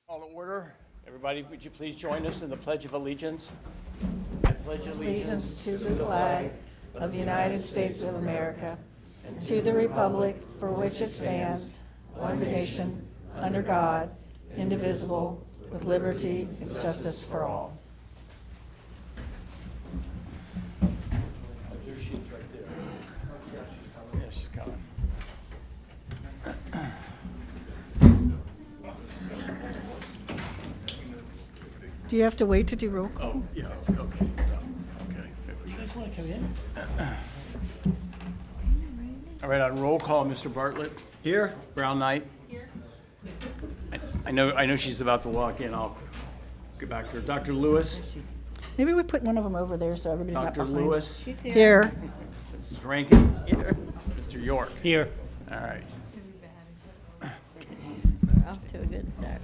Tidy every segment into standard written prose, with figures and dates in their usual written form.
Call to order. Everybody, would you please join us in the Pledge of Allegiance? I pledge Allegiance to the flag of the United States of America, and to the republic for which it stands, one nation, under God, indivisible, with liberty and justice for all. There she is right there. Yes, she's coming. Do you have to wait to do roll call? Oh, yeah, okay. Okay. You guys want to come in? All right, on roll call, Mr. Bartlett. Here. Brown Knight. Here. I know she's about to walk in. I'll get back to her. Dr. Lewis. Maybe we put one of them over there so everybody's not Dr. behind Lewis. us. She's here. Mrs. Rankin. Here. Mr. York. Here. All right. Off to a good start.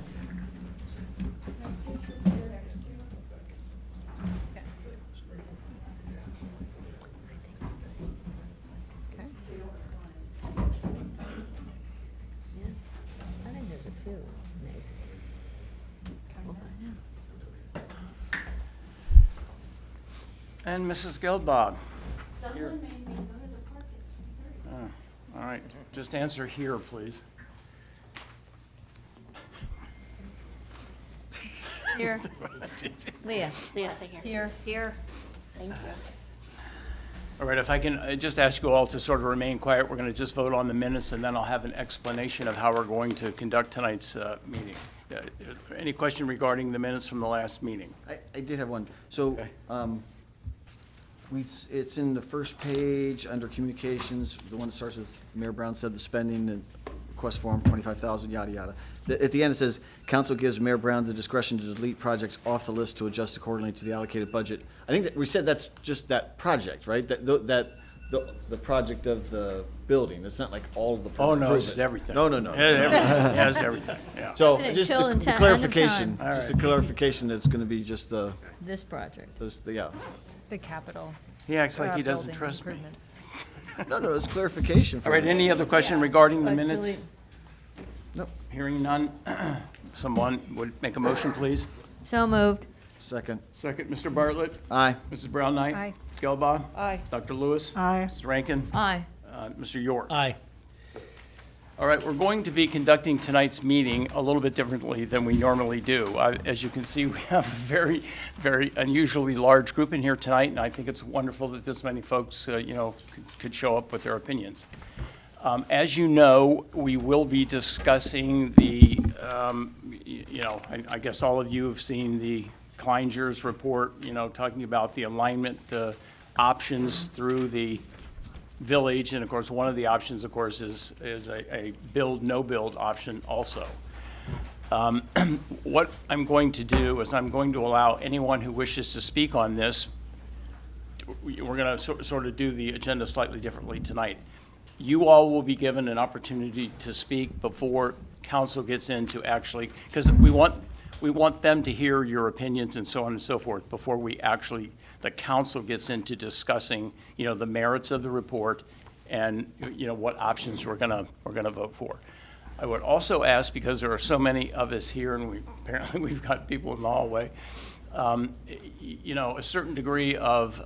I think there's a few. Nice. And Mrs. Geldbob. Someone made me go to the park at 2:30. All right, just answer here, please. Here. Leah. Leah, stay here. Here. Here. Thank you. All right, if I can just ask you all to sort of remain quiet, we're going to just vote on the minutes, and then I'll have an explanation of how we're going to conduct tonight's meeting. Any question regarding the minutes from the last meeting? I did have one. So, Okay. it's in the first page under communications, the one that starts with Mayor Brown said the spending and request form, 25,000, yada, yada. At the end, it says, council gives Mayor Brown the discretion to delete projects off the list to adjust accordingly to the allocated budget. I think that we said that's just that project, right? The project of the building. It's not like all of the. Oh, no, improvement. it's everything. No, no, no. Yeah, it's everything, yeah. So Hey, just chill the and the time, clarification, All just the right. clarification that it's gonna be just This project. yeah. The capital. He acts like he building doesn't trust me. improvements. No, it's clarification. All right, any other question regarding the But minutes? delete- Nope. Hearing none, someone would make a motion, please. So moved. Second. Second, Mr. Bartlett. Aye. Mrs. Brown Knight. Aye. Gelbaugh. Aye. Dr. Lewis. Aye. Mrs. Rankin. Aye. Mr. York. Aye. All right, we're going to be conducting tonight's meeting a little bit differently than we normally do. As you can see, we have a very, very unusually large group in here tonight, and I think it's wonderful that this many folks, could show up with their opinions. As you know, we will be discussing the, I guess all of you have seen the Kleinger's report, talking about the alignment options through the village, and of course, one of the options, of course, is a build, no build option also. What I'm going to do is I'm going to allow anyone who wishes to speak on this. We're going to sort of do the agenda slightly differently tonight. You all will be given an opportunity to speak before council gets into actually, because we want them to hear your opinions and so on and so forth before the council gets into discussing, the merits of the report and, what options we're gonna vote for. I would also ask, because there are so many of us here and apparently we've got people in the hallway, a certain degree of,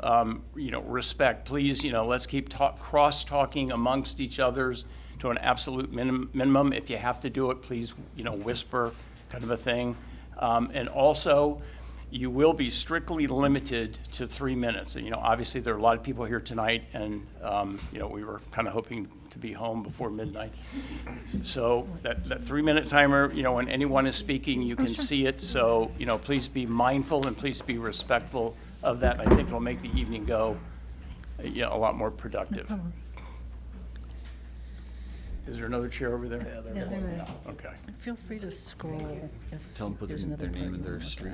respect. Please, let's keep cross-talking amongst each others to an absolute minimum. If you have to do it, please, whisper kind of a thing. And also, you will be strictly limited to 3 minutes. And, obviously, there are a lot of people here tonight, and, we were kind of hoping to be home before midnight. So that 3-minute timer, when anyone is speaking, you can see it. So, please be mindful and please be respectful of that. I think it'll make the evening go, a lot more productive. Is there another chair over there? Yeah, there is. Okay. Feel free to scroll if Tell them put there's another their name part and you their want street.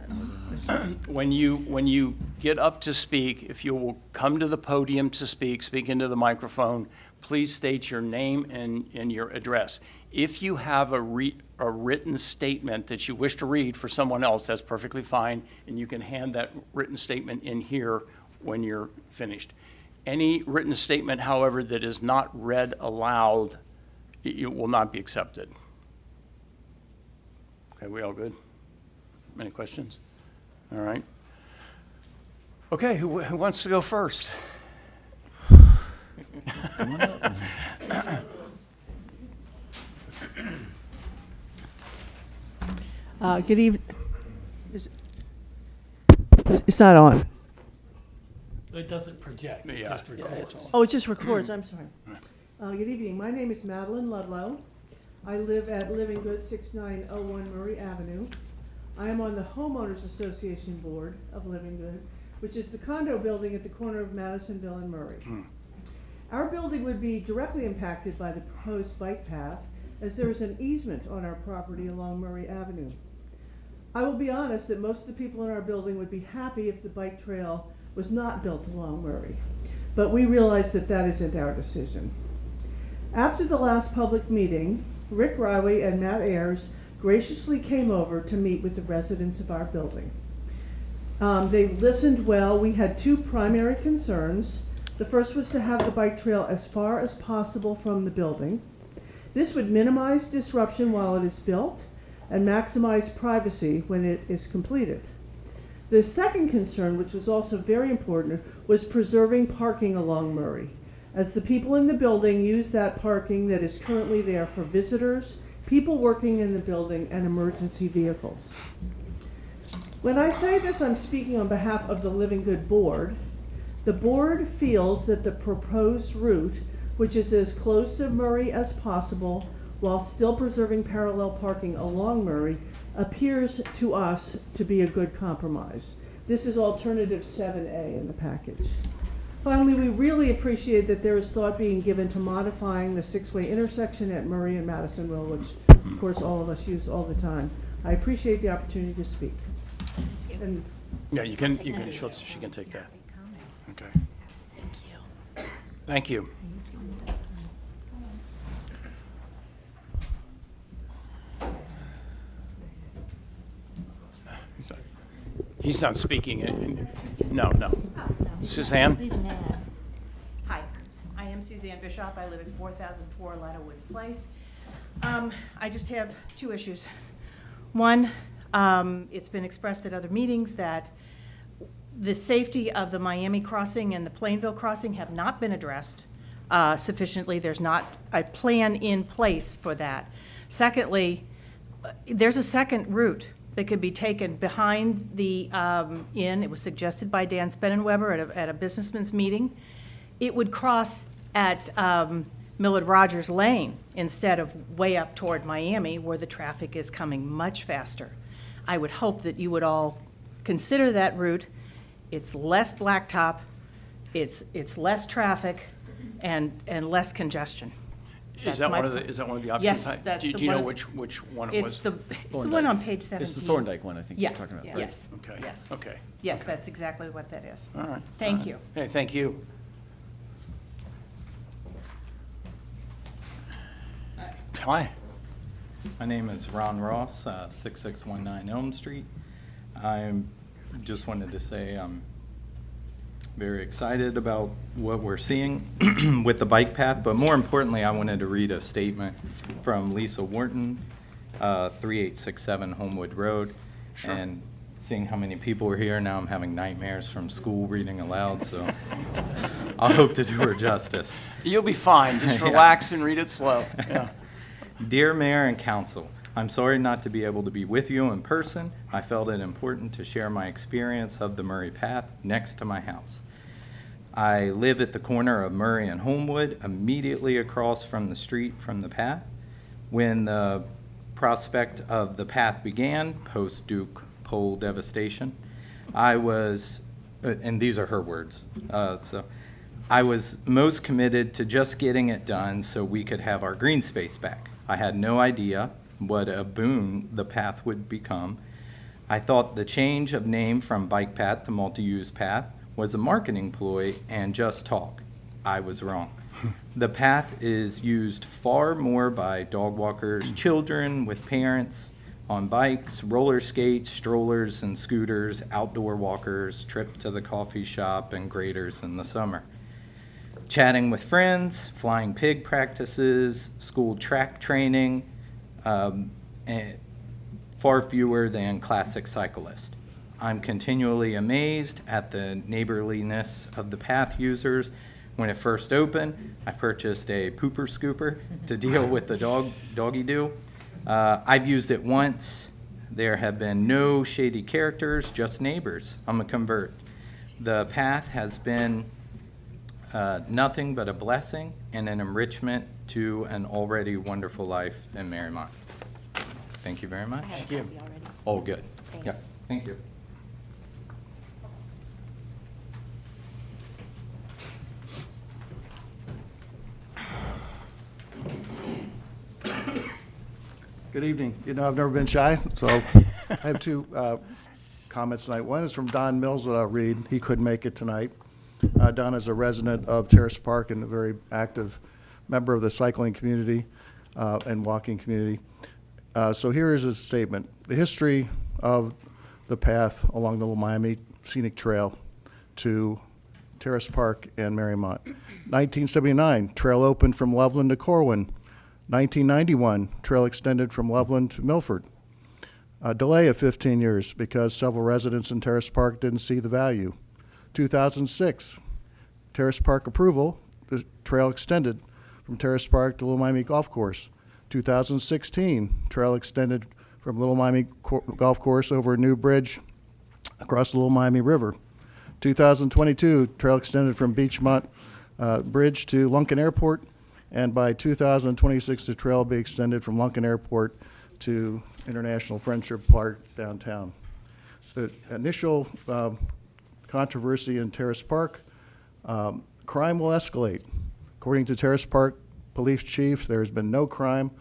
that. When you get up to speak, if you will come to the podium to speak into the microphone, please state your name and your address. If you have a written statement that you wish to read for someone else, that's perfectly fine, and you can hand that written statement in here when you're finished. Any written statement, however, that is not read aloud, it will not be accepted. Okay, we all good? Any questions? All right. Okay, who wants to go first? Good evening. It's not on. It doesn't project, it Yeah. just records. Oh, it just records, I'm sorry. Good evening, my name is Madeline Ludlow. I live at Living Good, 6901 Murray Avenue. I am on the Homeowners Association Board of Living Good, which is the condo building at the corner of Madisonville and Murray. Our building would be directly impacted by the proposed bike path, as there is an easement on our property along Murray Avenue. I will be honest that most of the people in our building would be happy if the bike trail was not built along Murray, but we realize that that isn't our decision. After the last public meeting, Rick Riley and Matt Ayers graciously came over to meet with the residents of our building. They listened well. We had two primary concerns. The first was to have the bike trail as far as possible from the building. This would minimize disruption while it is built and maximize privacy when it is completed. The second concern, which was also very important, was preserving parking along Murray, as the people in the building use that parking that is currently there for visitors, people working in the building, and emergency vehicles. When I say this, I'm speaking on behalf of the Living Good Board. The board feels that the proposed route, which is as close to Murray as possible while still preserving parallel parking along Murray, appears to us to be a good compromise. This is alternative 7A in the package. Finally, we really appreciate that there is thought being given to modifying the six-way intersection at Murray and Madisonville, which of course all of us use all the time. I appreciate the opportunity to speak. And Yeah, she can take that. Okay. Thank you. He's not speaking. No. Suzanne? He's mad. Hi, I am Suzanne Bischoff. I live at 4004 Latta Woods Place. I just have two issues. One, it's been expressed at other meetings that the safety of the Miami crossing and the Plainville crossing have not been addressed sufficiently. There's not a plan in place for that. Secondly, there's a second route that could be taken behind the inn. It was suggested by Dan Spennenweber at a businessman's meeting. It would cross at Millard Rogers Lane instead of way up toward Miami, where the traffic is coming much faster. I would hope that you would all consider that route. It's less blacktop, it's less traffic, and less congestion. Is That's that my one of the, point. is that one of the options? Yes, Hi- that's do the you know one- which one it was? It's the one on page 17. It's the Thorndike one, I think you're Yeah, talking about, right? yes, Okay. yes. Okay. Yes, that's exactly what that is. All right. Thank all you. right. Hey, thank you. Hi. My name is Ron Ross, 6619 Elm Street. I just wanted to say I'm very excited about what we're seeing with the bike path, but more importantly, I wanted to read a statement from Lisa Wharton, 3867 Homewood Road. Sure. And seeing how many people are here, now I'm having nightmares from school reading aloud, so I hope to do her justice. You'll be fine. Just Yeah. relax and read it slow. Yeah. Dear Mayor and Council, I'm sorry not to be able to be with you in person. I felt it important to share my experience of the Murray Path next to my house. I live at the corner of Murray and Homewood, immediately across from the street from the path. When the prospect of the path began, post-Duke pole devastation, I was, and these are her words, I was most committed to just getting it done so we could have our green space back. I had no idea what a boon the path would become. I thought the change of name from bike path to multi-use path was a marketing ploy and just talk. I was wrong. The path is used far more by dog walkers, children with parents, on bikes, roller skates, strollers and scooters, outdoor walkers, trip to the coffee shop, and graders in the summer. Chatting with friends, flying pig practices, school track training, and far fewer than classic cyclists. I'm continually amazed at the neighborliness of the path users. When it first opened, I purchased a pooper scooper to deal with the doggy-doo. I've used it once. There have been no shady characters, just neighbors. I'm a convert. The path has been nothing but a blessing and an enrichment to an already wonderful life in Mariemont. Thank you very much. Thank you. All good. Yeah, thank you. Good evening. You know, I've never been shy, so I have two comments tonight. One is from Don Mills that I'll read. He couldn't make it tonight. Don is a resident of Terrace Park and a very active member of the cycling community and walking community. So here is his statement. The history of the path along the Little Miami Scenic Trail to Terrace Park and Mariemont. 1979, trail opened from Loveland to Corwin. 1991, trail extended from Loveland to Milford. A delay of 15 years because several residents in Terrace Park didn't see the value. 2006, Terrace Park approval, the trail extended from Terrace Park to Little Miami Golf Course. 2016, trail extended from Little Miami Golf Course over a new bridge across the Little Miami River. 2022, trail extended from Beachmont Bridge to Lunken Airport. And by 2026, the trail will be extended from Lunken Airport to International Friendship Park downtown. The initial controversy in Terrace Park, crime will escalate. According to Terrace Park Police Chief, there has been no crime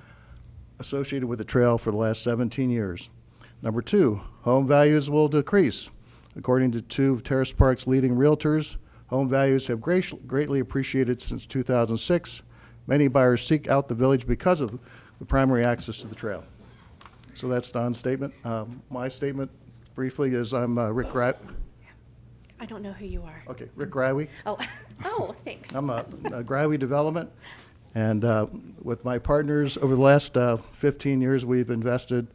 associated with the trail for the last 17 years. Number two, home values will decrease. According to two of Terrace Park's leading realtors, home values have greatly appreciated since 2006. Many buyers seek out the village because of the primary access to the trail. So that's Don's statement. My statement, briefly, is I'm Rick Grawie. I don't know who you are. Okay, Rick Grawie. Oh, oh, thanks. I'm a Grawie Development, and with my partners over the last 15 years, we've invested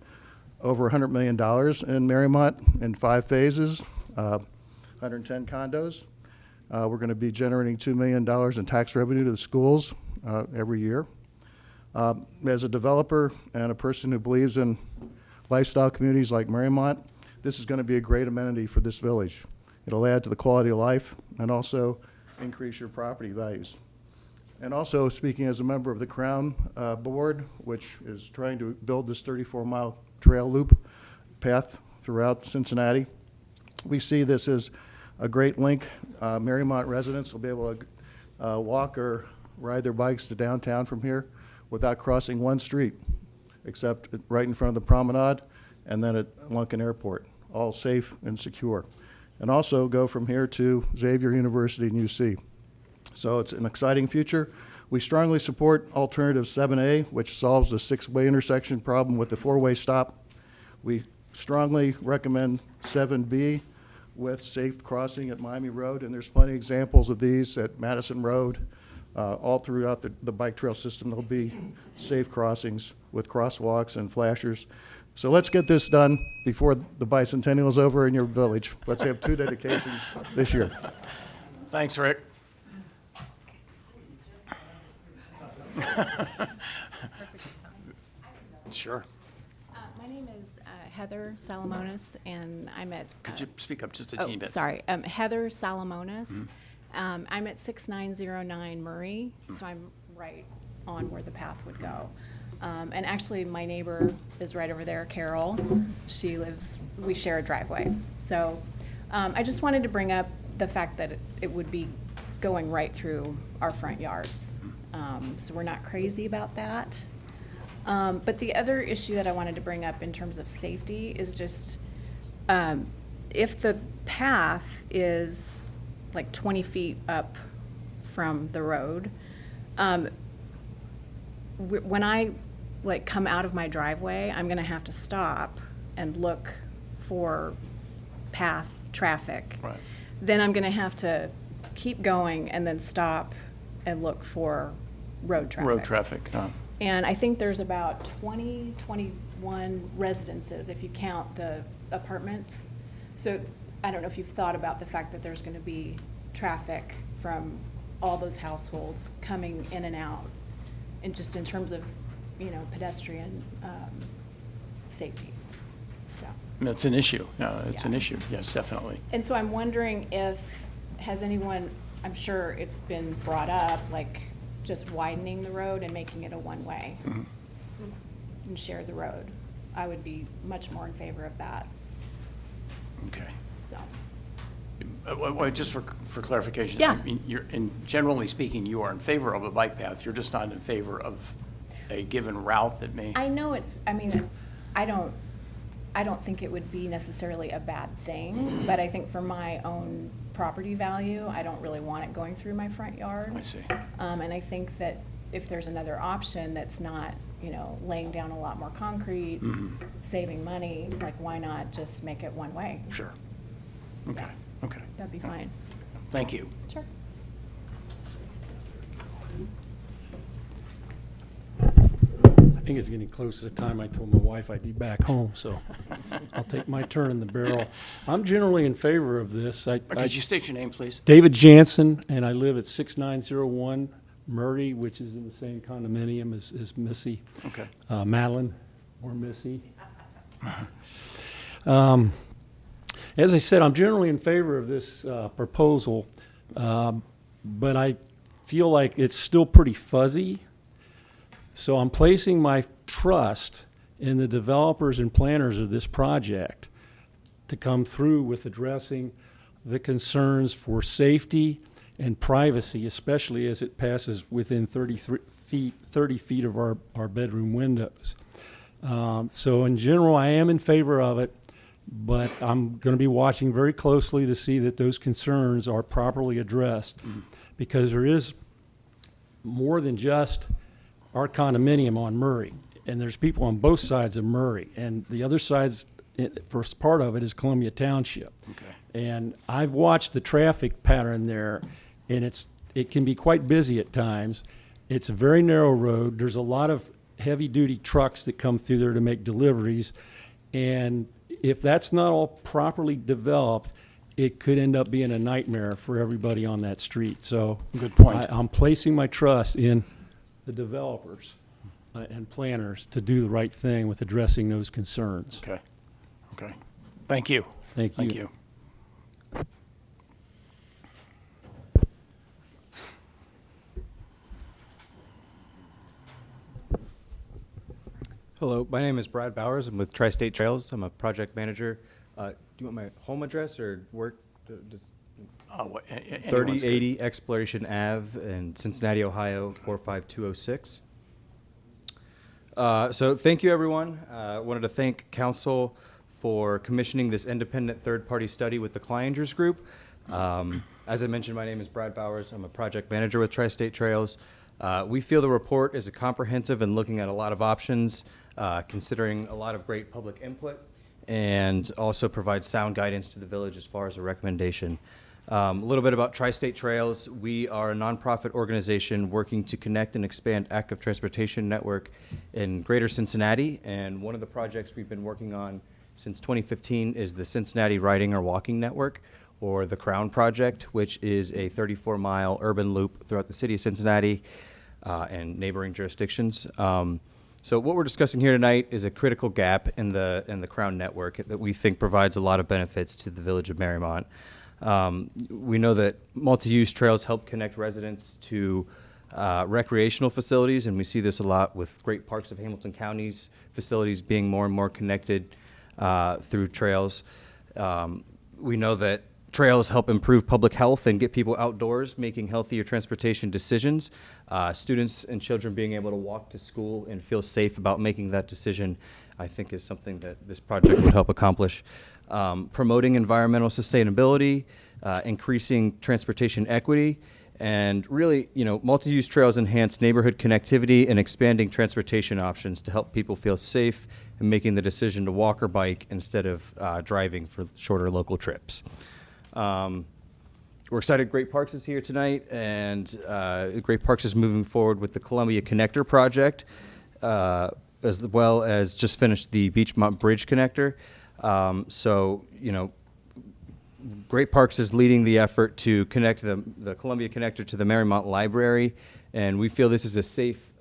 over $100 million in Mariemont in 5 phases, 110 condos. We're going to be generating $2 million in tax revenue to the schools every year. As a developer and a person who believes in lifestyle communities like Mariemont, this is going to be a great amenity for this village. It'll add to the quality of life and also increase your property values. And also, speaking as a member of the Crown Board, which is trying to build this 34-mile trail loop path throughout Cincinnati, we see this as a great link. Mariemont residents will be able to walk or ride their bikes to downtown from here without crossing one street, except right in front of the promenade and then at Lunken Airport, all safe and secure. And also go from here to Xavier University and UC. So it's an exciting future. We strongly support Alternative 7A, which solves the 6-way intersection problem with the 4-way stop. We strongly recommend 7B with safe crossing at Miami Road, and there's plenty of examples of these at Madison Road. All throughout the bike trail system, there'll be safe crossings with crosswalks and flashers. So let's get this done before the bicentennial is over in your village. Let's have 2 dedications this year. Thanks, Rick. Sure. My name is Heather Salamonis, and I'm at. Could you speak up just a teeny bit? Sorry, Heather Salamonis. I'm at 6909 Murray, so I'm right on where the path would go. And actually, my neighbor is right over there, Carol. We share a driveway. So I just wanted to bring up the fact that it would be going right through our front yards. So we're not crazy about that. But the other issue that I wanted to bring up in terms of safety is just if the path is like 20 feet up from the road, when I come out of my driveway, I'm gonna have to stop and look for path traffic. Right. Then I'm gonna have to keep going and then stop and look for road traffic. Road traffic. And I think there's about 21 residences if you count the apartments. So I don't know if you've thought about the fact that there's gonna be traffic from all those households coming in and out, and just in terms of, pedestrian safety, so. It's an issue. No, it's an issue. Yes, definitely. And so I'm wondering has anyone, I'm sure it's been brought up, like just widening the road and making it a one-way and share the road. I would be much more in favor of that, Okay. so. Well, just for clarification. Yeah. I mean, generally speaking, you are in favor of a bike path. You're just not in favor of a given route that may. I know I don't think it would be necessarily a bad thing, but I think for my own property value, I don't really want it going through my front yard. I see. And I think that if there's another option that's not, laying down a lot more concrete, saving money, like why not just make it one way? Sure. Okay, okay. That'd be fine. Thank you. Sure. I think it's getting close to the time I told my wife I'd be back home, so I'll take my turn in the barrel. I'm generally in favor of this. Could you state your name, please? David Jansen, and I live at 6901 Murray, which is in the same condominium as Missy. Okay. Madeline or Missy. As I said, I'm generally in favor of this proposal, but I feel like it's still pretty fuzzy. So I'm placing my trust in the developers and planners of this project to come through with addressing the concerns for safety and privacy, especially as it passes within 30 feet of our bedroom windows. So in general, I am in favor of it, but I'm going to be watching very closely to see that those concerns are properly addressed, because there is more than just our condominium on Murray, and there's people on both sides of Murray, and the other side's first part of it is Columbia Township. Okay. And I've watched the traffic pattern there, and it can be quite busy at times. It's a very narrow road. There's a lot of heavy-duty trucks that come through there to make deliveries, and if that's not all properly developed, it could end up being a nightmare for everybody on that street. So Good point. I'm placing my trust in the developers and planners to do the right thing with addressing those concerns. Okay, okay. Thank you. Thank you. Thank you. Hello, my name is Brad Bowers. I'm with Tri-State Trails. I'm a project manager. Do you want my home address or work? Just Anyone's good. 3080 Exploration Ave in Cincinnati, Ohio, 45206. So thank you, everyone. I wanted to thank council for commissioning this independent third-party study with the Clingers Group. As I mentioned, my name is Brad Bowers. I'm a project manager with Tri-State Trails. We feel the report is a comprehensive and looking at a lot of options, considering a lot of great public input, and also provides sound guidance to the village as far as a recommendation. A little bit about Tri-State Trails. We are a nonprofit organization working to connect and expand active transportation network in greater Cincinnati, and one of the projects we've been working on since 2015 is the Cincinnati Riding or Walking Network, or the Crown Project, which is a 34-mile urban loop throughout the city of Cincinnati and neighboring jurisdictions. So what we're discussing here tonight is a critical gap in the Crown network that we think provides a lot of benefits to the village of Mariemont. We know that multi-use trails help connect residents to recreational facilities, and we see this a lot with great parts of Hamilton County's facilities being more and more connected through trails. We know that trails help improve public health and get people outdoors, making healthier transportation decisions. Students and children being able to walk to school and feel safe about making that decision, I think, is something that this project would help accomplish. Promoting environmental sustainability, increasing transportation equity, and really, multi-use trails enhance neighborhood connectivity and expanding transportation options to help people feel safe and making the decision to walk or bike instead of driving for shorter local trips. We're excited Great Parks is here tonight, and Great Parks is moving forward with the Columbia Connector project, as well as just finished the Beachmont Bridge Connector. So, you know, Great Parks is leading the effort to connect the Columbia Connector to the Mariemont Library, and we feel this is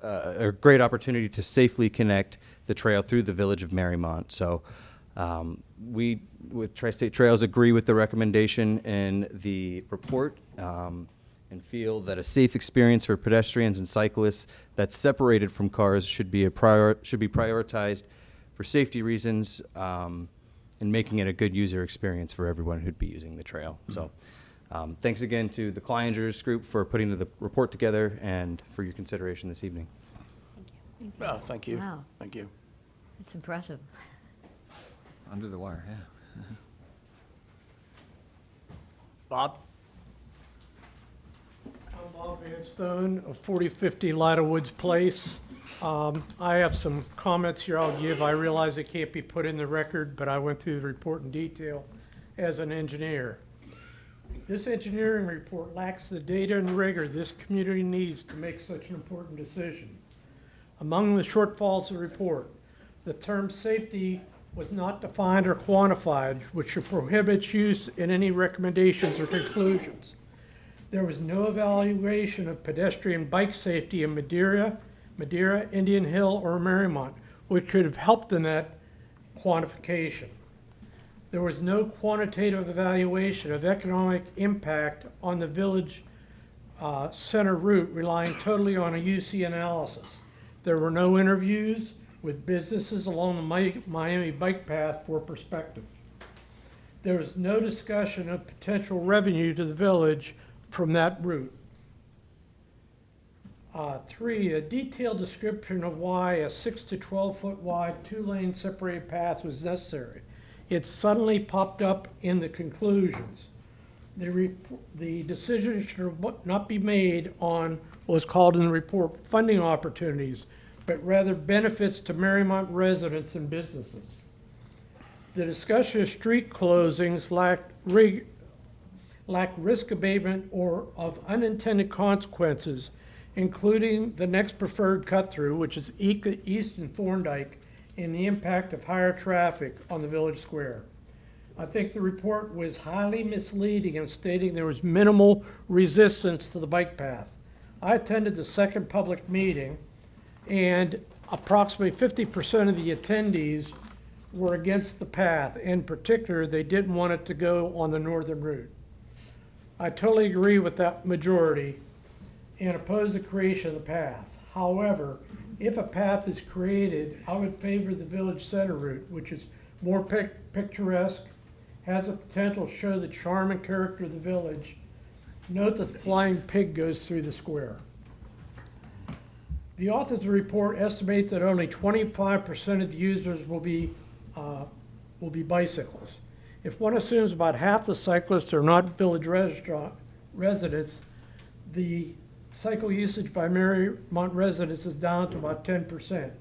a great opportunity to safely connect the trail through the village of Mariemont. So we, with Tri-State Trails, agree with the recommendation in the report and feel that a safe experience for pedestrians and cyclists that's separated from cars should be prioritized for safety reasons, and making it a good user experience for everyone who'd be using the trail. So thanks again to the Clingers group for putting the report together and for your consideration this evening. Well, thank you. Wow. Thank you. It's impressive. Under the wire, yeah. Bob? I'm Bob Vanstone of 4050 Lyda Woods Place. I have some comments here I'll give. I realize they can't be put in the record, but I went through the report in detail as an engineer. This engineering report lacks the data and rigor this community needs to make such an important decision. Among the shortfalls of the report, the term safety was not defined or quantified, which prohibits use in any recommendations or conclusions. There was no evaluation of pedestrian bike safety in Madeira, Indian Hill, or Mariemont, which could have helped in that quantification. There was no quantitative evaluation of economic impact on the village center route, relying totally on a UC analysis. There were no interviews with businesses along the Miami bike path for perspective. There was no discussion of potential revenue to the village from that route. 3, a detailed description of why a 6 to 12 foot wide 2-lane separated path was necessary. It suddenly popped up in the conclusions. The decision should not be made on what was called in the report funding opportunities, but rather benefits to Mariemont residents and businesses. The discussion of street closings lacked risk abatement or of unintended consequences, including the next preferred cut-through, which is East and Thorndike, and the impact of higher traffic on the village square. I think the report was highly misleading in stating there was minimal resistance to the bike path. I attended the second public meeting, and approximately 50% of the attendees were against the path. In particular, they didn't want it to go on the northern route. I totally agree with that majority and oppose the creation of the path. However, if a path is created, I would favor the village center route, which is more picturesque, has the potential to show the charm and character of the village. Note that the flying pig goes through the square. The authors of the report estimate that only 25% of the users will be bicycles. If one assumes about half the cyclists are not village residents, the cycle usage by Mariemont residents is down to about 10%.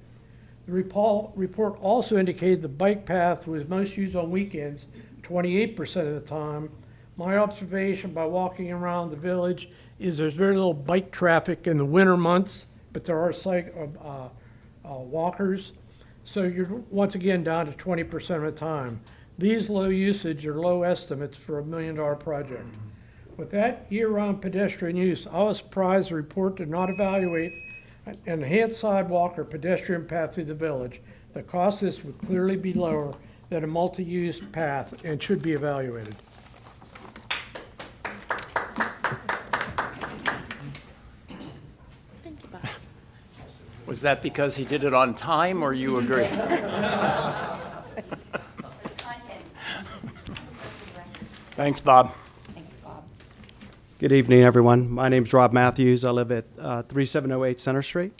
The report also indicated the bike path was most used on weekends, 28% of the time. My observation by walking around the village is there's very little bike traffic in the winter months, but there are walkers. So you're once again down to 20% of the time. These low usage are low estimates for $1 million project. With that year-round pedestrian use, I was surprised the report did not evaluate an enhanced sidewalk or pedestrian path through the village. The cost of this would clearly be lower than a multi-use path and should be evaluated. Thank you, Bob. Was that because he did it on time, or you agree? Thanks, Bob. Good evening, everyone. My name is Rob Matthews. I live at 3708 Center Street.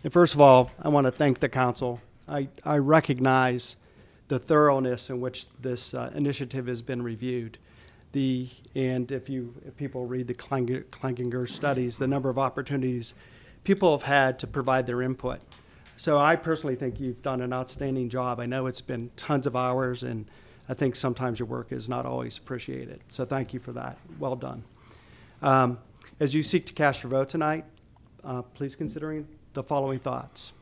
And first of all, I want to thank the council. I recognize the thoroughness in which this initiative has been reviewed. And if people read the Klinger studies, the number of opportunities people have had to provide their input. So I personally think you've done an outstanding job. I know it's been tons of hours, and I think sometimes your work is not always appreciated. So thank you for that. Well done. As you seek to cast your vote tonight, please consider the following thoughts.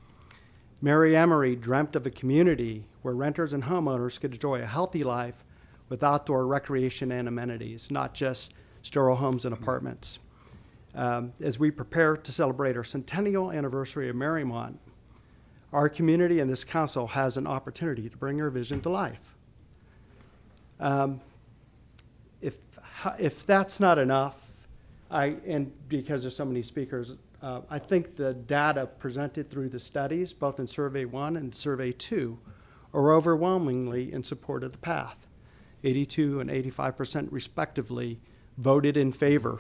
Mary Emery dreamt of a community where renters and homeowners could enjoy a healthy life with outdoor recreation and amenities, not just sterile homes and apartments. As we prepare to celebrate our centennial anniversary of Mariemont, our community and this council has an opportunity to bring our vision to life. If that's not enough, and because there's so many speakers, I think the data presented through the studies, both in Survey 1 and Survey 2, are overwhelmingly in support of the path. 82 and 85% respectively voted in favor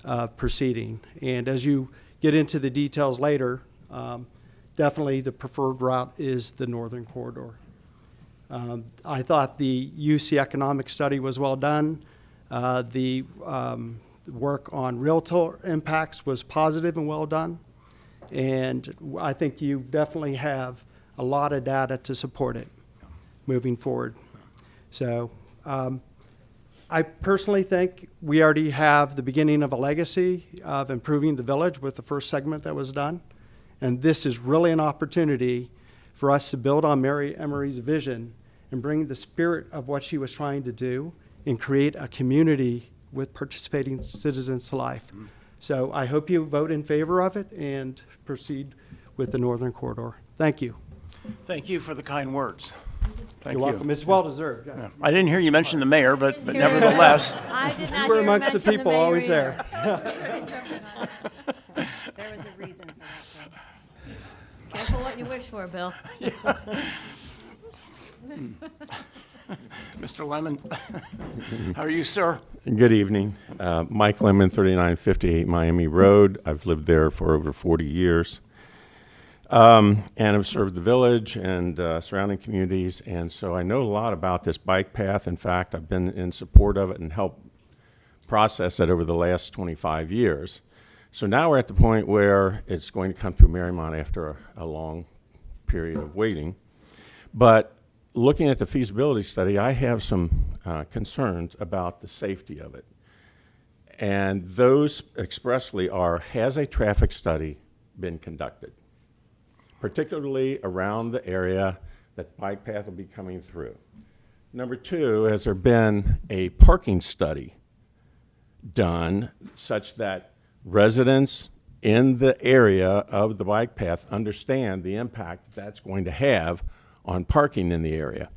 of proceeding. And as you get into the details later, definitely the preferred route is the northern corridor. I thought the UC economic study was well done. The work on realtor impacts was positive and well done. And I think you definitely have a lot of data to support it moving forward. So I personally think we already have the beginning of a legacy of improving the village with the first segment that was done. And this is really an opportunity for us to build on Mary Emery's vision and bring the spirit of what she was trying to do and create a community with participating citizens to life. So I hope you vote in favor of it and proceed with the Northern Corridor. Thank you. Thank you for the kind words. Thank You're you. welcome. It's well deserved. Yeah. Yeah. I didn't hear you mention the mayor, but nevertheless. I did not You were hear amongst the mention people, mayor always either. there. There was a reason for that. So. Careful what you wish for, Bill. Mr. Lemon, how are you, sir? Good evening. Mike Lemon, 3958 Miami Road. I've lived there for over 40 years. And I've served the village and surrounding communities, and so I know a lot about this bike path. In fact, I've been in support of it and helped process it over the last 25 years. So now we're at the point where it's going to come through Mariemont after a long period of waiting. But looking at the feasibility study, I have some concerns about the safety of it. And those expressly are, has a traffic study been conducted? Particularly around the area that the bike path will be coming through. Number two, has there been a parking study done such that residents in the area of the bike path understand the impact that's going to have on parking in the area?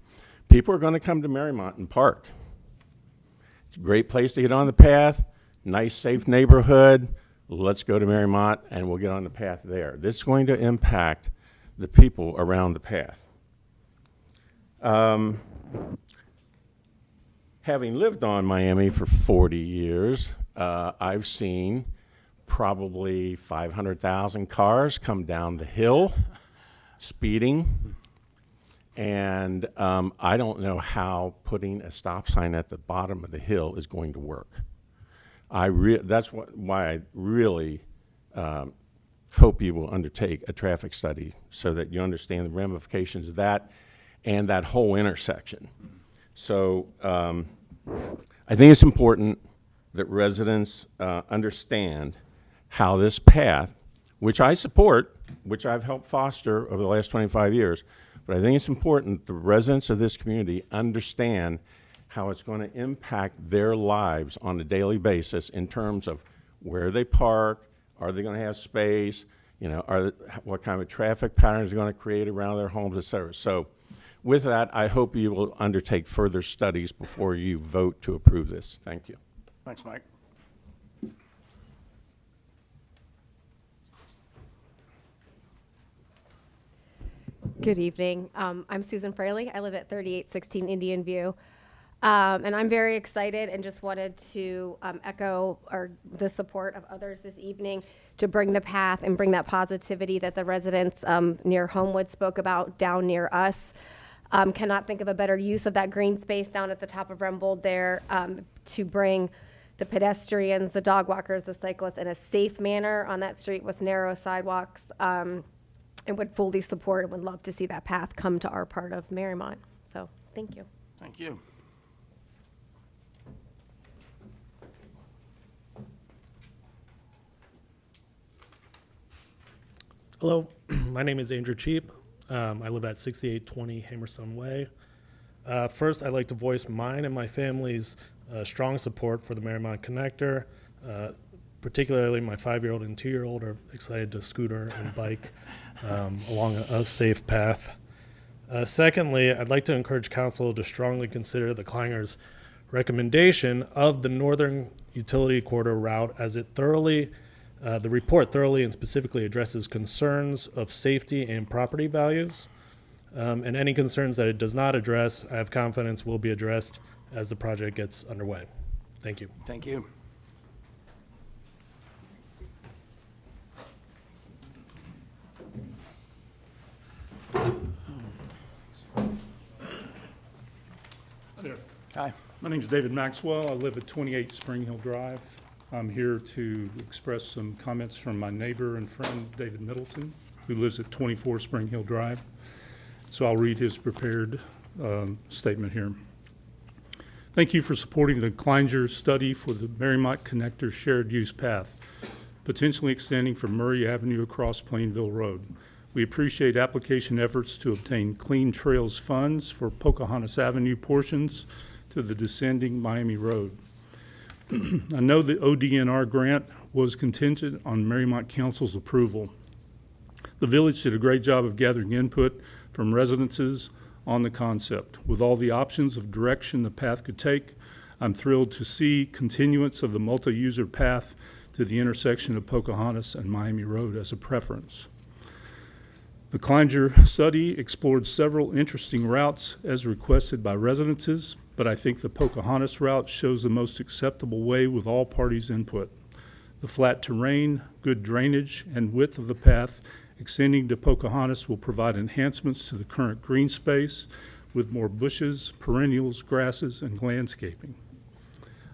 People are going to come to Mariemont and park. It's a great place to get on the path, nice, safe neighborhood. Let's go to Mariemont and we'll get on the path there. This is going to impact the people around the path. Having lived on Miami for 40 years, I've seen probably 500,000 cars come down the hill, speeding, and I don't know how putting a stop sign at the bottom of the hill is going to work. That's why I really hope you will undertake a traffic study so that you understand the ramifications of that and that whole intersection. So I think it's important that residents understand how this path, which I support, which I've helped foster over the last 25 years, but I think it's important the residents of this community understand how it's going to impact their lives on a daily basis in terms of where they park, are they going to have space, you know, what kind of traffic patterns are going to create around their homes, et cetera. So with that, I hope you will undertake further studies before you vote to approve this. Thank you. Thanks, Mike. Good evening. I'm Susan Fraley. I live at 3816 Indian View. And I'm very excited and just wanted to echo the support of others this evening to bring the path and bring that positivity that the residents near Homewood spoke about down near us. Cannot think of a better use of that green space down at the top of Rembold there to bring the pedestrians, the dog walkers, the cyclists in a safe manner on that street with narrow sidewalks. And would fully support and would love to see that path come to our part of Mariemont. So thank you. Thank you. Hello, my name is Andrew Cheap. I live at 6820 Hammerstone Way. First, I'd like to voice mine and my family's strong support for the Mariemont Connector. Particularly my 5-year-old and 2-year-old are excited to scooter and bike along a safe path. Secondly, I'd like to encourage council to strongly consider the Clanger's recommendation of the Northern Utility Corridor route, as it thoroughly, the report thoroughly and specifically addresses concerns of safety and property values. And any concerns that it does not address, I have confidence will be addressed as the project gets underway. Thank you. Thank you. Hi there. Hi. My name is David Maxwell. I live at 28 Spring Hill Drive. I'm here to express some comments from my neighbor and friend, David Middleton, who lives at 24 Spring Hill Drive. So I'll read his prepared statement here. Thank you for supporting the Clanger study for the Mariemont Connector Shared Use Path, potentially extending from Murray Avenue across Plainville Road. We appreciate application efforts to obtain Clean Trails funds for Pocahontas Avenue portions to the descending Miami Road. I know the ODNR grant was contingent on Mariemont Council's approval. The village did a great job of gathering input from residences on the concept. With all the options of direction the path could take, I'm thrilled to see continuance of the multi-user path to the intersection of Pocahontas and Miami Road as a preference. The Clanger study explored several interesting routes as requested by residences, but I think the Pocahontas route shows the most acceptable way with all parties' input. The flat terrain, good drainage, and width of the path extending to Pocahontas will provide enhancements to the current green space with more bushes, perennials, grasses, and landscaping.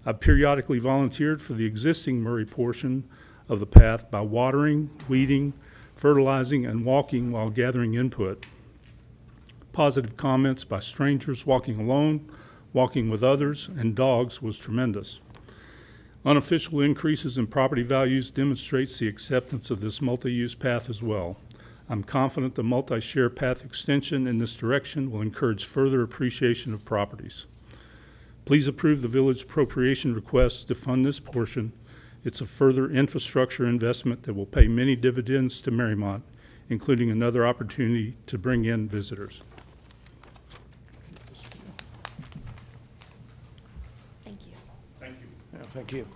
I've periodically volunteered for the existing Murray portion of the path by watering, weeding, fertilizing, and walking while gathering input. Positive comments by strangers walking alone, walking with others, and dogs was tremendous. Unofficial increases in property values demonstrates the acceptance of this multi-use path as well. I'm confident the multi-share path extension in this direction will encourage further appreciation of properties. Please approve the village appropriation request to fund this portion. It's a further infrastructure investment that will pay many dividends to Mariemont, including another opportunity to bring in visitors. Thank you. Thank you. Yeah, thank you.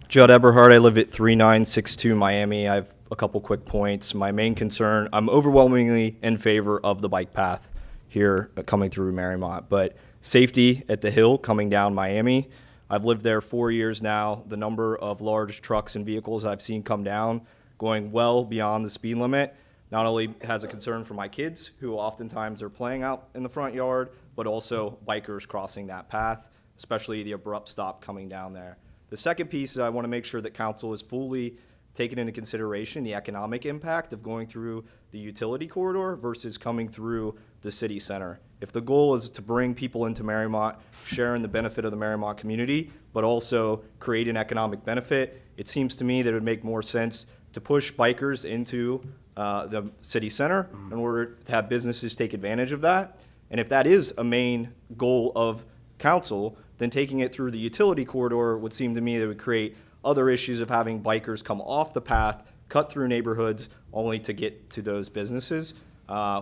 Judd Eberhard, I live at 3962 Miami. I have a couple quick points. My main concern, I'm overwhelmingly in favor of the bike path here coming through Mariemont, but safety at the hill coming down Miami. I've lived there 4 years now. The number of large trucks and vehicles I've seen come down going well beyond the speed limit not only has a concern for my kids, who oftentimes are playing out in the front yard, but also bikers crossing that path, especially the abrupt stop coming down there. The second piece is I want to make sure that council is fully taken into consideration the economic impact of going through the utility corridor versus coming through the city center. If the goal is to bring people into Mariemont, sharing the benefit of the Mariemont community, but also create an economic benefit, it seems to me that it would make more sense to push bikers into the city center in order to have businesses take advantage of that. And if that is a main goal of council, then taking it through the utility corridor would seem to me that would create other issues of having bikers come off the path, cut through neighborhoods, only to get to those businesses,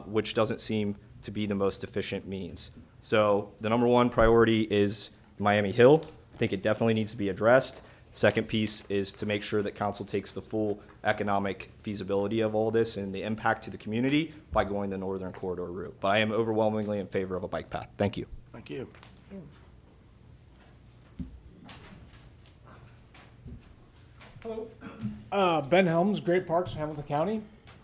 which doesn't seem to be the most efficient means. So the number one priority is Miami Hill. I think it definitely needs to be addressed. Second piece is to make sure that council takes the full economic feasibility of all this and the impact to the community by going the northern corridor route. But I am overwhelmingly in favor of a bike path. Thank you. Thank you. Hello. Ben Helms, Great Parks, Hamilton County.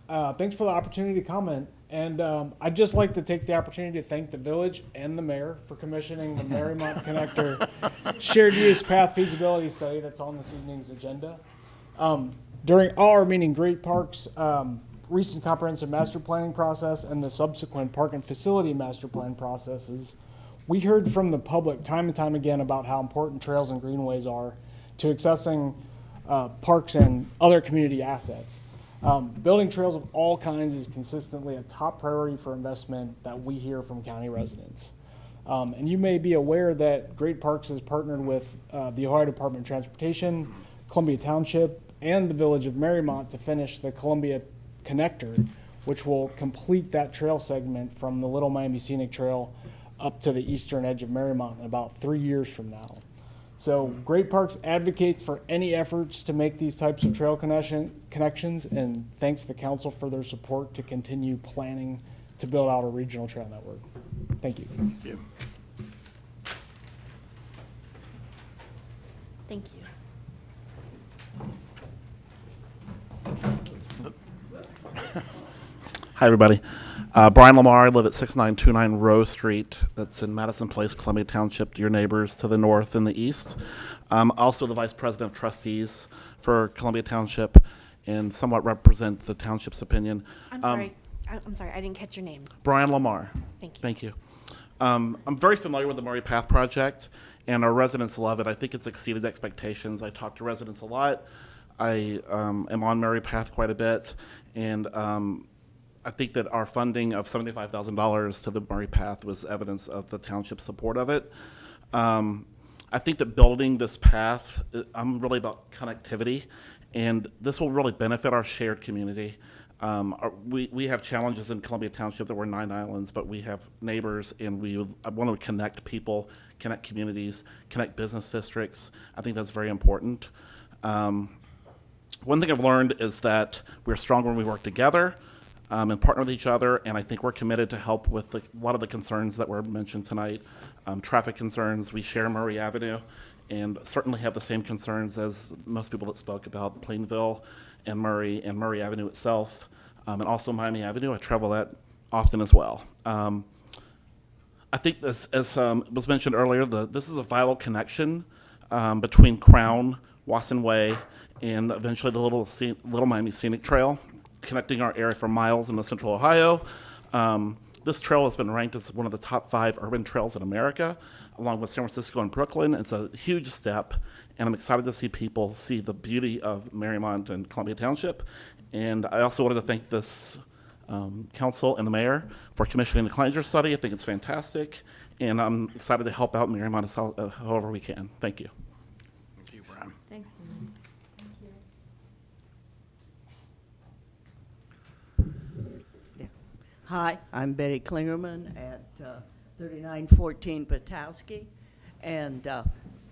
Thanks for the opportunity to comment. And I'd just like to take the opportunity to thank the village and the mayor for commissioning the Mariemont Connector Shared Use Path Feasibility Study that's on this evening's agenda. During our meeting, Great Parks recent comprehensive master planning process and the subsequent park and facility master plan processes, we heard from the public time and time again about how important trails and greenways are to accessing parks and other community assets. Building trails of all kinds is consistently a top priority for investment that we hear from county residents. And you may be aware that Great Parks has partnered with the Ohio Department of Transportation, Columbia Township, and the Village of Mariemont to finish the Columbia Connector, which will complete that trail segment from the Little Miami Scenic Trail up to the eastern edge of Mariemont in about 3 years from now. So Great Parks advocates for any efforts to make these types of trail connections and thanks the council for their support to continue planning to build out a regional trail network. Thank you. Thank you. Thank you. Hi, everybody. Brian Lamar. I live at 6929 Rose Street. That's in Madison Place, Columbia Township, your neighbors to the north and the east. Also the Vice President of Trustees for Columbia Township and somewhat represent the township's opinion. I'm sorry. I'm sorry. I didn't catch your name. Brian Lamar. Thank you. Thank you. I'm very familiar with the Murray Path project, and our residents love it. I think it's exceeded expectations. I talk to residents a lot. I am on Murray Path quite a bit, and I think that our funding of $75,000 to the Murray Path was evidence of the township's support of it. I think that building this path, I'm really about connectivity, and this will really benefit our shared community. We have challenges in Columbia Township that we're 9 islands, but we have neighbors, and I want to connect people, connect communities, connect business districts. I think that's very important. One thing I've learned is that we're stronger when we work together and partner with each other, and I think we're committed to help with a lot of the concerns that were mentioned tonight. Traffic concerns, we share Murray Avenue, and certainly have the same concerns as most people that spoke about Plainville and Murray Avenue itself, and also Miami Avenue. I travel that often as well. I think this, as was mentioned earlier, this is a vital connection between Crown, Wasson Way, and eventually the Little Miami Scenic Trail, connecting our area for miles into Central Ohio. This trail has been ranked as one of the top 5 urban trails in America, along with San Francisco and Brooklyn. It's a huge step, and I'm excited to see people see the beauty of Mariemont and Columbia Township. And I also wanted to thank this council and the mayor for commissioning the Kleininger study. I think it's fantastic, and I'm excited to help out Mariemont however we can. Thank you. Thank you, Brian. Thanks. Hi, I'm Betty Klingerman at 3914 Patowski, and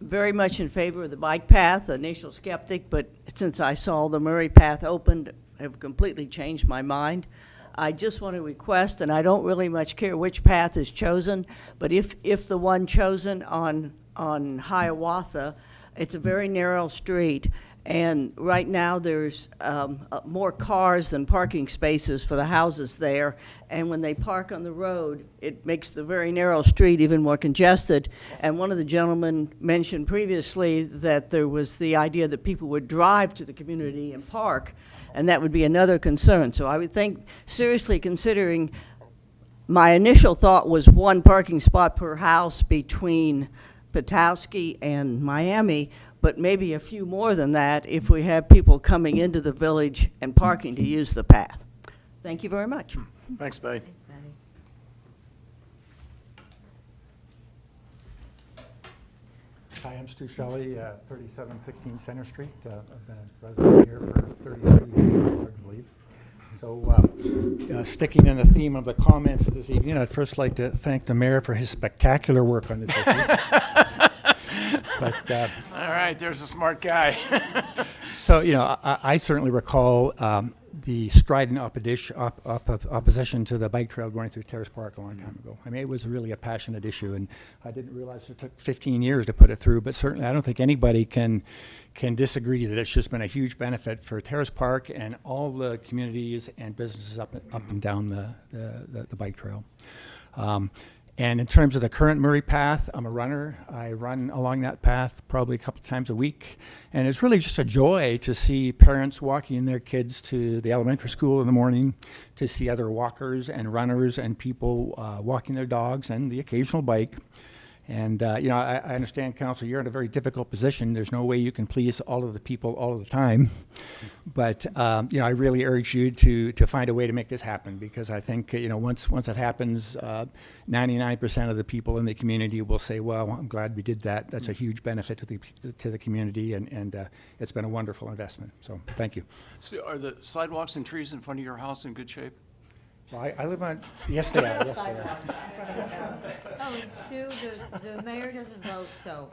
very much in favor of the bike path, initial skeptic, but since I saw the Murray Path opened, I've completely changed my mind. I just want to request, and I don't really much care which path is chosen, but if the one chosen on Hiawatha, it's a very narrow street, and right now there's more cars than parking spaces for the houses there, and when they park on the road, it makes the very narrow street even more congested. And one of the gentlemen mentioned previously that there was the idea that people would drive to the community and park, and that would be another concern. So I would think, seriously considering, my initial thought was 1 parking spot per house between Patowski and Miami, but maybe a few more than that if we have people coming into the village and parking to use the path. Thank you very much. Thanks, Betty. Hi, I'm Stu Shelley, 3716 Center Street. I've been a resident here for 33 years, I believe. So, sticking in the theme of the comments this evening, I'd first like to thank the mayor for his spectacular work on this issue. But, all right, there's a smart guy. so, I certainly recall the strident opposition to the bike trail going through Terrace Park a long time ago. I mean, it was really a passionate issue, and I didn't realize it took 15 years to put it through, but certainly I don't think anybody can disagree that it's just been a huge benefit for Terrace Park and all the communities and businesses up and down the bike trail. And in terms of the current Murray path, I'm a runner. I run along that path probably a couple times a week. And it's really just a joy to see parents walking their kids to the elementary school in the morning, to see other walkers and runners and people walking their dogs and the occasional bike. And, I understand, Council, you're in a very difficult position. There's no way you can please all of the people all of the time. But, I really urge you to find a way to make this happen, because I think, once it happens, 99% of the people in the community will say, well, I'm glad we did that. That's a huge benefit to the community, and it's been a wonderful investment. So thank you. So are the sidewalks and trees in front of your house in good shape? Well, I live on, yes, they are. Yes, they are. Oh, and Stu, the mayor doesn't vote, so.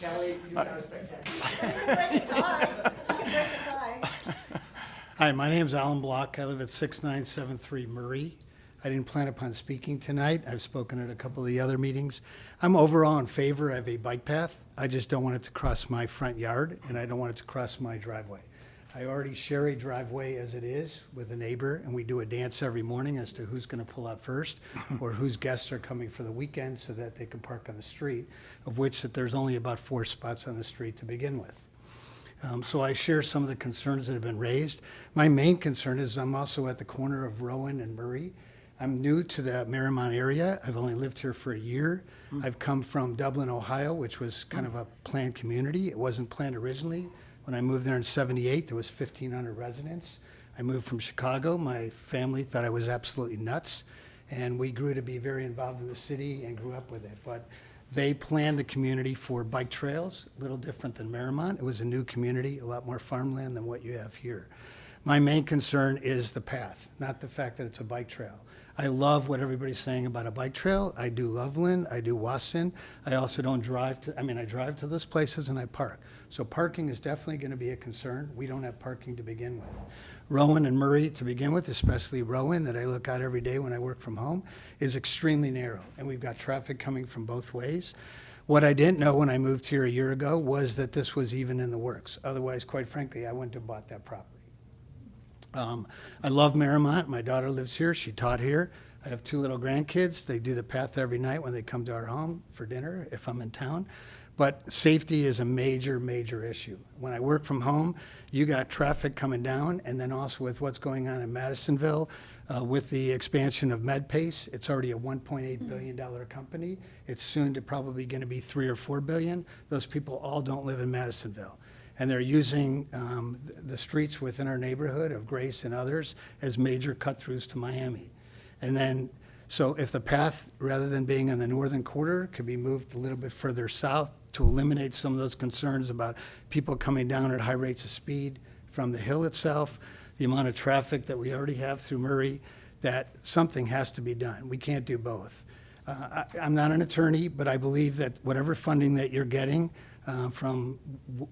Kelly, you got a Hi, my name's Alan Block. I live at 6973 Murray. I didn't plan upon speaking tonight. I've spoken at a couple of the other meetings. I'm overall in favor of a bike path. I just don't want it to cross my front yard, and I don't want it to cross my driveway. I already share a driveway as it is with a neighbor, and we do a dance every morning as to who's going to pull out first or whose guests are coming for the weekend so that they can park on the street, of which that there's only about 4 spots on the street to begin with. So I share some of the concerns that have been raised. My main concern is I'm also at the corner of Rowan and Murray. I'm new to the Mariemont area. I've only lived here for a year. I've come from Dublin, Ohio, which was kind of a planned community. It wasn't planned originally. When I moved there in '78, there was 1,500 residents. I moved from Chicago. My family thought I was absolutely nuts, and we grew to be very involved in the city and grew up with it. But they planned the community for bike trails, a little different than Mariemont. It was a new community, a lot more farmland than what you have here. My main concern is the path, not the fact that it's a bike trail. I love what everybody's saying about a bike trail. I do Loveland, I do Wasson. I also don't drive to, I drive to those places and I park. So parking is definitely going to be a concern. We don't have parking to begin with. Rowan and Murray to begin with, especially Rowan that I look out every day when I work from home, is extremely narrow. And we've got traffic coming from both ways. What I didn't know when I moved here a year ago was that this was even in the works. Otherwise, quite frankly, I wouldn't have bought that property. I love Mariemont. My daughter lives here. She taught here. I have 2 little grandkids. They do the path every night when they come to our home for dinner if I'm in town. But safety is a major, major issue. When I work from home, you got traffic coming down, and then also with what's going on in Madisonville, with the expansion of MedPace, it's already a $1.8 billion company. It's soon to probably going to be $3 or $4 billion. Those people all don't live in Madisonville. And they're using the streets within our neighborhood of Grace and others as major cut-throughs to Miami. And then, so if the path, rather than being in the northern quarter, could be moved a little bit further south to eliminate some of those concerns about people coming down at high rates of speed from the hill itself, the amount of traffic that we already have through Murray, that something has to be done. We can't do both. I'm not an attorney, but I believe that whatever funding that you're getting from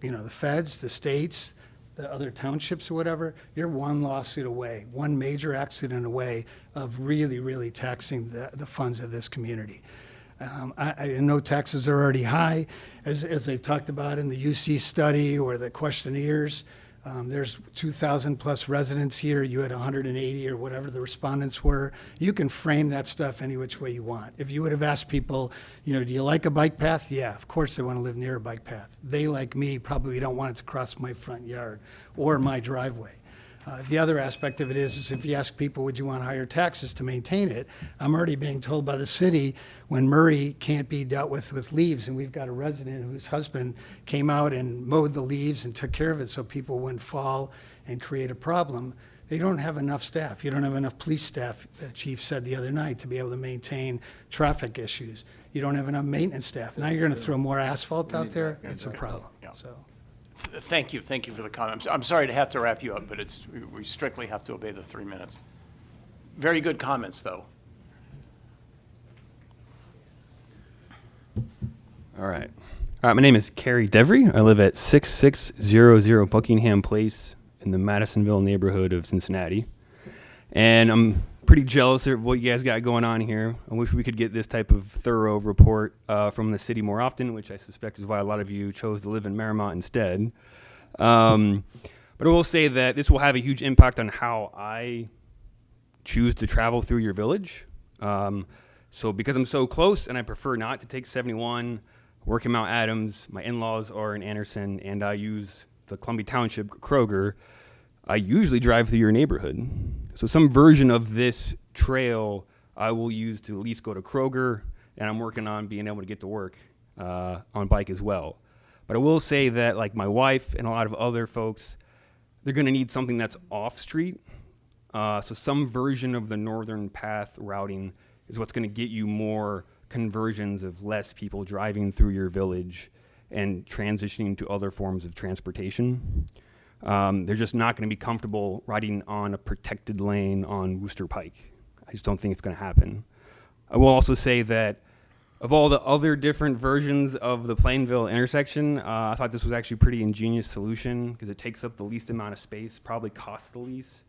the feds, the states, the other townships or whatever, you're one lawsuit away, one major accident away of really, really taxing the funds of this community. I know taxes are already high, as they've talked about in the UC study or the questionnaires. There's 2,000 plus residents here. You had 180 or whatever the respondents were. You can frame that stuff any which way you want. If you would have asked people, do you like a bike path? Yeah, of course they want to live near a bike path. They, like me, probably don't want it to cross my front yard or my driveway. The other aspect of it is if you ask people, would you want higher taxes to maintain it? I'm already being told by the city when Murray can't be dealt with leaves, and we've got a resident whose husband came out and mowed the leaves and took care of it so people wouldn't fall and create a problem. They don't have enough staff. You don't have enough police staff, the chief said the other night, to be able to maintain traffic issues. You don't have enough maintenance staff. Now you're going to throw more asphalt out there. It's a problem. So. Thank you for the comment. I'm sorry to have to wrap you up, but we strictly have to obey the 3 minutes. Very good comments, though. All right. My name is Carrie Devry. I live at 6600 Buckingham Place in the Madisonville neighborhood of Cincinnati. And I'm pretty jealous of what you guys got going on here. I wish we could get this type of thorough report from the city more often, which I suspect is why a lot of you chose to live in Mariemont instead. But I will say that this will have a huge impact on how I choose to travel through your village. So because I'm so close and I prefer not to take 71, work in Mount Adams, my in-laws are in Anderson, and I use the Columbia Township Kroger, I usually drive through your neighborhood. So some version of this trail I will use to at least go to Kroger, and I'm working on being able to get to work on bike as well. But I will say that like my wife and a lot of other folks, they're gonna need something that's off street. So some version of the northern path routing is what's gonna get you more conversions of less people driving through your village and transitioning to other forms of transportation. They're just not gonna be comfortable riding on a protected lane on Worcester Pike. I just don't think it's gonna happen. I will also say that of all the other different versions of the Plainville intersection, I thought this was actually a pretty ingenious solution because it takes up the least amount of space, probably costs the least,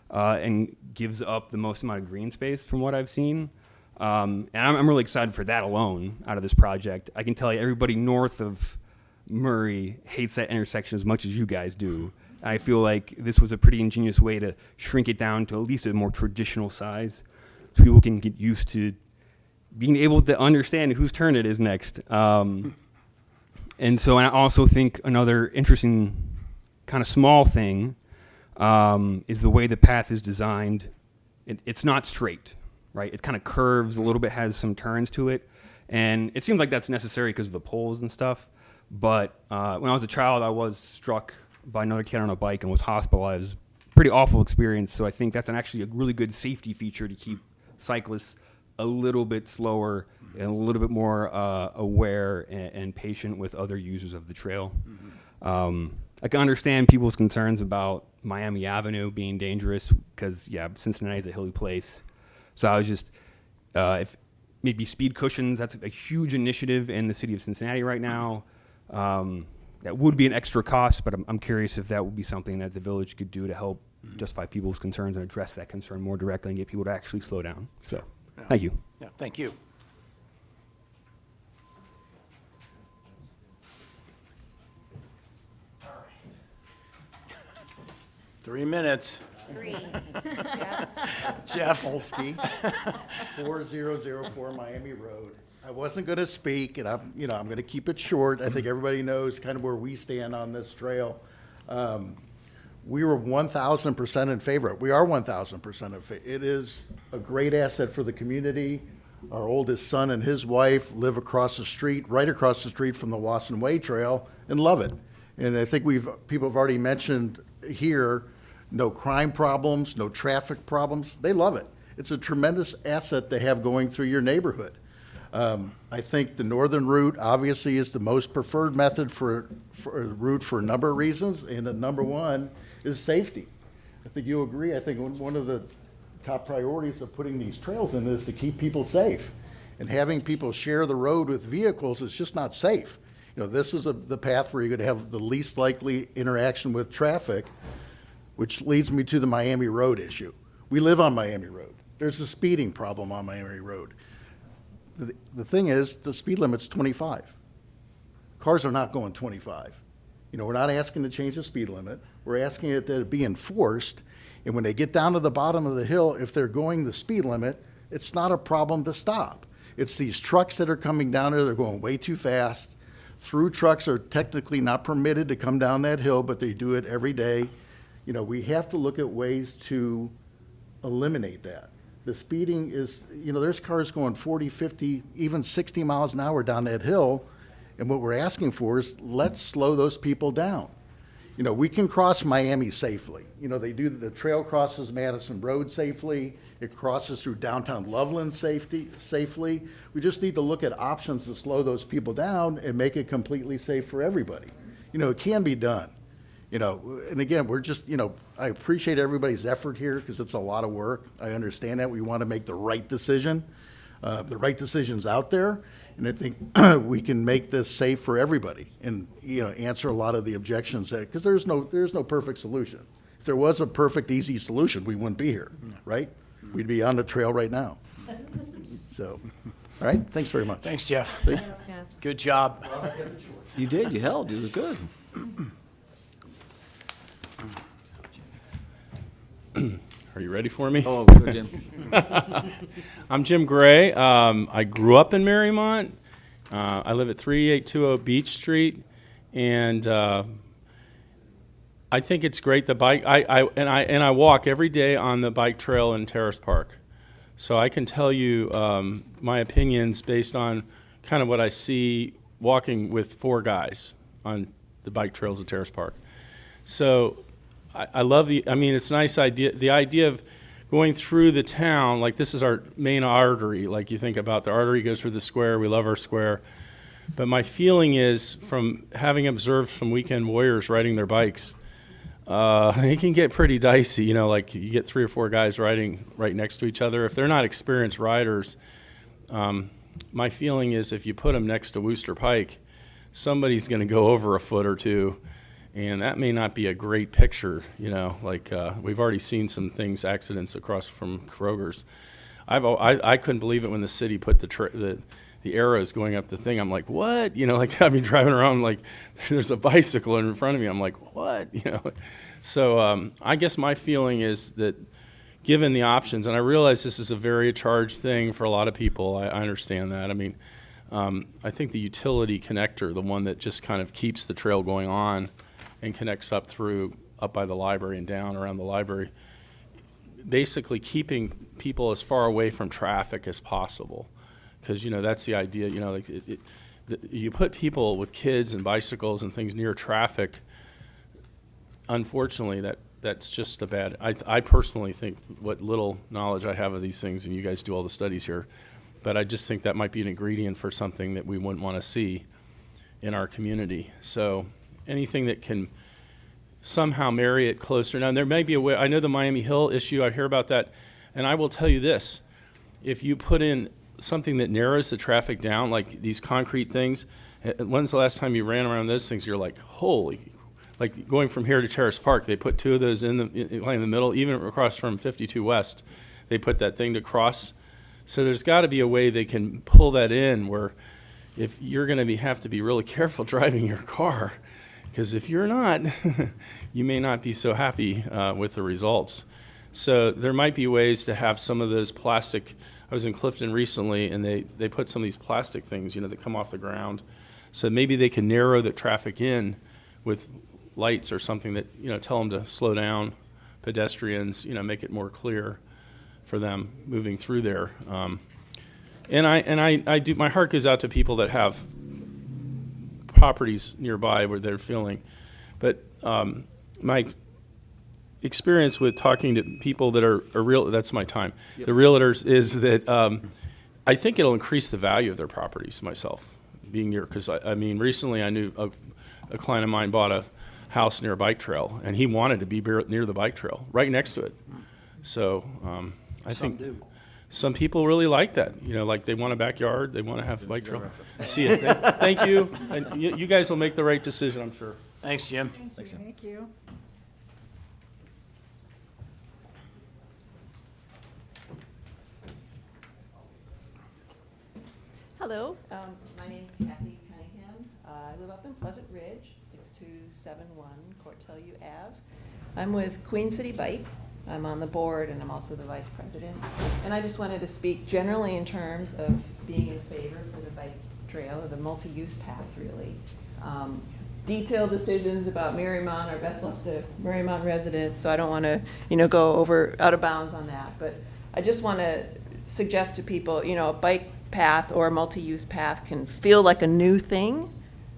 and gives up the most amount of green space from what I've seen. And I'm really excited for that alone out of this project. I can tell you everybody north of Murray hates that intersection as much as you guys do. I feel like this was a pretty ingenious way to shrink it down to at least a more traditional size so people can get used to being able to understand whose turn it is next. And so I also think another interesting kind of small thing is the way the path is designed. It's not straight, right? It kind of curves a little bit, has some turns to it. And it seems like that's necessary because of the poles and stuff. But when I was a child, I was struck by another kid on a bike and was hospitalized. Pretty awful experience. So I think that's actually a really good safety feature to keep cyclists a little bit slower and a little bit more aware and patient with other users of the trail. I can understand people's concerns about Miami Avenue being dangerous because, yeah, Cincinnati's a hilly place. So I was just, if maybe speed cushions, that's a huge initiative in the city of Cincinnati right now. That would be an extra cost, but I'm curious if that would be something that the village could do to help justify people's concerns and address that concern more directly and get people to actually slow down. So. Thank you. Yeah, thank you. All right. 3 minutes. 3. Jeff. Polsky, 4004 Miami Road. I wasn't going to speak, and I'm going to keep it short. I think everybody knows kind of where we stand on this trail. We were 1,000% in favor. We are 1,000% in favor. It is a great asset for the community. Our oldest son and his wife live across the street, right across the street from the Wasson Way Trail, and love it. And I think people have already mentioned here, no crime problems, no traffic problems. They love it. It's a tremendous asset to have going through your neighborhood. I think the northern route obviously is the most preferred method for a route for a number of reasons, and the number one is safety. I think you agree. I think one of the top priorities of putting these trails in is to keep people safe. And having people share the road with vehicles is just not safe. This is the path where you're going to have the least likely interaction with traffic, which leads me to the Miami Road issue. We live on Miami Road. There's a speeding problem on Miami Road. The thing is, the speed limit's 25. Cars are not going 25. We're not asking to change the speed limit. We're asking it to be enforced. And when they get down to the bottom of the hill, if they're going the speed limit, it's not a problem to stop. It's these trucks that are coming down there, they're going way too fast. Through trucks are technically not permitted to come down that hill, but they do it every day. We have to look at ways to eliminate that. The speeding is, there's cars going 40, 50, even 60 miles an hour down that hill. And what we're asking for is let's slow those people down. We can cross Miami safely. They do, the trail crosses Madison Road safely. It crosses through downtown Loveland safely. We just need to look at options to slow those people down and make it completely safe for everybody. It can be done. And again, we're just, I appreciate everybody's effort here because it's a lot of work. I understand that. We want to make the right decision. The right decision's out there. And I think we can make this safe for everybody and, answer a lot of the objections because there's no perfect solution. If there was a perfect, easy solution, we wouldn't be here, right? We'd be on the trail right now. So, all right. Thanks very much. Thanks, Jeff. Thanks, Jeff. Good job. You did, you held, you was good. All Are you ready for me? Oh, go, Jim. I'm Jim Gray. I grew up in Mariemont. I live at 3820 Beach Street, and I think it's great. The bike, I walk every day on the bike trail in Terrace Park, so I can tell you my opinions based on kind of what I see walking with 4 guys on the bike trails of Terrace Park. So I love I mean, it's a nice idea. The idea of going through the town, like this is our main artery, like you think about the artery goes through the square, we love our square. But my feeling is, from having observed some weekend warriors riding their bikes, it can get pretty dicey, you know, like you get 3 or 4 guys riding right next to each other. If they're not experienced riders, my feeling is if you put them next to Wooster Pike, somebody's going to go over a foot or two, and that may not be a great picture, you know, like we've already seen some things, accidents across from Kroger's. I couldn't believe it when the city put the arrows going up the thing. I'm like, what? You know, like I've been driving around, like there's a bicycle in front of me. I'm like, what? You know, so I guess my feeling is that given the options, and I realize this is a very charged thing for a lot of people. I understand that. I mean, I think the utility connector, the one that just kind of keeps the trail going on and connects up by the library and down around the library, basically keeping people as far away from traffic as possible. Because, you know, that's the idea, you know, like you put people with kids and bicycles and things near traffic, unfortunately, that's just a bad, I personally think, what little knowledge I have of these things, and you guys do all the studies here, but I just think that might be an ingredient for something that we wouldn't want to see in our community. So anything that can somehow marry it closer. Now, there may be a way, I know the Miami Hill issue, I hear about that, and I will tell you this, if you put in something that narrows the traffic down, like these concrete things, when's the last time you ran around those things, you're like, holy, like going from here to Terrace Park, they put 2 of those in the middle, even across from 52 West, they put that thing to cross. So there's got to be a way they can pull that in where if you're going to have to be really careful driving your car, because if you're not, you may not be so happy with the results. So there might be ways to have some of those plastic. I was in Clifton recently, and they put some of these plastic things, you know, that come off the ground. So maybe they can narrow the traffic in with lights or something that, you know, tell them to slow down, pedestrians, you know, make it more clear for them moving through there. And I do, my heart goes out to people that have properties nearby where they're feeling. But my experience with talking to people that are real, that's my time, yep. The realtors, is that I think it'll increase the value of their properties myself, being near, because I mean, recently I knew a client of mine bought a house near a bike trail, and he wanted to be near the bike trail, right next to it. So I think some people really like that, you know, like they want a backyard, they want to have a bike trail. See it. Thank you. And you guys will make the right decision, I'm sure. Thanks, Jim. Thank you. Thank you. Hello, my name's Kathy Cunningham. I live up in Pleasant Ridge, 6271 Cortelyou Ave. I'm with Queen City Bike. I'm on the board, and I'm also the vice president. And I just wanted to speak generally in terms of being in favor for the bike trail, or the multi-use path, really. Detailed decisions about Mariemont are best left to Mariemont residents, so I don't want to, you know, go out of bounds on that. But I just want to suggest to people, you know, a bike path or a multi-use path can feel like a new thing,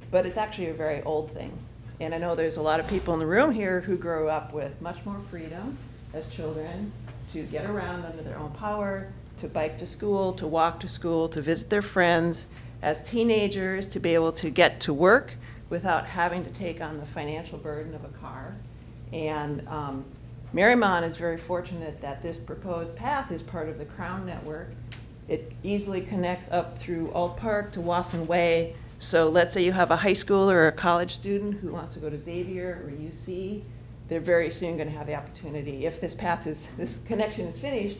but it's actually a very old thing. And I know there's a lot of people in the room here who grew up with much more freedom as children to get around under their own power, to bike to school, to walk to school, to visit their friends, as teenagers to be able to get to work without having to take on the financial burden of a car. And Mariemont is very fortunate that this proposed path is part of the Crown Network. It easily connects up through Old Park to Wasson Way. So let's say you have a high schooler or a college student who wants to go to Xavier or UC, they're very soon going to have the opportunity, if this connection is finished,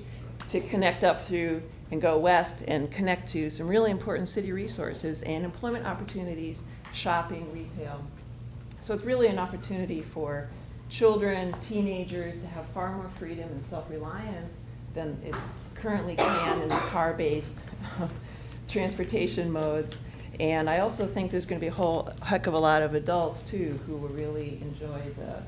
to connect up through and go west and connect to some really important city resources and employment opportunities, shopping, retail. So it's really an opportunity for children, teenagers to have far more freedom and self-reliance than it currently can in the car-based transportation modes. And I also think there's going to be a whole heck of a lot of adults, too, who will really enjoy the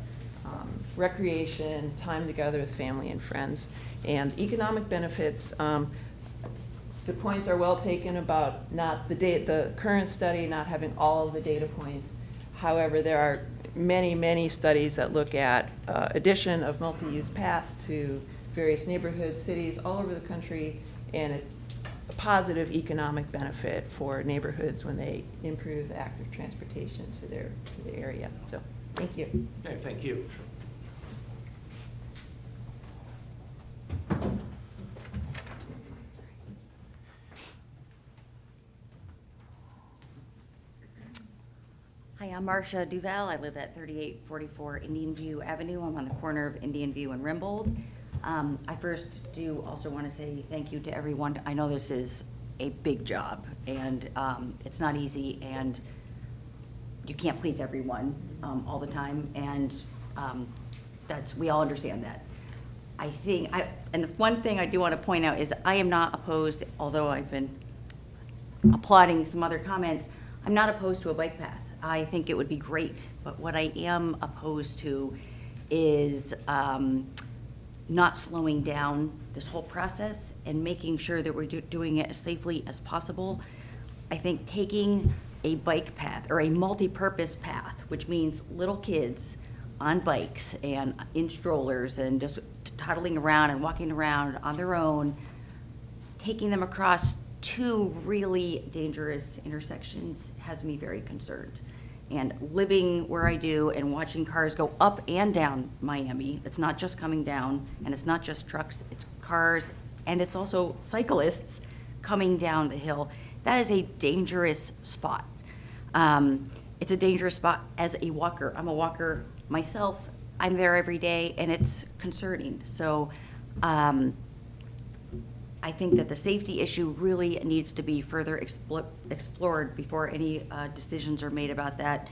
recreation, time together with family and friends. And economic benefits, the points are well taken about not the current study not having all of the data points. However, there are many, many studies that look at addition of multi-use paths to various neighborhoods, cities all over the country, and it's a positive economic benefit for neighborhoods when they improve the active transportation to the area. So, thank you. Okay, thank you. Hi, I'm Marcia Duval. I live at 3844 Indian View Avenue. I'm on the corner of Indian View and Rimbold. I first do also want to say thank you to everyone. I know this is a big job, and it's not easy, and you can't please everyone all the time, and we all understand that. And the one thing I do want to point out is I am not opposed, although I've been applauding some other comments, I'm not opposed to a bike path. I think it would be great, but what I am opposed to is not slowing down this whole process and making sure that we're doing it as safely as possible. I think taking a bike path or a multi-purpose path, which means little kids on bikes and in strollers and just toddling around and walking around on their own, taking them across two really dangerous intersections has me very concerned. And living where I do and watching cars go up and down Miami, it's not just coming down, and it's not just trucks, it's cars, and it's also cyclists coming down the hill. That is a dangerous spot. It's a dangerous spot as a walker. I'm a walker myself. I'm there every day, and it's concerning. So I think that the safety issue really needs to be further explored before any decisions are made about that.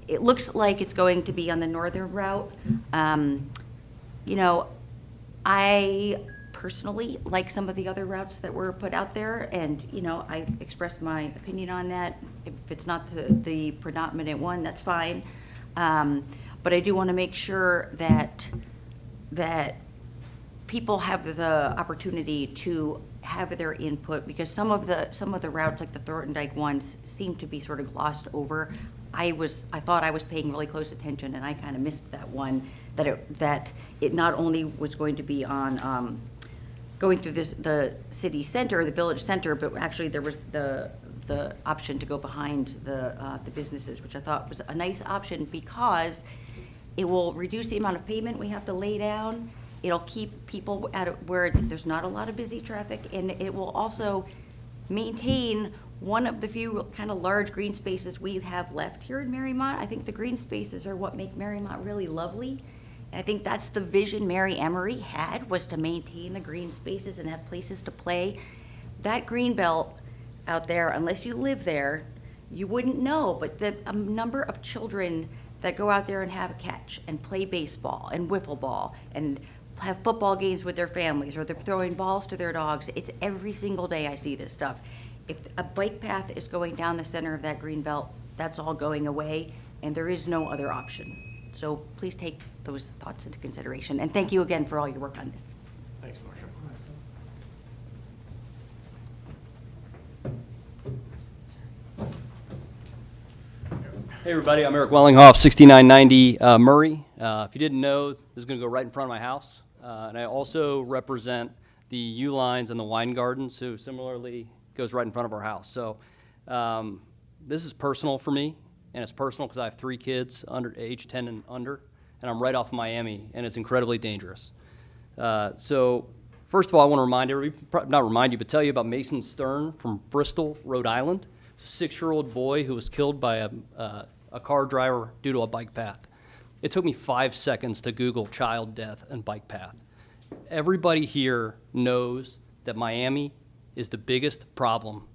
It looks like it's going to be on the northern route. You know, I personally like some of the other routes that were put out there, and you know, I expressed my opinion on that. If it's not the predominant one, that's fine. But I do want to make sure that people have the opportunity to have their input, because some of the routes, like the Thorndike ones, seem to be sort of glossed over. I thought I was paying really close attention, and I kind of missed that one, that it not only was going to be on going through the city center, the village center, but actually there was the option to go behind the businesses, which I thought was a nice option because it will reduce the amount of pavement we have to lay down. It'll keep people where there's not a lot of busy traffic, and it will also maintain one of the few kind of large green spaces we have left here in Mariemont. I think the green spaces are what make Mariemont really lovely. And I think that's the vision Mary Emery had, was to maintain the green spaces and have places to play. That green belt out there, unless you live there, you wouldn't know, but the number of children that go out there and have a catch and play baseball and wiffle ball and have football games with their families, or they're throwing balls to their dogs. It's every single day I see this stuff. If a bike path is going down the center of that green belt, that's all going away, and there is no other option. So please take those thoughts into consideration. And thank you again for all your work on this. Thanks, Marcia. Hey everybody, I'm Eric Wellinghoff, 6990 Murray. If you didn't know, this is going to go right in front of my house. And I also represent the U lines and the wine garden, so similarly goes right in front of our house. So this is personal for me, and it's personal because I have 3 kids under age 10 and under, and I'm right off Miami, and it's incredibly dangerous. So first of all, I want to remind everybody, not remind you, but tell you about Mason Stern from Bristol, Rhode Island. It's a 6-year-old boy who was killed by a car driver due to a bike path. It took me 5 seconds to Google child death and bike path. Everybody here knows that Miami is the biggest problem.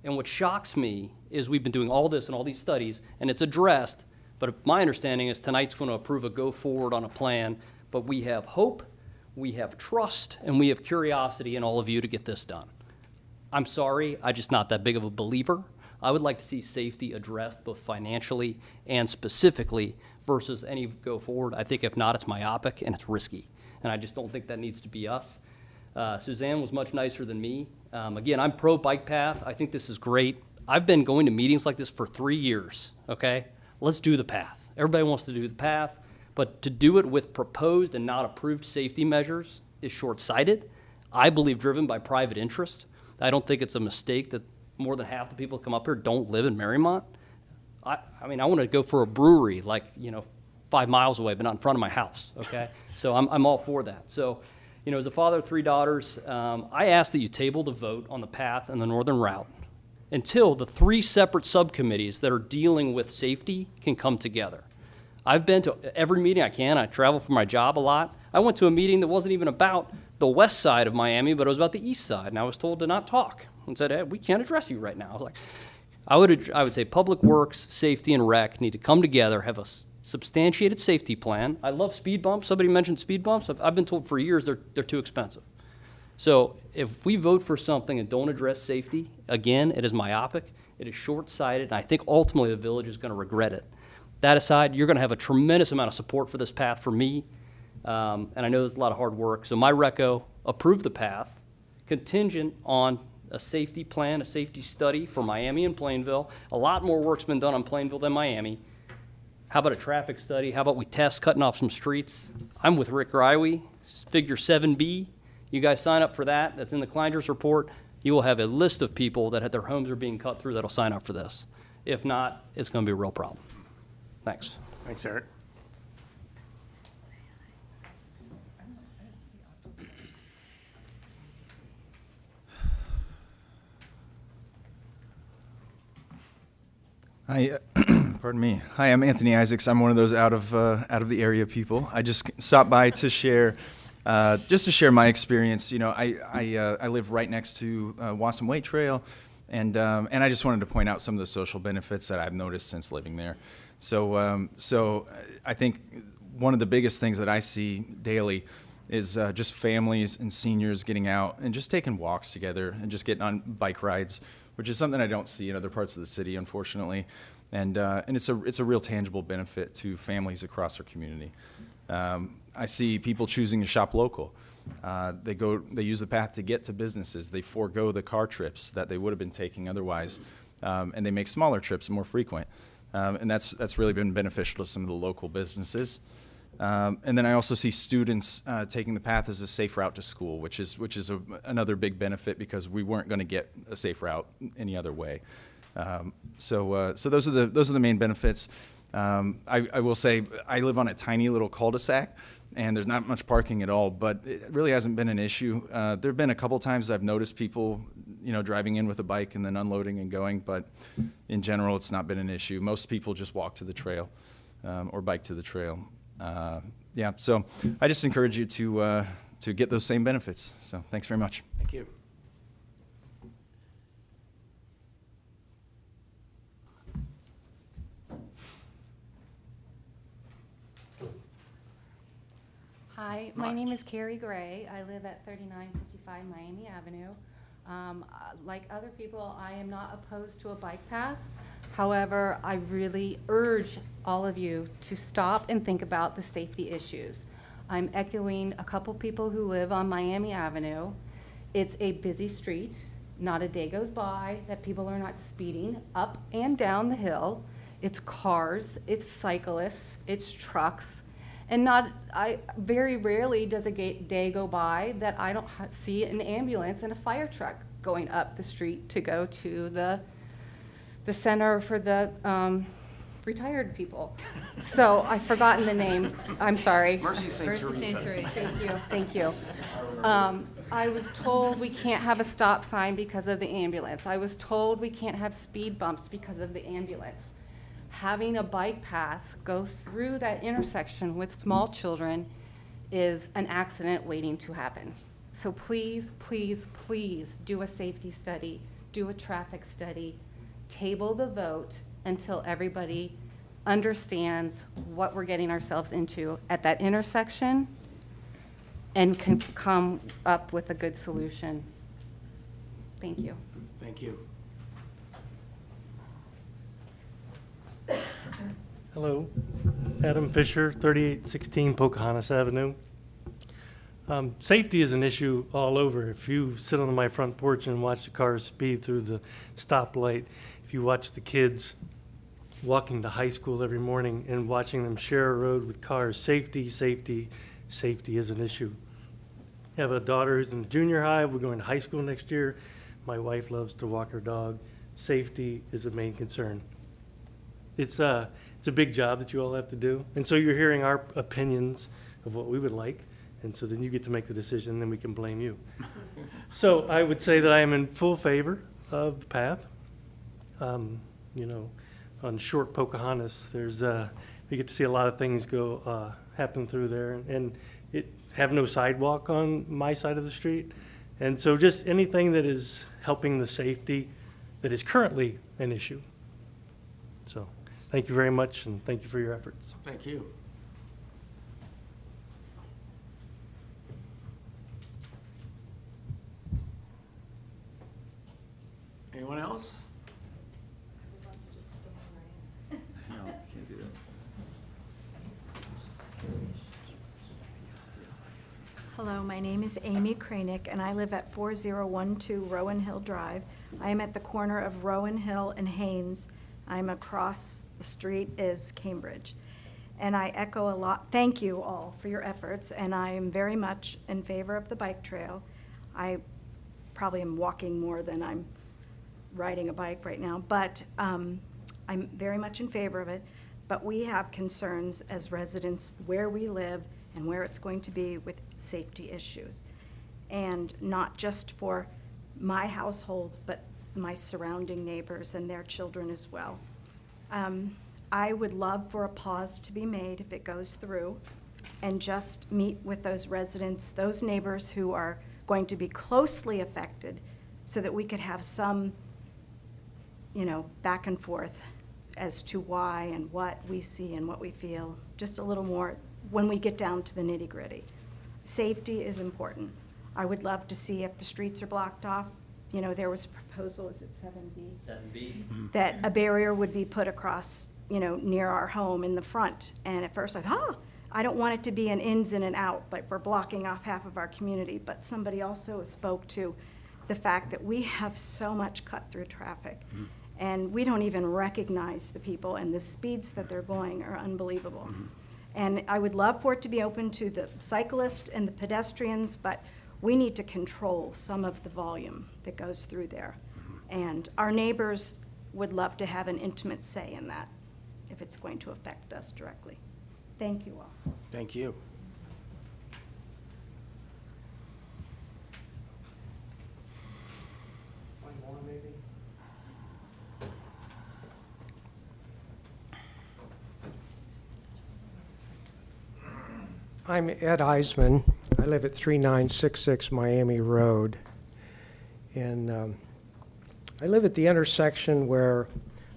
And what shocks me is we've been doing all this and all these studies, and it's addressed, But my understanding is tonight's going to approve a go forward on a plan, but we have hope, we have trust, and we have curiosity in all of you to get this done. I'm sorry, I'm just not that big of a believer. I would like to see safety addressed both financially and specifically versus any go forward. I think if not, it's myopic and it's risky. And I just don't think that needs to be us. Suzanne was much nicer than me. Again, I'm pro bike path. I think this is great. I've been going to meetings like this for 3 years, okay? Let's do the path. Everybody wants to do the path, but to do it with proposed and not approved safety measures is short-sighted. I believe driven by private interest. I don't think it's a mistake that more than half the people who come up here don't live in Mariemont. I mean, I want to go for a brewery like, 5 miles away, but not in front of my house, okay? So I'm all for that. So, as a father of 3 daughters, I ask that you table the vote on the path and the northern route until the 3 separate subcommittees that are dealing with safety can come together. I've been to every meeting I can. I travel for my job a lot. I went to a meeting that wasn't even about the west side of Miami, but it was about the east side, and I was told to not talk and said, hey, we can't address you right now. I was like, I would say Public Works, Safety, and Rec need to come together, have a substantiated safety plan. I love speed bumps. Somebody mentioned speed bumps. I've been told for years they're too expensive. So if we vote for something and don't address safety, again, it is myopic, it is short-sighted, and I think ultimately the village is going to regret it. That aside, you're going to have a tremendous amount of support for this path for me, and I know there's a lot of hard work. So my reco, approve the path, contingent on a safety plan, a safety study for Miami and Plainville. A lot more work's been done on Plainville than Miami. How about a traffic study? How about we test cutting off some streets? I'm with Rick Greiwe, figure 7B. You guys sign up for that. That's in the Kleinger's report. You will have a list of people that their homes are being cut through that'll sign up for this. If not, it's going to be a real problem. Thanks. Thanks, Eric. Hi, pardon me. Hi, I'm Anthony Isaacs. I'm one of those out of the area people. I just stopped by to share, my experience. I live right next to Wasson Way Trail, and I just wanted to point out some of the social benefits that I've noticed since living there. So I think one of the biggest things that I see daily is just families and seniors getting out and just taking walks together and just getting on bike rides, which is something I don't see in other parts of the city, unfortunately. And it's a real tangible benefit to families across our community. I see people choosing to shop local. They use the path to get to businesses. They forego the car trips that they would have been taking otherwise, and they make smaller trips more frequent. And that's really been beneficial to some of the local businesses. And then I also see students taking the path as a safe route to school, which is another big benefit because we weren't going to get a safe route any other way. So those are the main benefits. I will say I live on a tiny little cul-de-sac, and there's not much parking at all, but it really hasn't been an issue. There have been a couple times I've noticed people, driving in with a bike and then unloading and going, but in general, it's not been an issue. Most people just walk to the trail or bike to the trail. So I just encourage you to get those same benefits. So thanks very much. Thank you. Hi, my name is Carrie Gray. I live at 3955 Miami Avenue. Like other people, I am not opposed to a bike path. However, I really urge all of you to stop and think about the safety issues. I'm echoing a couple people who live on Miami Avenue. It's a busy street. Not a day goes by that people are not speeding up and down the hill. It's cars, it's cyclists, it's trucks. And very rarely does a day go by that I don't see an ambulance and a fire truck going up the street to go to the center for the retired people. So I've forgotten the names. I'm sorry. Mercy St. Teresa. Thank you. I was told we can't have a stop sign because of the ambulance. I was told we can't have speed bumps because of the ambulance. Having a bike path go through that intersection with small children is an accident waiting to happen. So please, please, please do a safety study, do a traffic study, table the vote until everybody understands what we're getting ourselves into at that intersection and can come up with a good solution. Thank you. Thank you. Hello, Adam Fisher, 3816 Pocahontas Avenue. Safety is an issue all over. If you sit on my front porch and watch the cars speed through the stoplight, if you watch the kids walking to high school every morning and watching them share a road with cars, safety is an issue. I have a daughter who's in junior high. We're going to high school next year. My wife loves to walk her dog. Safety is a main concern. It's a big job that you all have to do. And so you're hearing our opinions of what we would like. And so then you get to make the decision, and then we can blame you. So I would say that I am in full favor of the path. You know, on short Pocahontas, there's we get to see a lot of things go happen through there, and it have no sidewalk on my side of the street. And so just anything that is helping the safety that is currently an issue. So thank you very much, and thank you for your efforts. Thank you. Anyone else? No, can't do that. Hello, my name is Amy Kranick, and I live at 4012 Rowan Hill Drive. I am at the corner of Rowan Hill and Haynes. I'm across the street is Cambridge. And I echo a lot, thank you all for your efforts, and I am very much in favor of the bike trail. I probably am walking more than I'm riding a bike right now, but I'm very much in favor of it. But we have concerns as residents where we live and where it's going to be with safety issues. And not just for my household, but my surrounding neighbors and their children as well. I would love for a pause to be made if it goes through and just meet with those residents, those neighbors who are going to be closely affected, so that we could have some, you know, back and forth as to why and what we see and what we feel, just a little more when we get down to the nitty-gritty. Safety is important. I would love to see if the streets are blocked off. You know, there was a proposal, is it 7B? 7B. That a barrier would be put across, you know, near our home in the front. And at first I thought, I don't want it to be an ins and an out, like we're blocking off half of our community. But somebody also spoke to the fact that we have so much cut-through traffic. And we don't even recognize the people, and the speeds that they're going are unbelievable. And I would love for it to be open to the cyclists and the pedestrians, but we need to control some of the volume that goes through there. And our neighbors would love to have an intimate say in that, if it's going to affect us directly. Thank you all. Thank you. One more, maybe? I'm Ed Eisman. I live at 3966 Miami Road. And I live at the intersection where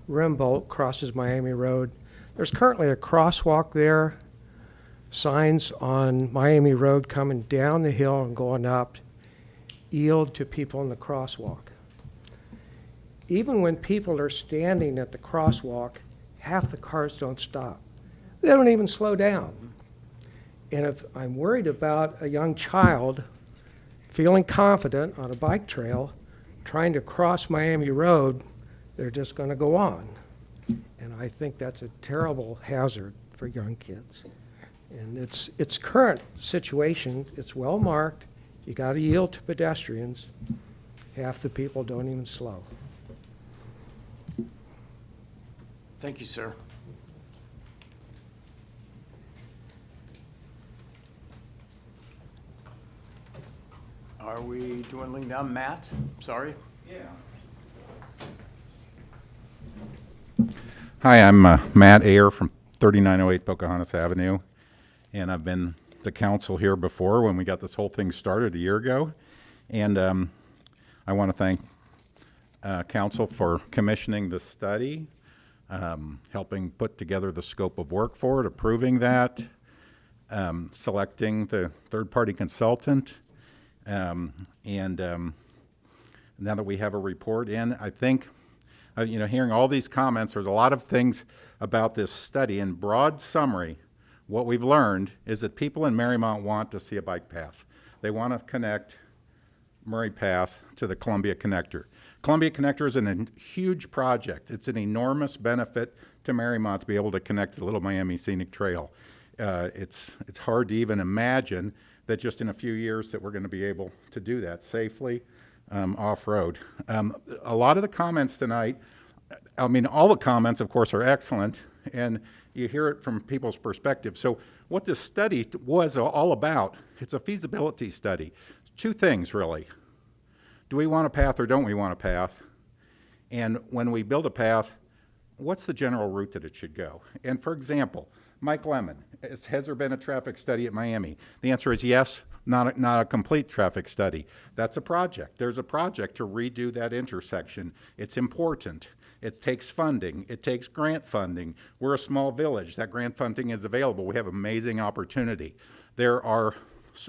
Rimbolt crosses Miami Road. There's currently a crosswalk there, signs on Miami Road coming down the hill and going up, yield to people in the crosswalk. Even when people are standing at the crosswalk, half the cars don't stop. They don't even slow down. And if I'm worried about a young child feeling confident on a bike trail, trying to cross Miami Road, they're just going to go on. And I think that's a terrible hazard for young kids. And its current situation, it's well marked. You got to yield to pedestrians. Half the people don't even slow. Thank you, sir. Are we dwindling down? Matt, sorry. Hi, I'm Matt Ayer from 3908 Pocahontas Avenue, and I've been to council here before when we got this whole thing started a year ago. And I want to thank council for commissioning the study. helping put together the scope of work for it, approving that, selecting the third-party consultant, and now that we have a report in, I think, hearing all these comments, there's a lot of things about this study. In broad summary, what we've learned is that people in Mariemont want to see a bike path. They want to connect Murray Path to the Columbia Connector. Columbia Connector is a huge project. It's an enormous benefit to Mariemont to be able to connect the Little Miami Scenic Trail. It's hard to even imagine that just in a few years that we're going to be able to do that safely off-road. A lot of the comments tonight, I mean, all the comments, of course, are excellent, and you hear it from people's perspective. So what this study was all about, it's a feasibility study. Two things, really. Do we want a path or don't we want a path? And when we build a path, what's the general route that it should go? And for example, Mike Lemon, has there been a traffic study at Miami? The answer is yes, not a complete traffic study. That's a project. There's a project to redo that intersection. It's important. It takes funding. It takes grant funding. We're a small village. That grant funding is available. We have amazing opportunity. There are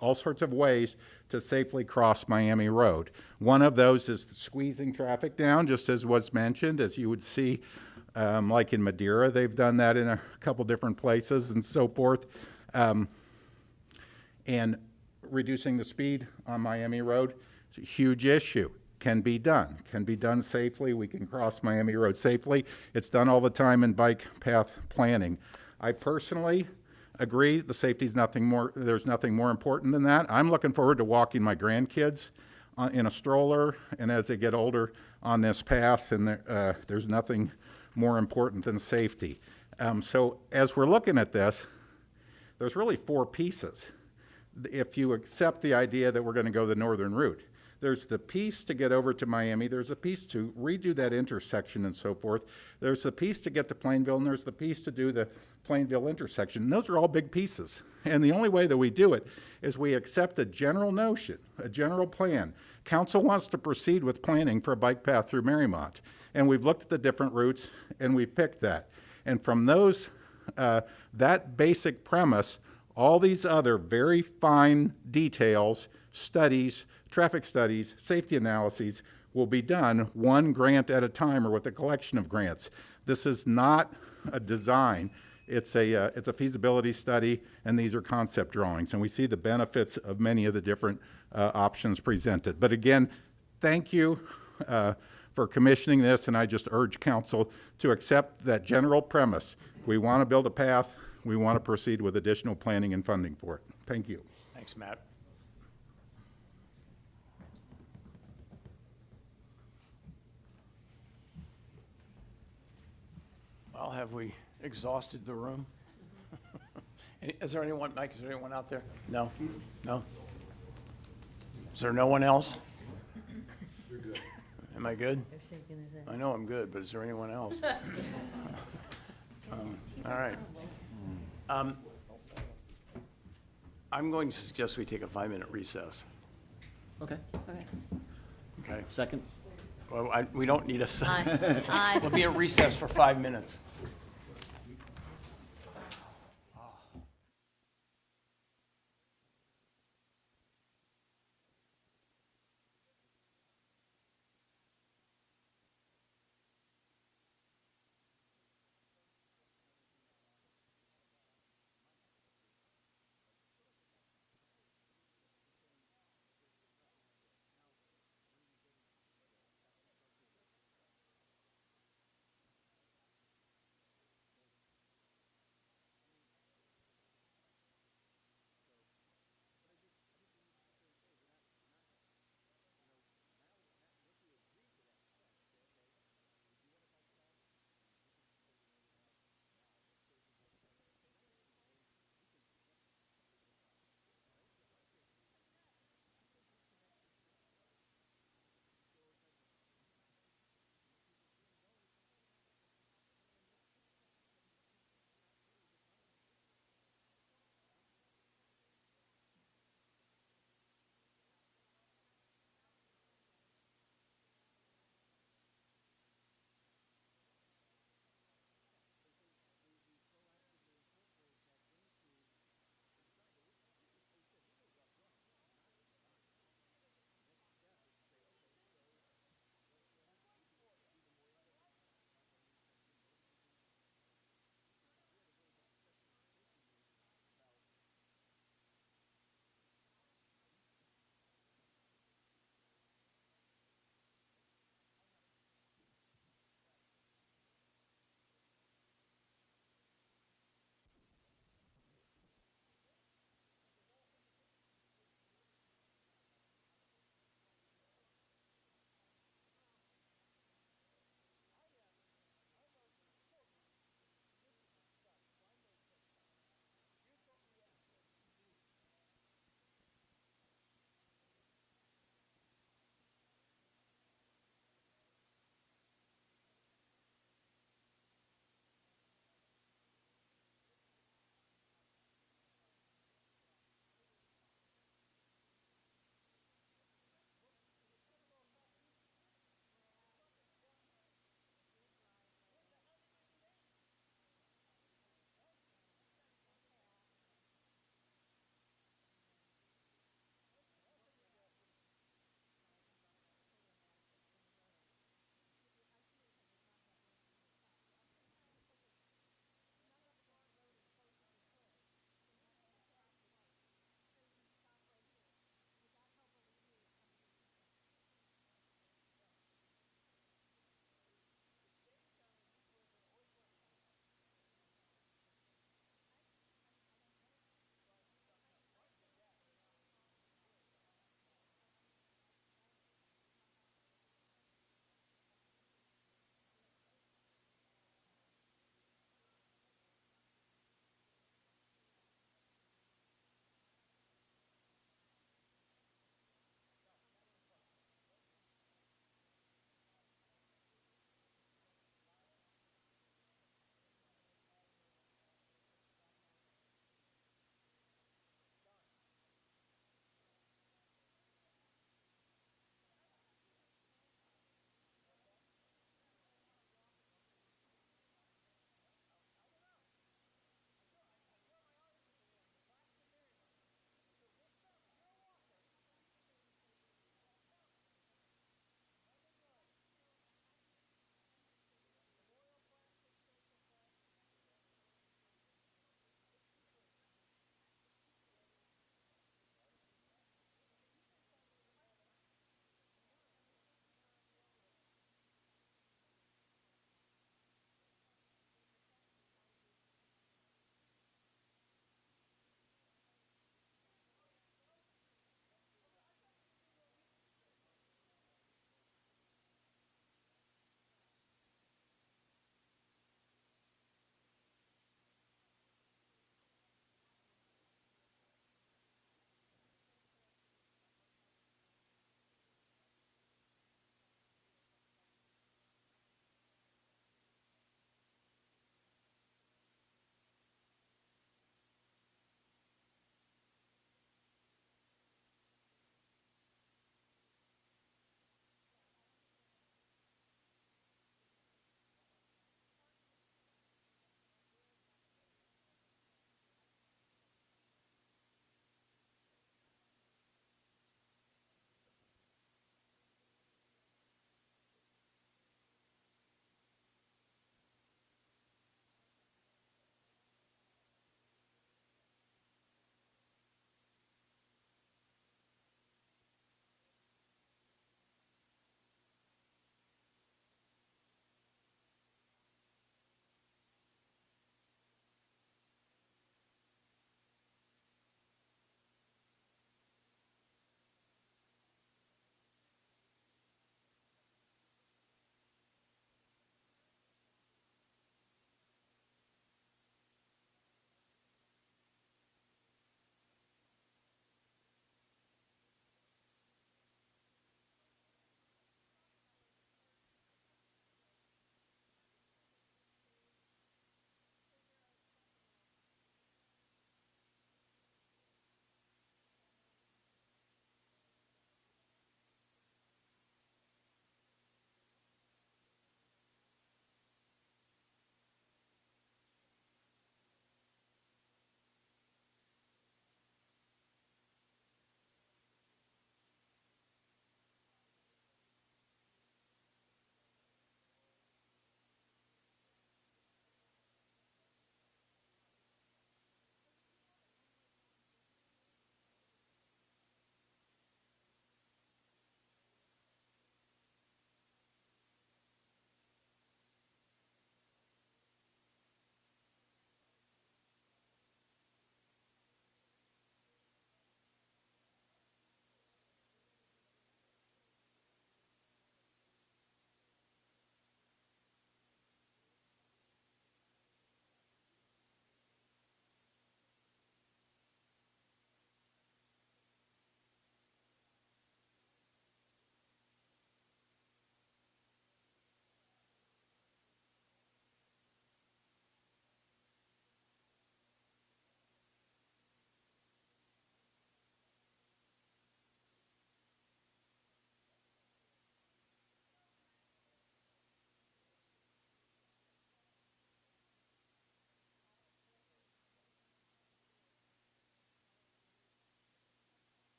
all sorts of ways to safely cross Miami Road. One of those is squeezing traffic down, just as was mentioned, as you would see, like in Madeira. They've done that in a couple different places and so forth. And reducing the speed on Miami Road is a huge issue. Can be done safely. We can cross Miami Road safely. It's done all the time in bike path planning. I personally agree the safety is nothing more, there's nothing more important than that. I'm looking forward to walking my grandkids in a stroller and as they get older on this path, and there's nothing more important than safety. So as we're looking at this, there's really four pieces. If you accept the idea that we're going to go the northern route, there's the piece to get over to Miami, there's a piece to redo that intersection and so forth, there's the piece to get to Plainville, and there's the piece to do the Plainville intersection. And those are all big pieces. And the only way that we do it is we accept a general notion, a general plan. Council wants to proceed with planning for a bike path through Mariemont. And we've looked at the different routes and we've picked that. And from those, that basic premise, all these other very fine details, studies, traffic studies, safety analyses will be done one grant at a time or with a collection of grants. This is not a design. It's a feasibility study, and these are concept drawings. And we see the benefits of many of the different options presented. But again, thank you for commissioning this, and I just urge council to accept that general premise. We want to build a path. We want to proceed with additional planning and funding for it. Thank you. Thanks, Matt. Well, have we exhausted the room? Is there anyone, Mike, is there anyone out there? No? No? Is there no one else? You're good. Am I good? They're shaking his head. I know I'm good, but is there anyone else? All right. I'm going to suggest we take a 5-minute recess. Okay. Okay? Second? Well, we don't need a second. Aye. Aye. We'll be at recess for 5 minutes.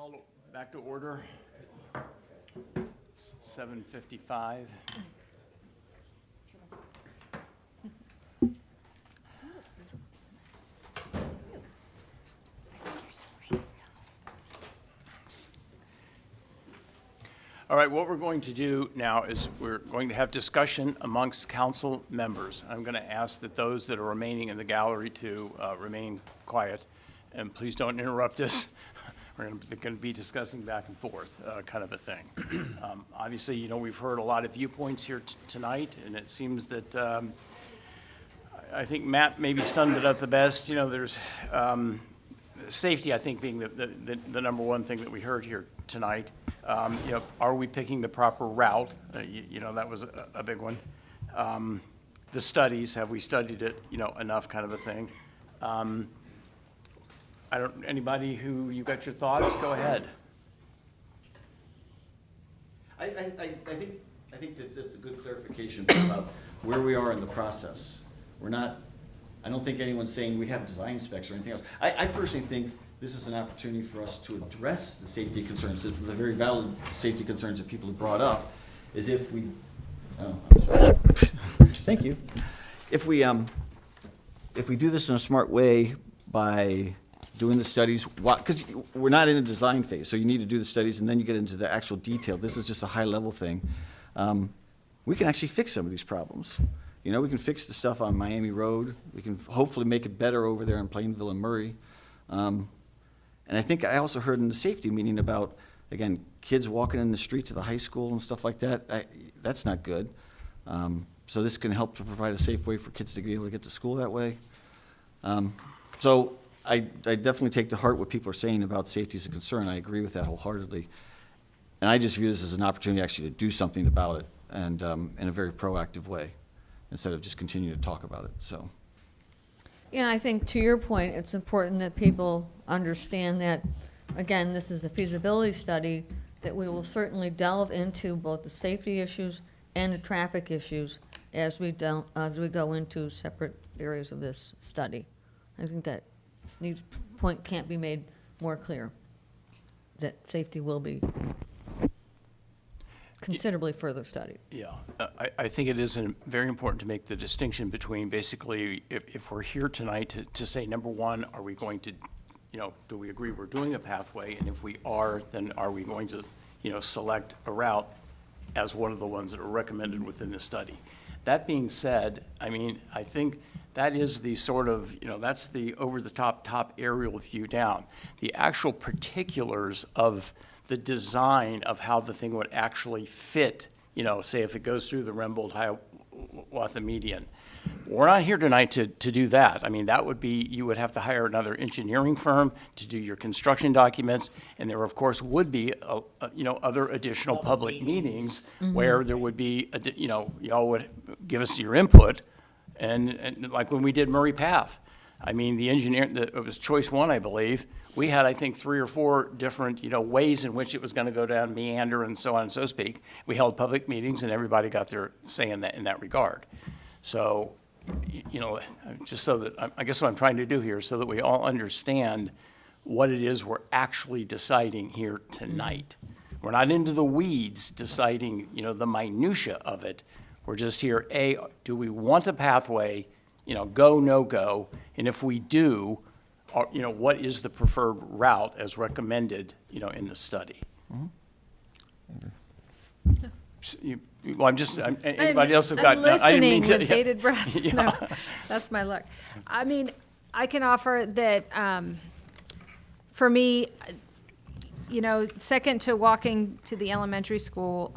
Call back to order. 7:55. All right, what we're going to do now is we're going to have discussion amongst council members. I'm going to ask that those that are remaining in the gallery to remain quiet, and please don't interrupt us. We're going to be discussing back and forth, kind of a thing. Obviously, you know, we've heard a lot of viewpoints here tonight, and it seems that I think Matt maybe summed it up the best. You know, there's safety, I think, being the number one thing that we heard here tonight. You know, are we picking the proper route? You know, that was a big one. The studies, have we studied it, you know, enough, kind of a thing. Anybody who, you got your thoughts, go ahead. I think that that's a good clarification about where we are in the process. I don't think anyone's saying we have design specs or anything else. I personally think this is an opportunity for us to address the safety concerns, the very valid safety concerns that people have brought up, is if we, oh, I'm sorry. Thank you. If we do this in a smart way by doing the studies, because we're not in a design phase, so you need to do the studies and then you get into the actual detail. This is just a high level thing. We can actually fix some of these problems. You know, we can fix the stuff on Miami Road. We can hopefully make it better over there in Plainville and Murray. And I think I also heard in the safety meeting about, again, kids walking in the streets of the high school and stuff like that. That's not good. So this can help to provide a safe way for kids to be able to get to school that way. So I definitely take to heart what people are saying about safety as a concern. I agree with that wholeheartedly. And I just view this as an opportunity actually to do something about it, and in a very proactive way, instead of just continuing to talk about it. So. Yeah, I think to your point, it's important that people understand that, again, this is a feasibility study, that we will certainly delve into both the safety issues and the traffic issues as we go into separate areas of this study. I think that point can't be made more clear, that safety will be considerably further studied. Yeah, I think it is very important to make the distinction between basically, if we're here tonight to say, number one, are we going to, you know, do we agree we're doing a pathway? And if we are, then are we going to, you know, select a route as one of the ones that are recommended within the study? That being said, I mean, I think that is the sort of, you know, that's the over-the-top aerial view down. The actual particulars of the design of how the thing would actually fit, you know, say if it goes through the Rembold-Hiawatha median. We're not here tonight to do that. I mean, that would be, you would have to hire another engineering firm to do your construction documents, and there, of course, would be, you know, other additional public meetings where there would be, you know, y'all would give us your input, and like when we did Murray Path. I mean, the engineer, it was choice one, I believe. We had, I think, 3 or 4 different, you know, ways in which it was going to go down, meander, and so on and so speak. We held public meetings, and everybody got their say in that regard. So, you know, just so that, I guess what I'm trying to do here is so that we all understand what it is we're actually deciding here tonight. We're not into the weeds deciding, you know, the minutia of it. We're just here, A, do we want a pathway, you know, go, no go, and if we do, you know, what is the preferred route as recommended, you know, in the study? Well, anybody else have got? I'm listening I didn't mean to, with bated breath. Yeah. No, that's my luck. I mean, I can offer that, for me, you know, second to walking to the elementary school,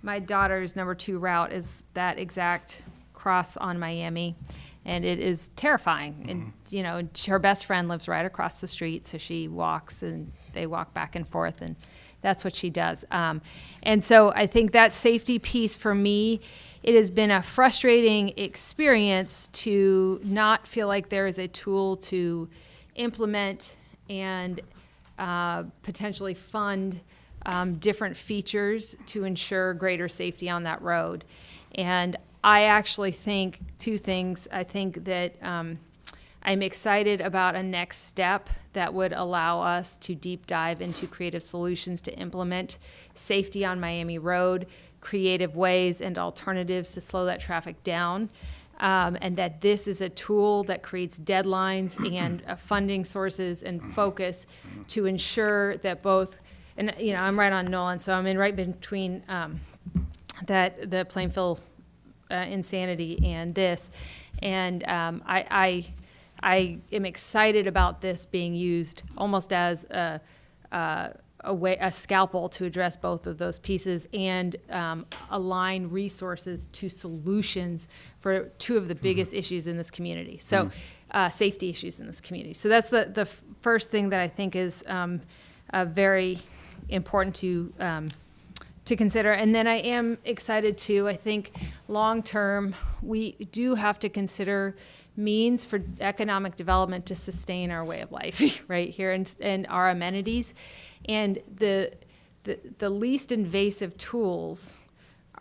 my daughter's number 2 route is that exact cross on Miami. And it is terrifying. And, you know, her best friend lives right across the street, so she walks and they walk back and forth, and that's what she does. And so I think that safety piece for me, it has been a frustrating experience to not feel like there is a tool to implement and potentially fund different features to ensure greater safety on that road. And I actually think 2 things. I think that I'm excited about a next step that would allow us to deep dive into creative solutions to implement safety on Miami Road, creative ways and alternatives to slow that traffic down. And that this is a tool that creates deadlines and funding sources and focus to ensure that both, and I'm right on Nolan, so I'm in right between that the Plainfield insanity and this, and I am excited about this being used almost as a scalpel to address both of those pieces and align resources to solutions for two of the biggest issues in this community. So safety issues in this community. So that's the first thing that I think is very important to consider. And then I am excited too, I think long-term, we do have to consider means for economic development to sustain our way of life right here and our amenities. And the least invasive tools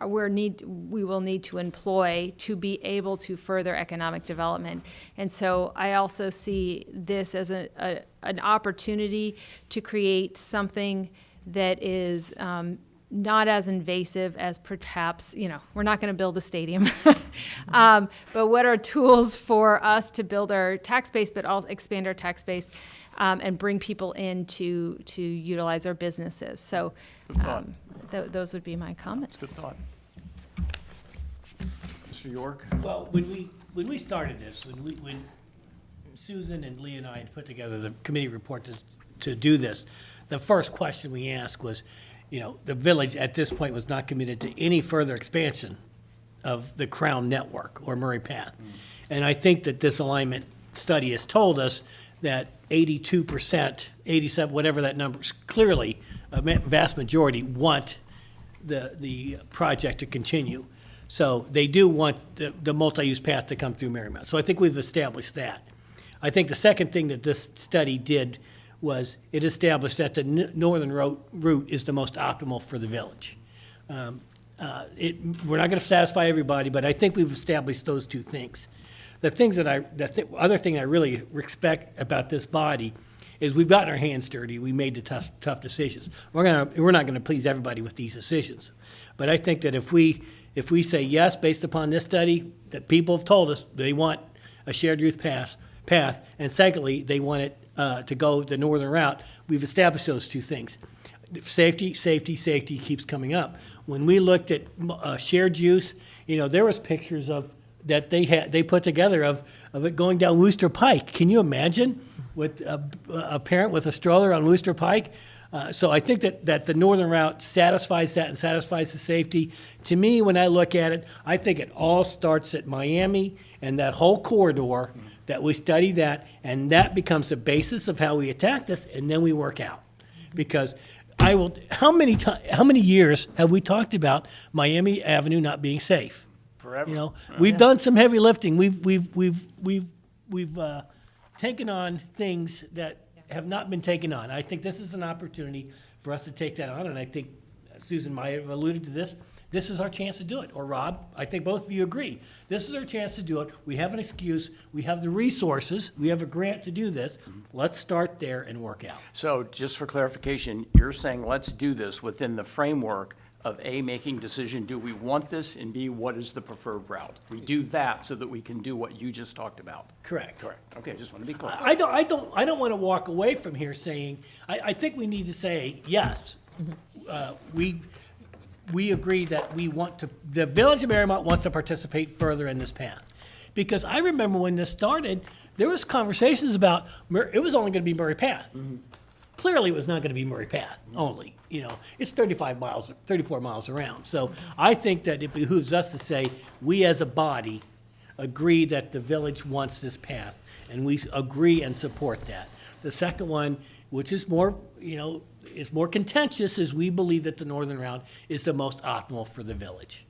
we will need to employ to be able to further economic development. And so I also see this as an opportunity to create something that is not as invasive as perhaps, we're not going to build a stadium. But what are tools for us to build our tax base, but also expand our tax base and bring people in to utilize our businesses? So those would be my comments. Good thought. Mr. York? Well, when we started this, when Susan and Lee and I had put together the committee report to do this, the first question we asked was, the village at this point was not committed to any further expansion of the Crown Network or Murray Path. And I think that this alignment study has told us that 82%, 87, whatever that number is, clearly a vast majority want the project to continue. So they do want the multi-use path to come through Mariemont. So I think we've established that. I think the second thing that this study did was it established that the northern route is the most optimal for the village. We're not going to satisfy everybody, but I think we've established those two things. The other thing I really respect about this body is we've gotten our hands dirty. We made the tough decisions. We're not going to please everybody with these decisions, but I think that if we say yes based upon this study, that people have told us they want a shared use path, and secondly they want it to go the northern route, we've established those two things. Safety keeps coming up. When we looked at shared use, there was pictures that they put together of it going down Wooster Pike. Can you imagine with a parent with a stroller on Wooster Pike? So I think that the northern route satisfies that and satisfies the safety. To me, when I look at it, I think it all starts at Miami and that whole corridor, that we study that, and that becomes the basis of how we attack this, and then we work out. Because how many years have we talked about Miami Avenue not being safe? Forever. We've done some heavy lifting. We've taken on things that have not been taken on. I think this is an opportunity for us to take that on, and I think Susan might have alluded to this. This is our chance to do it. Or Rob, I think both of you agree. This is our chance to do it. We have an excuse. We have the resources. We have a grant to do this. Let's start there and work out. So just for clarification, you're saying let's do this within the framework of A, making decision, do we want this, and B, what is the preferred route? We do that so that we can do what you just talked about. Correct. Okay, I just want to be clear. I don't want to walk away from here saying, I think we need to say, yes, we agree that the Village of Mariemont wants to participate further in this path. Because I remember when this started, there was conversations about, it was only going to be Murray Path. Clearly, it was not going to be Murray Path only. It's 34 miles around. So I think that it behooves us to say, we as a body agree that the village wants this path, and we agree and support that. The second one, which is more, is more contentious, is we believe that the northern route is the most optimal for the village.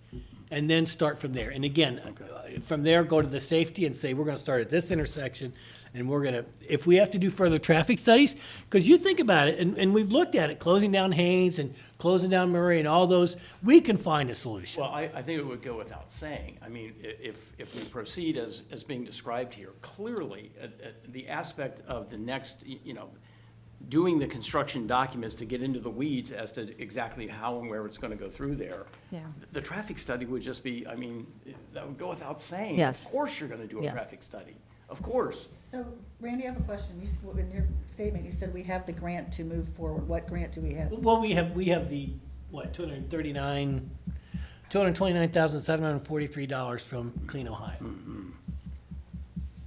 and then start from there. And again, from there, go to the safety and say, we're gonna start at this intersection, and we're gonna, if we have to do further traffic studies, because you think about it, and we've looked at it, closing down Haynes and closing down Murray and all those, we can find a solution. Well, I think it would go without saying. I mean, if we proceed as being described here, clearly, the aspect of the next, doing the construction documents to get into the weeds as to exactly how and where it's going to go through there. Yeah. The traffic study would just be, I mean, that would go without saying. Yes. Of course you're going to do a Yes. traffic study. Of course. So, Randy, I have a question. In your statement, you said we have the grant to move forward. What grant do we have? Well, we have the, what, $229,743 from Clean Ohio.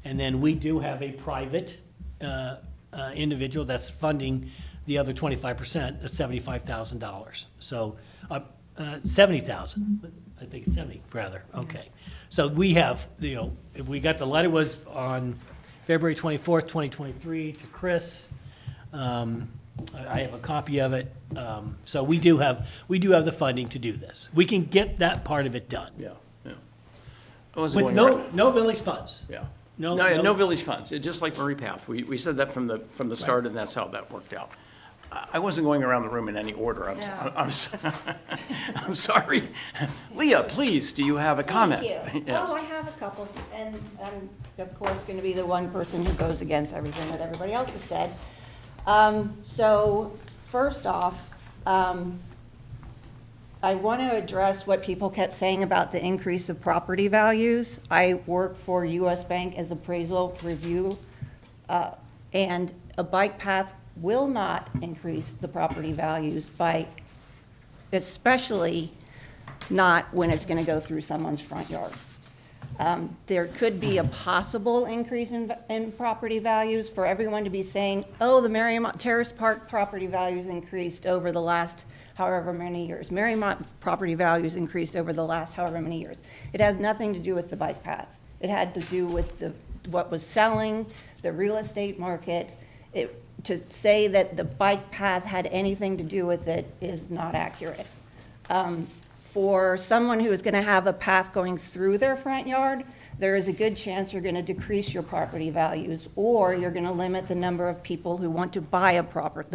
And then we do have a private individual that's funding the other 25%, that's $75,000. So, 70,000, I think it's 70, rather, okay. So we have, we got the letter was on February 24th, 2023 to Chris. I have a copy of it. So we do have the funding to do this. We can get that part of it done. Yeah, yeah. I wasn't With going around. no village funds. Yeah. No No village funds. It's just like Murray Path. We said that from the start, and that's how that worked out. I wasn't going around the room in any order. I'm sorry. Leah, please, do you have a comment? Thank you. Yes. Oh, I have a couple, and I'm, of course, going to be the one person who goes against everything that everybody else has said. So, first off, I want to address what people kept saying about the increase of property values. I work for U.S. Bank as appraisal review, and a bike path will not increase the property values by, especially not when it's going to go through someone's front yard. There could be a possible increase in property values for everyone to be saying, oh, the Mariemont Terrace Park property values increased over the last however many years. Mariemont property values increased over the last however many years. It has nothing to do with the bike path. It had to do with what was selling, the real estate market. To say that the bike path had anything to do with it is not accurate. For someone who is going to have a path going through their front yard, there is a good chance you're going to decrease your property values, or you're going to limit the number of people who want to buy the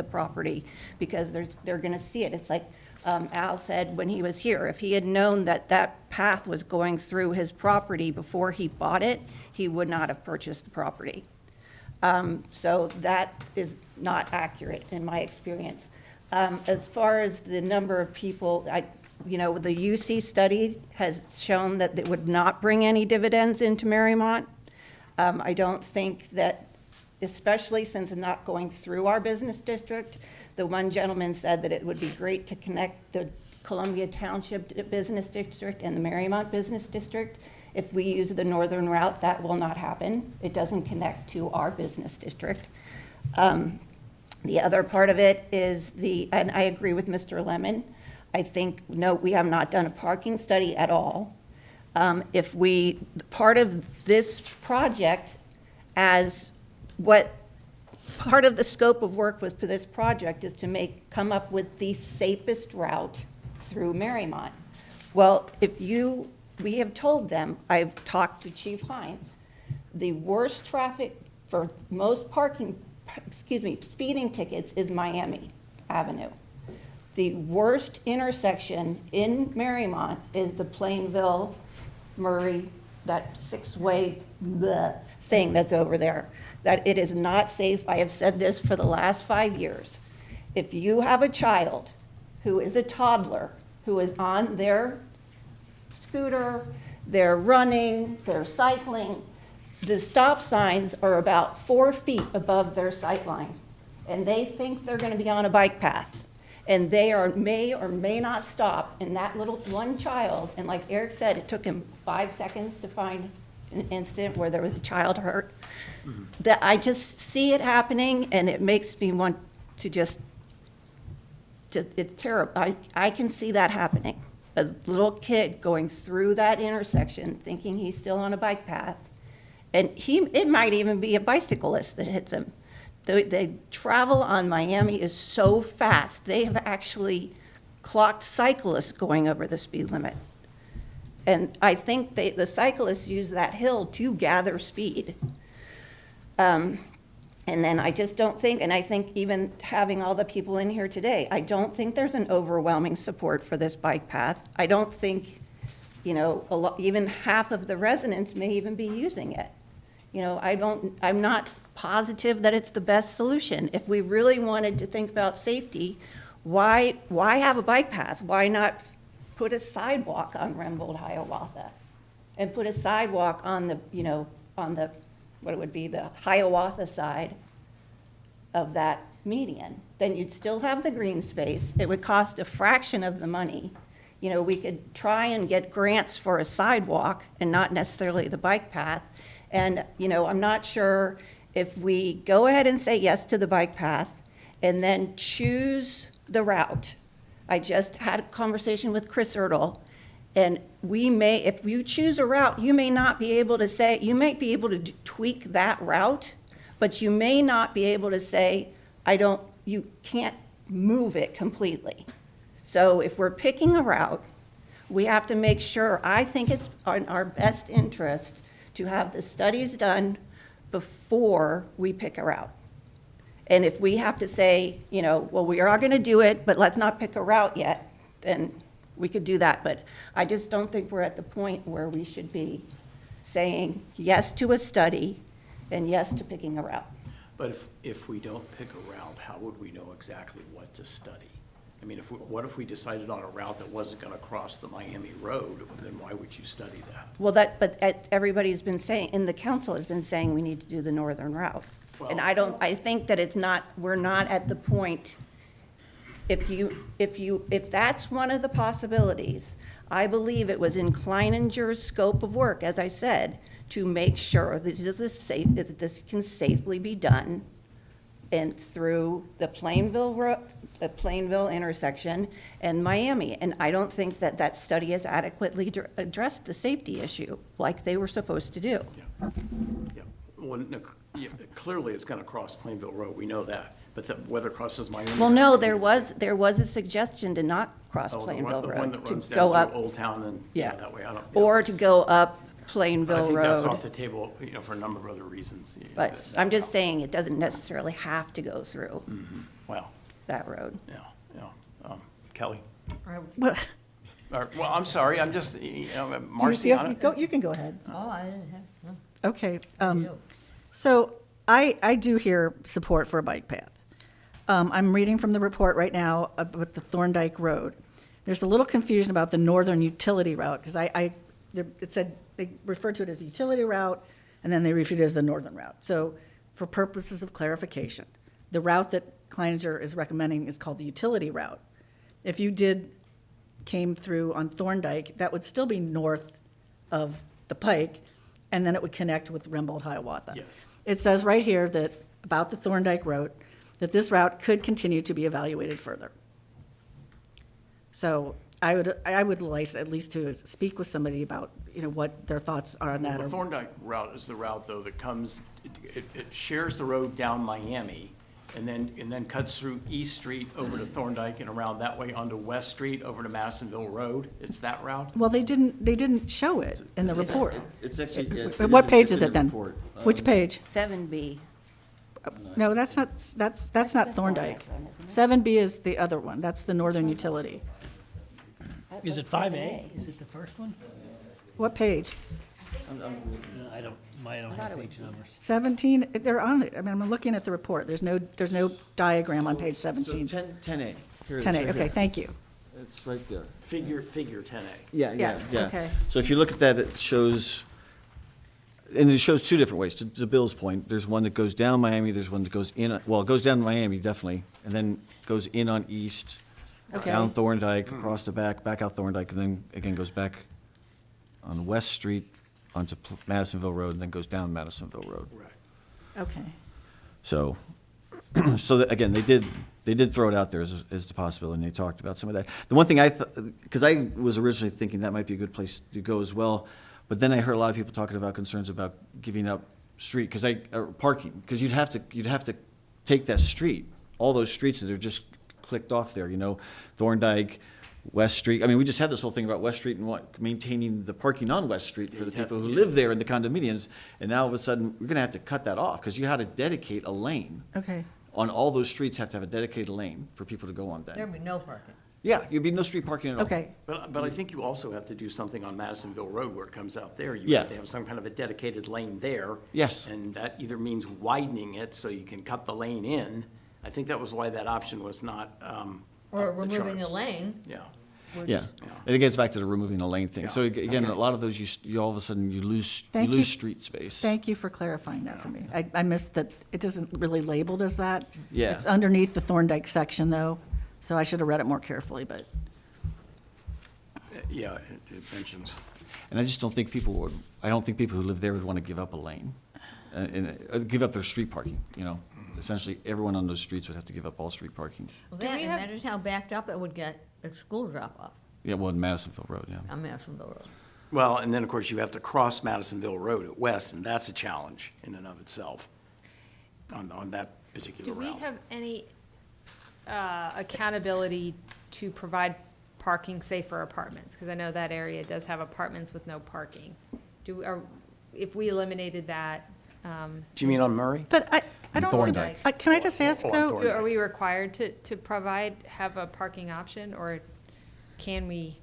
property because they're going to see it. It's like Al said when he was here. If he had known that that path was going through his property before he bought it, he would not have purchased the property. So that is not accurate in my experience. As far as the number of people, the UC study has shown that it would not bring any dividends into Mariemont. I don't think that, especially since it's not going through our business district, the one gentleman said that it would be great to connect the Columbia Township Business District and the Mariemont Business District. If we use the northern route, that will not happen. It doesn't connect to our business district. The other part of it is and I agree with Mr. Lemon, I think, no, we have not done a parking study at all. Part of this project part of the scope of work was for this project is to come up with the safest route through Mariemont. Well, we have told them, I've talked to Chief Hines, the worst traffic for most speeding tickets is Miami Avenue. The worst intersection in Mariemont is the Plainville, Murray, that six-way thing that's over there. That it is not safe. I have said this for the last 5 years. If you have a child who is a toddler, who is on their scooter, they're running, they're cycling, the stop signs are about 4 feet above their sight line, and they think they're going to be on a bike path, and they may or may not stop. And that little one child, and like Eric said, it took him 5 seconds to find an incident where there was a child hurt. That I just see it happening, and it makes me want to just it's terrible. I can see that happening. A little kid going through that intersection thinking he's still on a bike path. And it might even be a bicyclist that hits him. The travel on Miami is so fast. They have actually clocked cyclists going over the speed limit. And I think the cyclists use that hill to gather speed. And then I just don't think, and I think even having all the people in here today, I don't think there's an overwhelming support for this bike path. I don't think, even half of the residents may even be using it. I'm not positive that it's the best solution. If we really wanted to think about safety, why have a bike path? Why not put a sidewalk on Rembold Hiawatha? And put a sidewalk on the, what it would be, the Hiawatha side of that median. Then you'd still have the green space. It would cost a fraction of the money. We could try and get grants for a sidewalk and not necessarily the bike path. And, I'm not sure if we go ahead and say yes to the bike path and then choose the route. I just had a conversation with Chris Ertl, and if you choose a route, you may not be able to say, you might be able to tweak that route, but you may not be able to say, you can't move it completely. So if we're picking a route, we have to make sure, I think it's in our best interest to have the studies done before we pick a route. And if we have to say, well, we are going to do it, but let's not pick a route yet, then we could do that. But I just don't think we're at the point where we should be saying yes to a study and yes to picking a route. But if we don't pick a route, how would we know exactly what to study? I mean, what if we decided on a route that wasn't going to cross the Miami Road? Then why would you study that? Well, everybody's been saying, and the council has been saying we need to do the northern route. And I think that we're not at the point, if that's one of the possibilities, I believe it was in Kleininger's scope of work, as I said, to make sure that this can safely be done and through the Plainville intersection and Miami. And I don't think that study has adequately addressed the safety issue like they were supposed to do. Yeah. Well, no, clearly it's going to cross Plainville Road. We know that. But whether it crosses Miami. Well, no, there was a suggestion to not cross Plainville the Road. one that runs to go down up, through Old Town and that way. Or to go up Plainville I think Road. that's off the table, for a number of other reasons. But I'm just saying it doesn't necessarily have to go through Well, that road. yeah. Kelly? Well, Well, I'm sorry, I'm just, Marcy on it. You can go ahead. Oh, I didn't have, no. Okay. So I do hear support for a bike path. I'm reading from the report right now about the Thorndike Road. There's a little confusion about the northern utility route because it said they referred to it as the utility route and then they referred to it as the northern route. So for purposes of clarification, the route that Kleininger is recommending is called the utility route. If you came through on Thorndike, that would still be north of the Pike, and then it would connect with Rembold Hiawatha. Yes. It says right here that, about the Thorndike route, that this route could continue to be evaluated further. So I would like at least to speak with somebody about, what their thoughts are on that. The Thorndike route is the route, though, that comes, it shares the road down Miami and then cuts through East Street over to Thorndike and around that way onto West Street over to Madisonville Road. It's that route? Well, they didn't show it in the report. It's actually. What page is it then? Which page? 7B. No, that's not Thorndike. 7B is the other one. That's the northern utility. Is it 5A? Is it the first one? What page? I don't have page numbers. 17, they're on it. I mean, I'm looking at the report. There's no diagram on page 17. 10A. Here it is, 10A, right okay, here. thank you. It's right there. Figure 10A. Yeah, Yes, yeah. okay. So if you look at that, it shows two different ways. To Bill's point, there's one that goes down Miami, there's one that goes in, well, it goes down Miami, definitely, and then goes in on East, Okay. down Thorndike, across the back out Thorndike, and then again goes back on West Street onto Madisonville Road, and then goes down Madisonville Road. Right. Okay. So, again, they did throw it out there as the possibility, and they talked about some of that. The one thing because I was originally thinking that might be a good place to go as well, but then I heard a lot of people talking about concerns about giving up street, parking, because you'd have to take that street, all those streets that are just clicked off there, Thorndike, West Street. I mean, we just had this whole thing about West Street and maintaining the parking on West Street for the people who live there in the condominiums. And now all of a sudden, we're gonna have to cut that off because you had to dedicate a lane. Okay. On all those streets, have to have a dedicated lane for people to go on then. There'd be no parking. Yeah, you'd be no street parking at all. Okay. But I think you also have to do something on Madisonville Road where it comes out there. You Yeah. have to have some kind of a dedicated lane there. Yes. And that either means widening it so you can cut the lane in. I think that was why that option was not, Or up the removing a charts. lane. Yeah. Yeah, and it gets back to the removing the lane thing. Yeah. So again, Okay. a lot of those, you all of a sudden, you lose Thank you. street space. Thank you for clarifying that for me. I missed that, it isn't really labeled as that. Yeah. It's underneath the Thorndike section, though, so I should have read it more carefully, but. Yeah, it mentions. And I just don't think I don't think people who live there would want to give up a lane, give up their street parking, you know? Essentially, everyone on those streets would have to give up all street parking. Well, that, imagine how backed up it would get at school drop-off Yeah, well, in Madisonville Road, yeah. on Madisonville Road. Well, and then, of course, you have to cross Madisonville Road at west, and that's a challenge in and of itself on that particular Do we route. have any accountability to provide parking safe for apartments? Because I know that area does have apartments with no parking. If we eliminated that, Do you mean on Murray? But I don't see, Thorndike. can I just ask, Oh, on though? Thorndike. are we required to have a parking option, or can we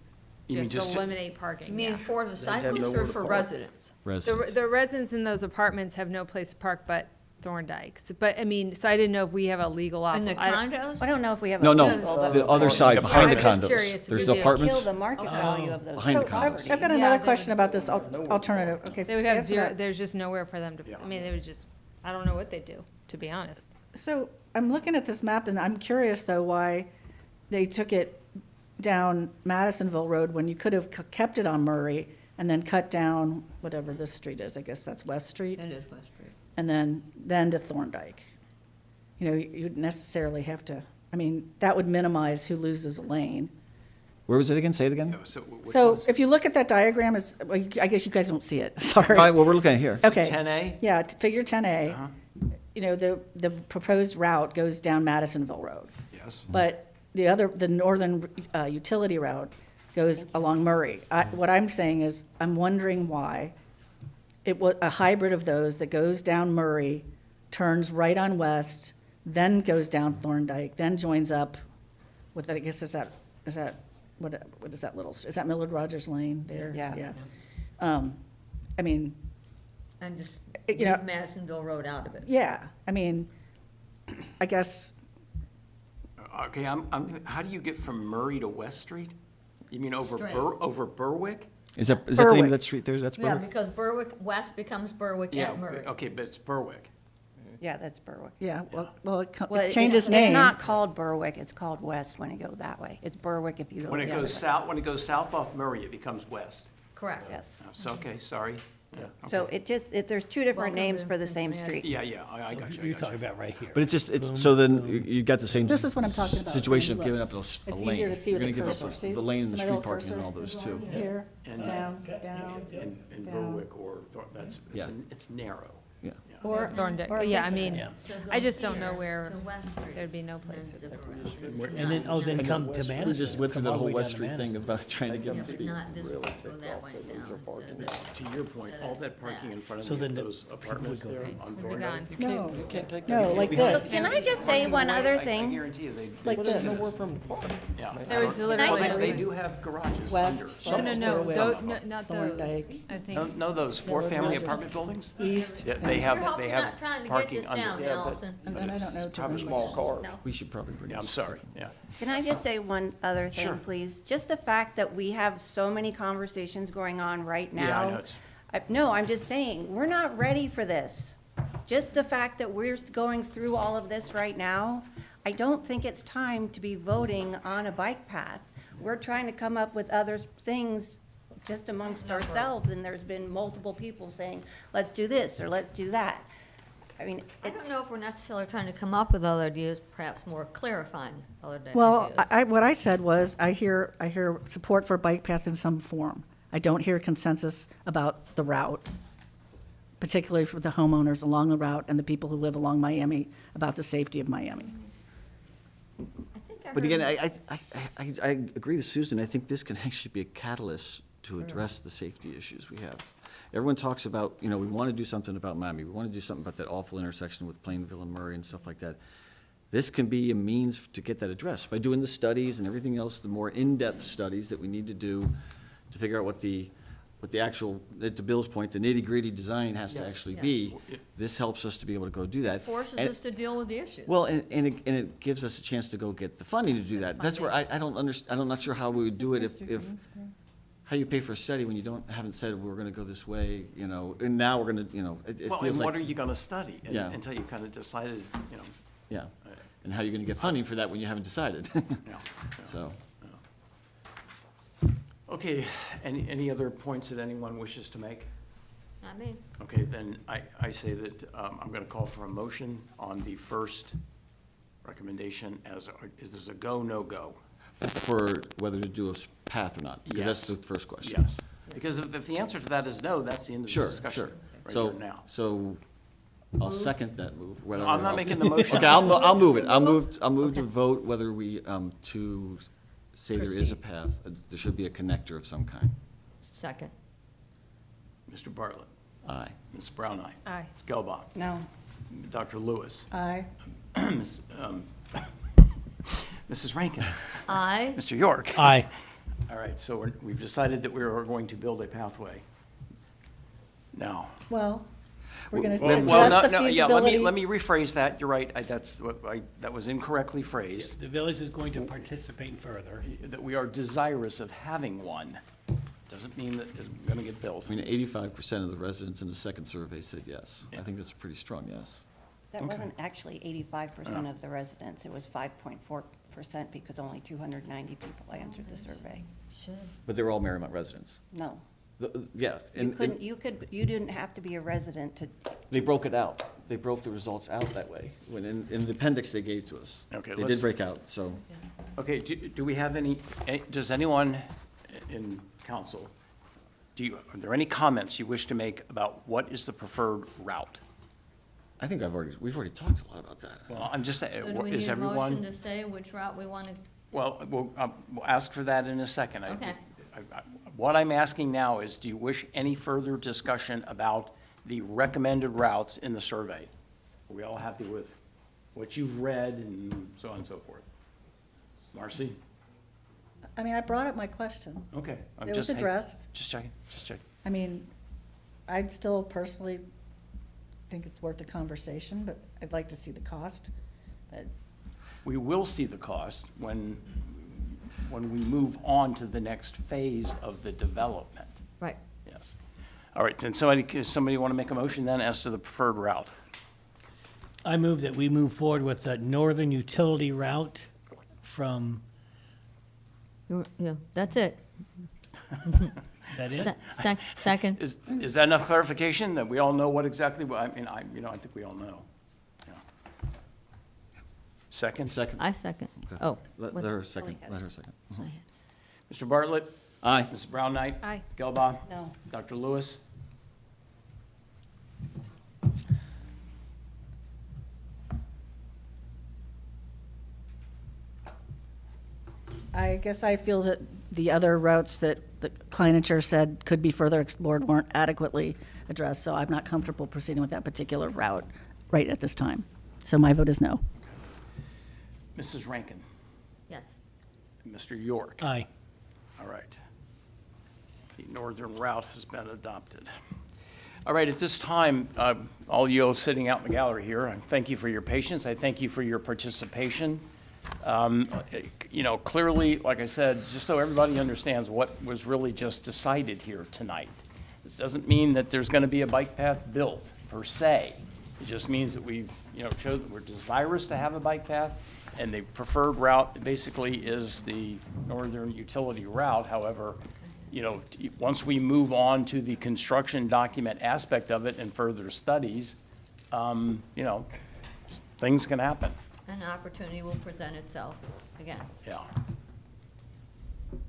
You mean just just to- eliminate parking? You mean Yeah. for the have cyclists nowhere or to for park. residents? Residents. The residents in those apartments have no place to park but Thorndike. But, I mean, so I didn't know if we have a legal And the I don't- condos? I don't know if we have. No, a no, legal, but- the other side, behind the I'm just condos. curious if There's we the do. apartments. Kill the market value of those. Behind the So I've condos. got Yeah, another they question about this alternative, okay. They would have answer zero, that. there's just nowhere for them to, I mean, they would just, I don't know what they'd do, to be honest. So I'm looking at this map, and I'm curious, though, why they took it down Madisonville Road when you could have kept it on Murray and then cut down whatever this street is, I guess that's West Street, It is West Street. and then to Thorndike. You know, you'd necessarily have to, I mean, that would minimize who loses a lane. Where was it again? Say it again. So which So ones? if you look at that diagram, well, I guess you guys don't see it, sorry. All right, well, we're looking at here. Okay. 10A? Yeah, figure 10A. Uh-huh. You know, the proposed route goes down Madisonville Road. Yes. But the northern utility route goes along Murray. What I'm saying is, I'm wondering why it was a hybrid of those that goes down Murray, turns right on west, then goes down Thorndike, then joins up with, I guess, is that, what is that little, is that Millard Rogers Lane there? Yeah. I mean, And just You know- leave Madisonville Road out of it. yeah, I mean, I guess, Okay, how do you get from Murray to West Street? You mean over Straight. over Berwick? Is that the name Berwick. of that street there? That's Yeah, Berwick? because Berwick, west becomes Berwick Yeah, at Murray. okay, but it's Berwick. Yeah, that's Berwick. yeah, well, Well, it changes It's names. not called Berwick, it's called West when you go that way. It's Berwick if you go When the it other way. goes south off Murray, it becomes west. Correct. Yes. So, okay, sorry. Yeah, So okay. it just, there's two different Welcome names to for the same Cincinnati. street. Yeah, I got you, I You're got talking you. about right here. But it's just, so then you got the same. This is what I'm talking about. Situation of Look. giving up a It's lane. easier to see You're with gonna the give up cursor. See? the lane and See the my street little parking and cursor? all those too. Here, And- down, In down. Berwick or, Yeah. it's narrow. Yeah. Or, Thorndike, or I yeah, guess I mean, Yeah. So I go just don't know here where to West Street, there'd be no place then for zip them. around. And then, oh, then come to We Madison. just went through come that all whole way West down to Street thing Madison. about trying to give them But speed. not this way, go that way down instead of To your point, all that parking in front So of then the those apartments there on We're gone. Thorndike. no, You can't take no, like this, Can I just say one other I thing? guarantee you, they. like they- this. Yeah. There was Well, literally. they do have garages West, under. No, Berwick, not those. Thorndike. I think. No, those four-family apartment buildings? East, Yeah, and they You're have not trying to get parking this down, under. Allison. then I don't know. too Probably much. small car. We should probably bring Yeah, this. I'm sorry, yeah. Can I just say one other Sure. thing, please? Just the fact that we have so many conversations going on right now. Yeah, I know it's. No, I'm just saying, we're not ready for this. Just the fact that we're going through all of this right now, I don't think it's time to be voting on a bike path. We're trying to come up with other things just amongst ourselves, and there's been multiple people saying, let's do this, or let's do that. I mean, I don't know if we're necessarily trying to come up with other ideas, perhaps more clarifying other ideas. Well, what I said was, I hear support for bike path in some form. I don't hear consensus about the route, particularly for the homeowners along the route and the people who live along Miami, about the safety of Miami. I think But again, I agree with Susan. I think this can actually be a catalyst to address the safety issues we have. Everyone talks about, we want to do something about Miami. We want to do something about that awful intersection with Plainville and Murray and stuff like that. This can be a means to get that addressed by doing the studies and everything else, the more in-depth studies that we need to do to figure out what the actual, to Bill's point, the nitty-gritty design has to actually be. This helps us to be able to go do that. Forces And- us to deal with the issues. Well, and it gives us a chance to go get the funding to do that. That's where I don't understand, I'm not sure how we would do it if, how you pay for a study when you haven't said we're gonna go this way, and now we're gonna, it Well, feels and what like, are you gonna study Yeah. until you kind of decided, yeah. And how are you gonna get funding for that when you haven't decided? Yeah. So, Okay, any other points that anyone wishes to make? Not me. Okay, then I say that I'm going to call for a motion on the first recommendation is this a go, no-go? for whether to do a path or not, because that's Yes. the first question. Yes, because if the answer to that is no, that's the end of the Sure, discussion. sure. Right So, here now. so I'll second that move. whether- I'm not making the motion. Okay, I'll move it. I'll move to vote whether we, to say there is a path, there should be a connector of some kind. Second. Mr. Bartlett. Aye. Ms. Brown, aye. Aye. Ms. Gelbach. No. Dr. Lewis. Aye. Mrs. Rankin. Aye. Mr. York. Aye. All right, so we've decided that we are going to build a pathway. Now. Well, we're going to Well, address the no, yeah, feasibility. let me rephrase that. You're right, that was incorrectly phrased. The village is going to participate further. That we are desirous of having one. Doesn't mean that it's gonna get built. I mean, 85% of the residents in the second survey said yes. I think that's a pretty strong yes. That Okay. wasn't actually 85% of the residents, it was 5.4% because only 290 people answered the survey. Should. But they were all Mariemont residents. No. Yeah. You couldn't, you didn't have to be a resident to, They broke it out. They broke the results out that way, when in the appendix they gave to us. Okay, They let's- did break out, so. Okay, do we have does anyone in council, are there any comments you wish to make about what is the preferred route? I think we've already talked a lot about that. Well, I'm just saying, So do we is need a motion everyone, to say which route we want to? well, we'll ask for that in a second. Okay. What I'm asking now is, do you wish any further discussion about the recommended routes in the survey? Are we all happy with what you've read and so on and so forth? Marcy? I mean, I brought up my question. Okay. I'm It was just- addressed. Just checking, just checking. I mean, I'd still personally think it's worth a conversation, but I'd like to see the cost. But We will see the cost when we move on to the next phase of the development. Right. Yes. All right, then somebody want to make a motion then as to the preferred route? I move that we move forward with the northern utility route from, Yeah, that's it. is that it? Second. Is that enough clarification that we all know what exactly, I think we all know. Yeah. Second? Second. I second. Okay. Oh. Let her second, let her second. Mr. Bartlett? Aye. Mrs. Brown Knight? Aye. Gelbaugh? no. Dr. Lewis? I guess I feel that the other routes that the Kleinicher said could be further explored weren't adequately addressed, so I'm not comfortable proceeding with that particular route right at this time. So my vote is no. Mrs. Rankin? Yes. Mr. York? Aye. All right. The northern route has been adopted. All right, at this time, all you sitting out in the gallery here, I thank you for your patience. I thank you for your participation. Clearly, like I said, just so everybody understands what was really just decided here tonight. This doesn't mean that there's going to be a bike path built, per se. It just means that we've, showed that we're desirous to have a bike path, and the preferred route basically is the northern utility route. However, once we move on to the construction document aspect of it and further studies, things can happen. An opportunity will present itself again. Yeah.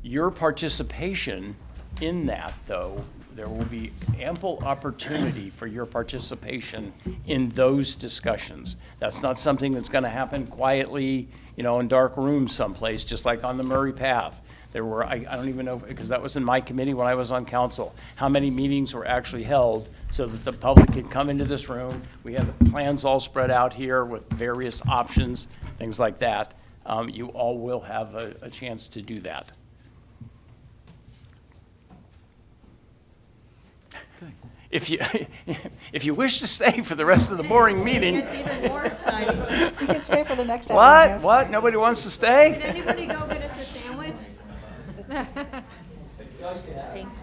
Your participation In that, though, there will be ample opportunity for your participation in those discussions. That's not something that's going to happen quietly, you know, in dark rooms someplace, just like on the Murray Path. There were, I don't even know, because that was in my committee when I was on council, how many meetings were actually held so that the public could come into this room. We had the plans all spread out here with various options, things like that. You all will have a chance to do that. If you wish to stay for the rest of the boring meeting. It's even more exciting. You can stay for the next hour. What? What? Nobody wants to Can stay? anybody go get us a sandwich? Thanks.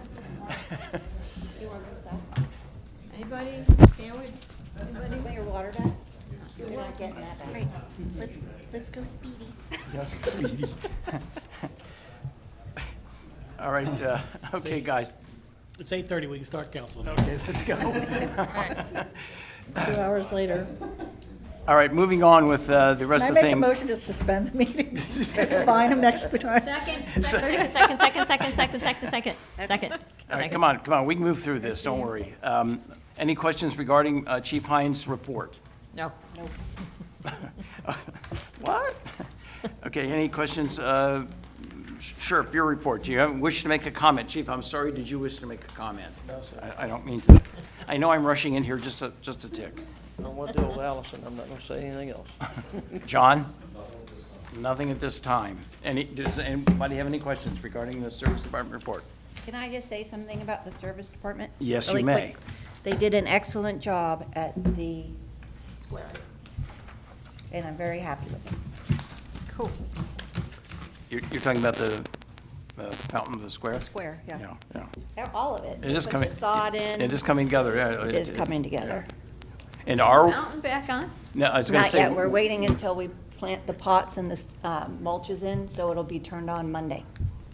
Anybody? Sandwich? Anybody? Put your water back? You're not getting that back. Right, let's go Speedy. Yes, Speedy. All right, okay, guys. It's 8:30, we can start council now. Okay, let's go. 2 hours later. All right, moving on with the rest Can of I the make a things. motion to suspend the meeting? Combine them next time. Second. Second. All right, come on, we can move through this, don't worry. Any questions regarding Chief Hines' report? No. What? Okay, any questions? Sure, your report. Do you wish to make a comment? Chief, I'm sorry, did you wish to make a comment? No, sir. I don't mean to. I know I'm rushing in here just a tick. I don't want to deal with Allison, I'm not going to say anything else. John? Nothing at this time. Does anybody have any questions regarding the Service Department report? Can I just say something about the service department? Yes, Really you may. quick? They did an excellent job at the square, and I'm very happy with them. Cool. You're talking about the fountain of the square? Square, yeah. Yeah. All of it. It is Put coming. the sod in. It is coming together. Yeah, It is coming together. And our, Mountain back on? no, I was going to Not say. yet, we're waiting until we plant the pots and the mulches in, so it'll be turned on Monday,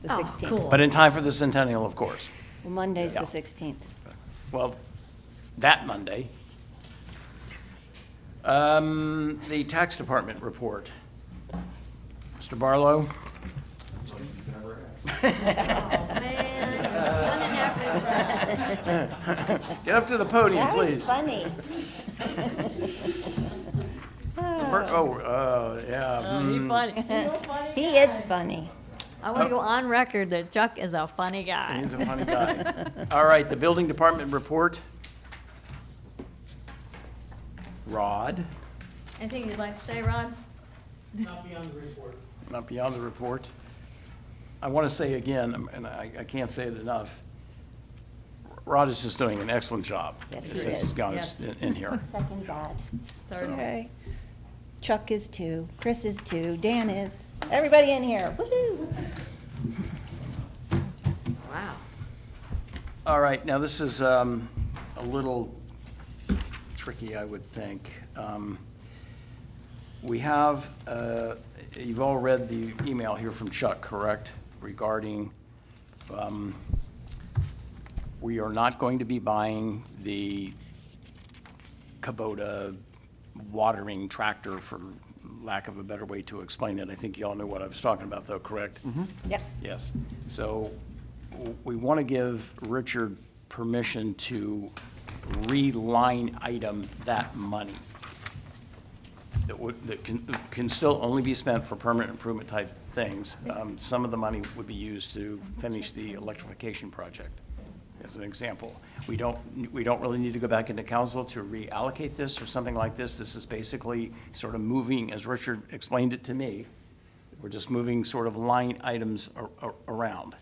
the 16th. cool. But in time for the centennial, of course. Well, Monday's the Yeah. 16th. Well, that Monday. The tax department report. Mr. Barlow? Get up to the podium, That was please. funny. Yeah. He's funny. He is funny. I want to go on record that Chuck is a funny guy. He's a funny guy. All right, the building department report. Rod? Anything you'd like to say, Ron? Not beyond the report. Not beyond the report. I want to say again, and I can't say it enough, Rod is just doing an excellent job. Yes, he Since he's is. gone Yes. in here. Second that. Third. Okay. Chuck is too, Chris is too, Dan is, everybody in here, woo-hoo. Wow. All right, now this is a little tricky, I would think. We have, you've all read the email here from Chuck, correct? Regarding, we are not going to be buying the Kubota watering tractor, for lack of a better way to explain it. I think you all know what I was talking about, though, correct? Yep. Yes. So we want to give Richard permission to reline item that money. That can still only be spent for permanent improvement type things. Some of the money would be used to finish the electrification project, as an example. We don't really need to go back into council to reallocate this or something like this. This is basically sort of moving, as Richard explained it to me, we're just moving sort of line items around.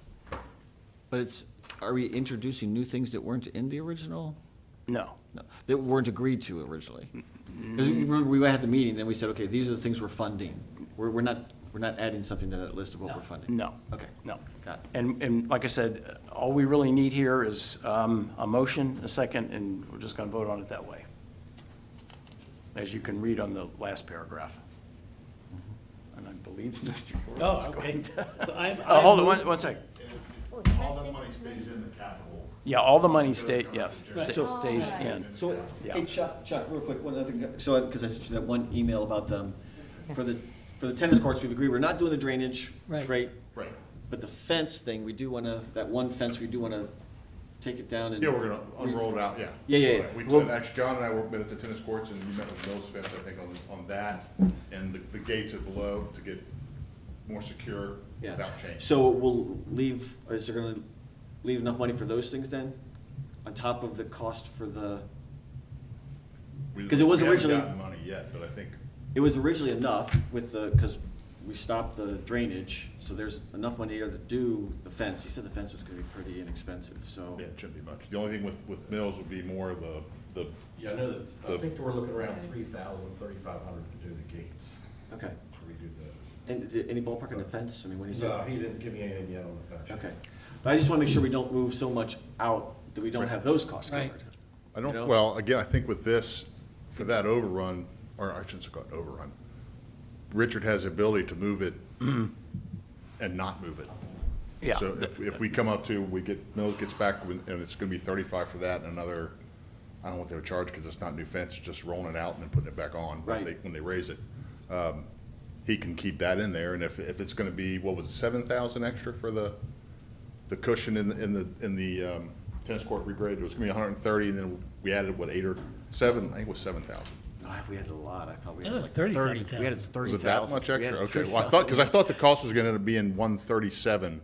But are we introducing new things that weren't in the original? No. No, that weren't agreed to originally? Because we had the meeting, and we said, okay, these are the things we're funding. We're not adding something to that list of what we're funding? No. Okay. No. Got it. And like I said, all we really need here is a motion, a second, and we're just going to vote on it that way, as you can read on the last paragraph. And I believe Mr. Gordon is Oh, okay. going to. So I Hold on, move- one second. All that money stays in the capital. Yeah, all the money stays So- stays in. So, Yeah. hey, Chuck, real quick, one other thing, so, because I sent you that one email about for the tennis courts, we've agreed, we're not doing the drainage. Right. Great. Right. But the fence thing, we do wanna, that one fence, we do wanna take it down and. Yeah, we're gonna unroll it out, yeah. Yeah. We, Well- actually, John and I were met at the tennis courts, and we met with Mills Fence, I think, on that, and the gates at below to get more secure Yeah. without change. So we'll leave, is there gonna leave enough money for those things then? On top of the cost for the, because it was We haven't originally. gotten money yet, but I think, It was originally enough with the, because we stopped the drainage, so there's enough money here to do the fence. He said the fence was gonna be pretty inexpensive, so. yeah, it shouldn't be much. The only thing with Mills would be more the. Yeah, I know that, I the- think we're looking around 3,000, 3,500 to do the gates. Okay. To redo And any ballpark on the fence? I mean, when he the. said. No, he didn't give me anything yet on the fence. Okay. But I just wanna make sure we don't move so much out that we don't have those costs Right. covered. I don't, You know? well, again, I think with this, for that overrun, or I shouldn't say call it overrun, Richard has the ability to move it and not move it. Yeah. So if we come up to, Mills gets back, and it's gonna be 35 for that, and another, I don't know what they would charge, because it's not new fence, it's just rolling it out and then putting it back on Right. when they raise it. He can keep that in there, and if it's gonna be, what was it, 7,000 extra for the cushion in the tennis court regrade, it was gonna be 130, and then we added, what, 8 or 7, I think it was 7,000. We had a lot. I thought we It had was like 37,000. We had 30,000. Was it that much We extra? had Okay, well, I 30,000. thought, because I thought the cost was gonna end up being 137.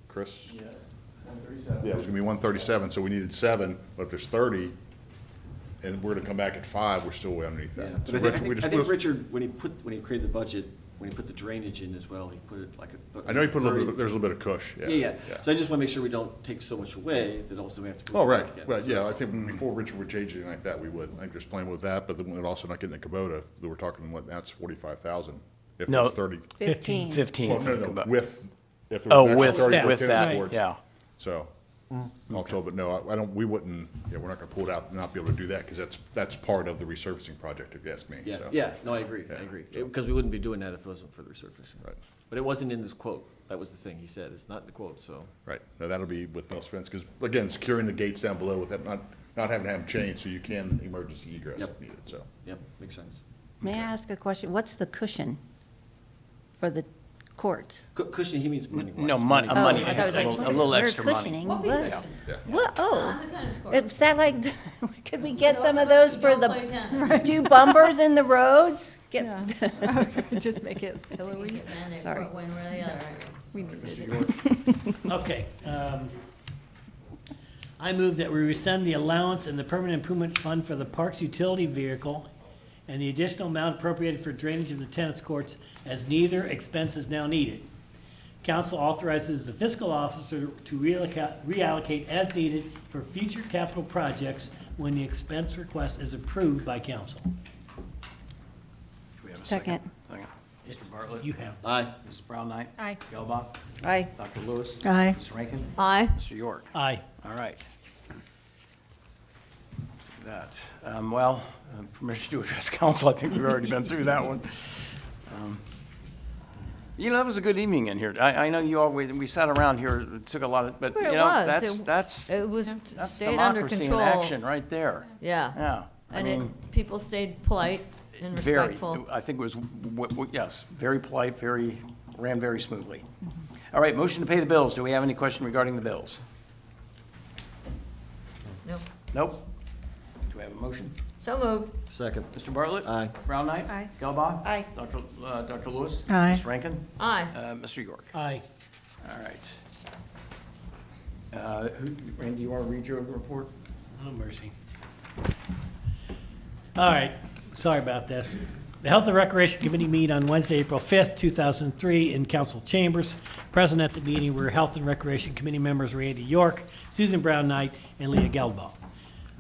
Chris? Yes, 137. Yeah, it was gonna be 137, so we needed 7, but if there's 30, and we're gonna come back at 5, we're still way underneath Yeah, that. but So I Richard, we think just, Richard, when he created the budget, when he put the drainage in as well, he put it like a. I know he put a little 30. bit, there's a little bit of cush, yeah. Yeah. So I just wanna make sure we don't take so much away that also we have to. put Oh, it right, back again. well, So yeah, that's I all. think before Richard would change anything like that, we would. I think there's plenty with that, but then we're also not getting the Kubota, that we're talking, what, that's 45,000. If No. there's 30. 15. 15. Well, no, think no, about- with, if Oh, there was an extra 30 for with tennis that, courts. yeah. So, all told, but no, I don't, we wouldn't, yeah, we're not gonna pull it out and not be able to do that, because that's part of the resurfacing project, if you ask me, Yeah, so. yeah, no, I agree, Yeah, so. because we wouldn't be doing that if it wasn't for the resurfacing. Right. But it wasn't in this quote, that was the thing he said, it's not in the quote, so. Right, no, that'll be with Mills Fence, because, again, securing the gates down below with that, not having to have them changed, so you can emergency egress if needed, so. Yep, makes sense. May I ask a question? What's the cushion for the courts? Cushion, he means money. No, money, Oh, money, I thought it was like, a little we're extra money. cushioning, what? Yeah. What, oh, On the tennis court. is that like, could we get some of those for Don't play tennis. the, do bumpers in the roads? Get, Just make it pillowy. Sorry. We needed it. Okay. I move that we rescind the allowance in the permanent improvement fund for the park's utility vehicle and the additional amount appropriated for drainage of the tennis courts, as neither expense is now needed. Council authorizes the fiscal officer to reallocate as needed for future capital projects when the expense request is approved by council. Do we have a Second. Second. Mr. Bartlett? You have. Aye. Mrs. Brown Knight? Aye. Gelbach? Aye. Dr. Lewis? Aye. Ms. Rankin? Aye. Mr. York? Aye. All right. That, well, permission to address council, I think we've already been through that one. You know, that was a good evening in here. I know you all, we sat around here, it took a lot of, but, Well, you it know, was. that's It was, that's stayed under democracy in control. action right there. Yeah. Yeah. I And mean, people stayed polite and very, respectful. I think it was, yes, very polite, ran very smoothly. All right, motion to pay the bills. Do we have any question regarding the bills? Nope. Nope. Do we have a motion? So moved. Second. Mr. Bartlett? Aye. Brown Knight? Aye. Gelbach? Aye. Dr. Lewis? Aye. Ms. Rankin? Aye. Mr. York? Aye. All right. Randy, do you want to read your report? Oh, mercy. All right, sorry about this. The Health and Recreation Committee meet on Wednesday, April 5th, 2003 in council chambers. Present at the meeting were Health and Recreation Committee members Randy York, Susan Brown Knight, and Leah Geldbaugh.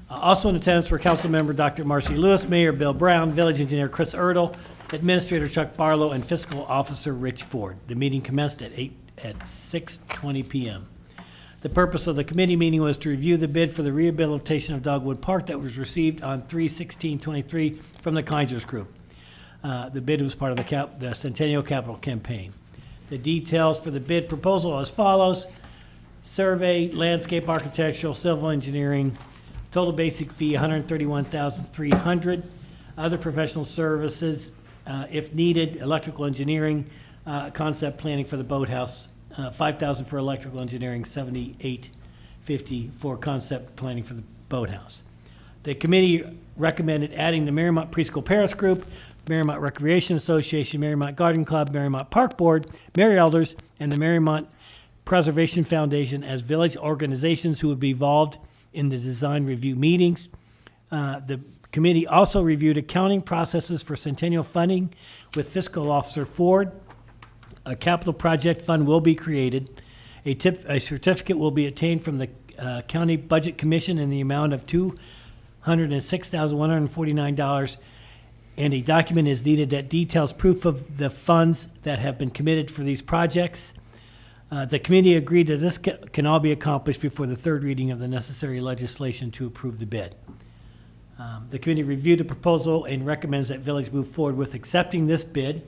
Also in attendance were Council Member Dr. Marcy Lewis, Mayor Bill Brown, Village Engineer Chris Erdl, Administrator Chuck Barlow, and Fiscal Officer Rich Ford. The meeting commenced at 6:20 p.m. The purpose of the committee meeting was to review the bid for the rehabilitation of Dogwood Park that was received on 3/16/23 from the Kaiser's Group. The bid was part of the Centennial Capital Campaign. The details for the bid proposal are as follows: survey, landscape architectural, civil engineering, total basic fee $131,300. Other professional services, if needed, electrical engineering, concept planning for the boathouse, $5,000 for electrical engineering, $78.50 for concept planning for the boathouse. The committee recommended adding the Mariemont Preschool Parents Group, Mariemont Recreation Association, Mariemont Garden Club, Mariemont Park Board, Mary Elders, and the Mariemont Preservation Foundation as village organizations who would be involved in the design review meetings. The committee also reviewed accounting processes for centennial funding with Fiscal Officer Ford. A capital project fund will be created. A certificate will be obtained from the County Budget Commission in the amount of $206,149, and a document is needed that details proof of the funds that have been committed for these projects. The committee agreed that this can all be accomplished before the third reading of the necessary legislation to approve the bid. The committee reviewed the proposal and recommends that village move forward with accepting this bid.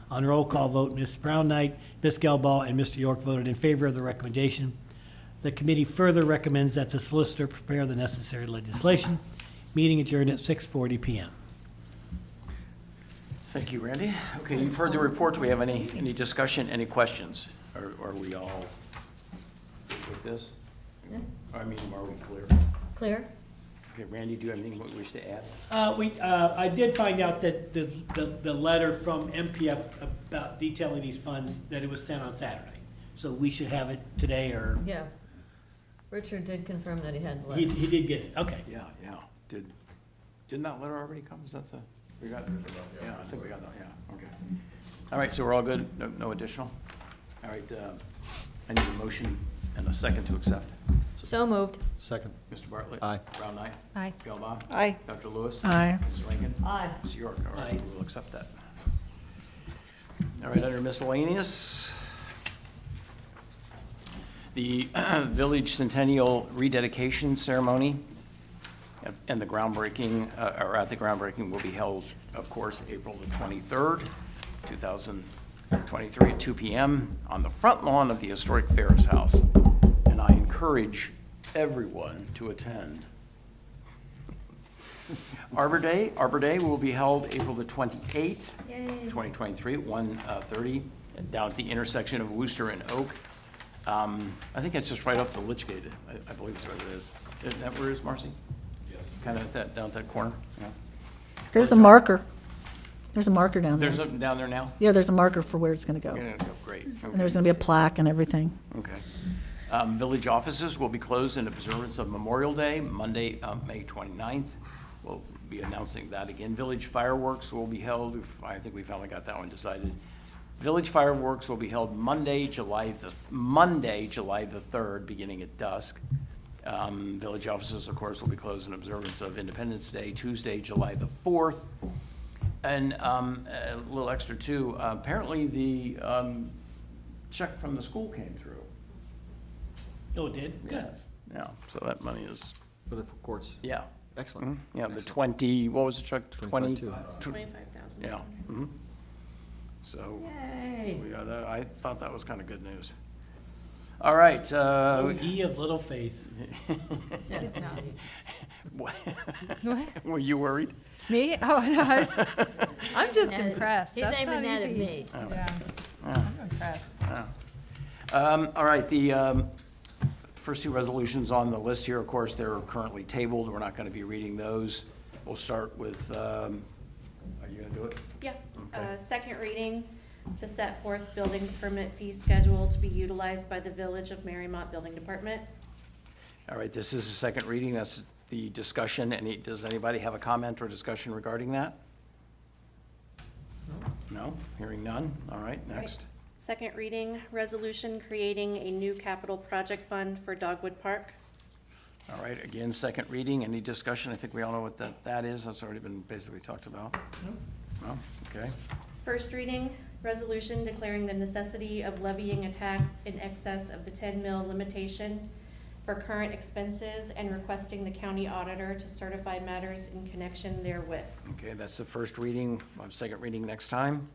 On roll call vote, Ms. Brown Knight, Ms. Gelbaugh, and Mr. York voted in favor of the recommendation. The committee further recommends that the solicitor prepare the necessary legislation. Meeting adjourned at 6:40 p.m. Thank you, Randy. Okay, you've heard the report. Do we have any discussion, any questions? Are we all good with this? Yeah. I mean, are we clear? Clear? Okay, Randy, do you have anything you wish to add? I did find out that the letter from MPF about detailing these funds, that it was sent on Saturday. So we should have it today, or? Yeah. Richard did confirm that he had the He letter. did get it, okay. Yeah. Didn't that letter already come? Is that the, we got, yeah, I think we got that, yeah, okay. All right, so we're all good? No additional? All right, I need a motion and a second to accept. So moved. Second. Mr. Bartlett? Aye. Brown Knight? Aye. Gelbaugh? Aye. Dr. Lewis? Aye. Mrs. Rankin? Aye. Mr. York? All right, Aye. we will accept that. All right, under miscellaneous, the Village Centennial Rededication Ceremony and the groundbreaking, or at the groundbreaking, will be held, of course, April the 23rd, 2023 at 2 p.m. on the front lawn of the historic Ferris House. And I encourage everyone to attend. Arbor Day will be held April the 28th, 2023 at 1:30 down at the intersection of Wooster and Oak. I think it's just right off the Lich Gate. I believe it's where it is. Isn't that where it is, Marcy? Yes. Kind of down at that corner? Yeah. There's a marker. There's a marker down there. There's something down there now? Yeah, there's a marker for where it's gonna go. You're gonna go, great. And there's gonna be a plaque and everything. Okay. Village offices will be closed in observance of Memorial Day, Monday, May 29th. We'll be announcing that again. Village fireworks will be held, I think we finally got that one decided. Village fireworks will be held Monday, July the 3rd, beginning at dusk. Village offices, of course, will be closed in observance of Independence Day, Tuesday, July the 4th. And a little extra too, apparently the check from the school came through. Oh, it did? Good. Yes, yeah, so that money is, For the courts. yeah. Excellent. Yeah, the 20, what was the check? 20? 25,000. Yeah. mhm. So, Yay. we got that. I thought that was kind of good news. All right. Oh, ye of little faith. What? What? Were you worried? Me? Oh, no, I'm just impressed. He's That's aiming not that at easy. me. Yeah, I'm impressed. All right, the first two resolutions on the list here, of course, they're currently tabled. We're not going to be reading those. We'll start with, are you going to do it? Yeah, Okay. second reading to set forth building permit fee schedule to be utilized by the Village of Mariemont Building Department. All right, this is the second reading. That's the discussion. Does anybody have a comment or discussion regarding that? No? Hearing none? All right, next. Second reading, resolution creating a new capital project fund for Dogwood Park. All right, again, second reading. Any discussion? I think we all know what that is. That's already been basically talked about. No? Okay. First reading, resolution declaring the necessity of levying a tax in excess of the 10 mil limitation for current expenses and requesting the county auditor to certify matters in connection therewith. Okay, that's the first reading. We'll have second reading next time.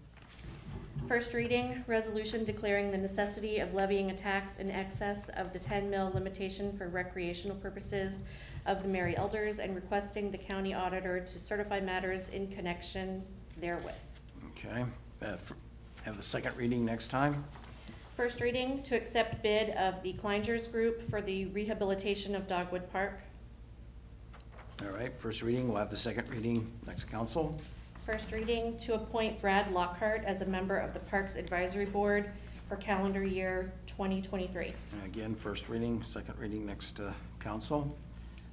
First reading, resolution declaring the necessity of levying a tax in excess of the 10 mil limitation for recreational purposes of the Mary Elders and requesting the county auditor to certify matters in connection therewith. Okay. Have the second reading next time. First reading, to accept bid of the Kleinger's Group for the rehabilitation of Dogwood Park. All right, first reading, we'll have the second reading next council. First reading, to appoint Brad Lockhart as a member of the Parks Advisory Board for calendar year 2023. And again, first reading, second reading next council.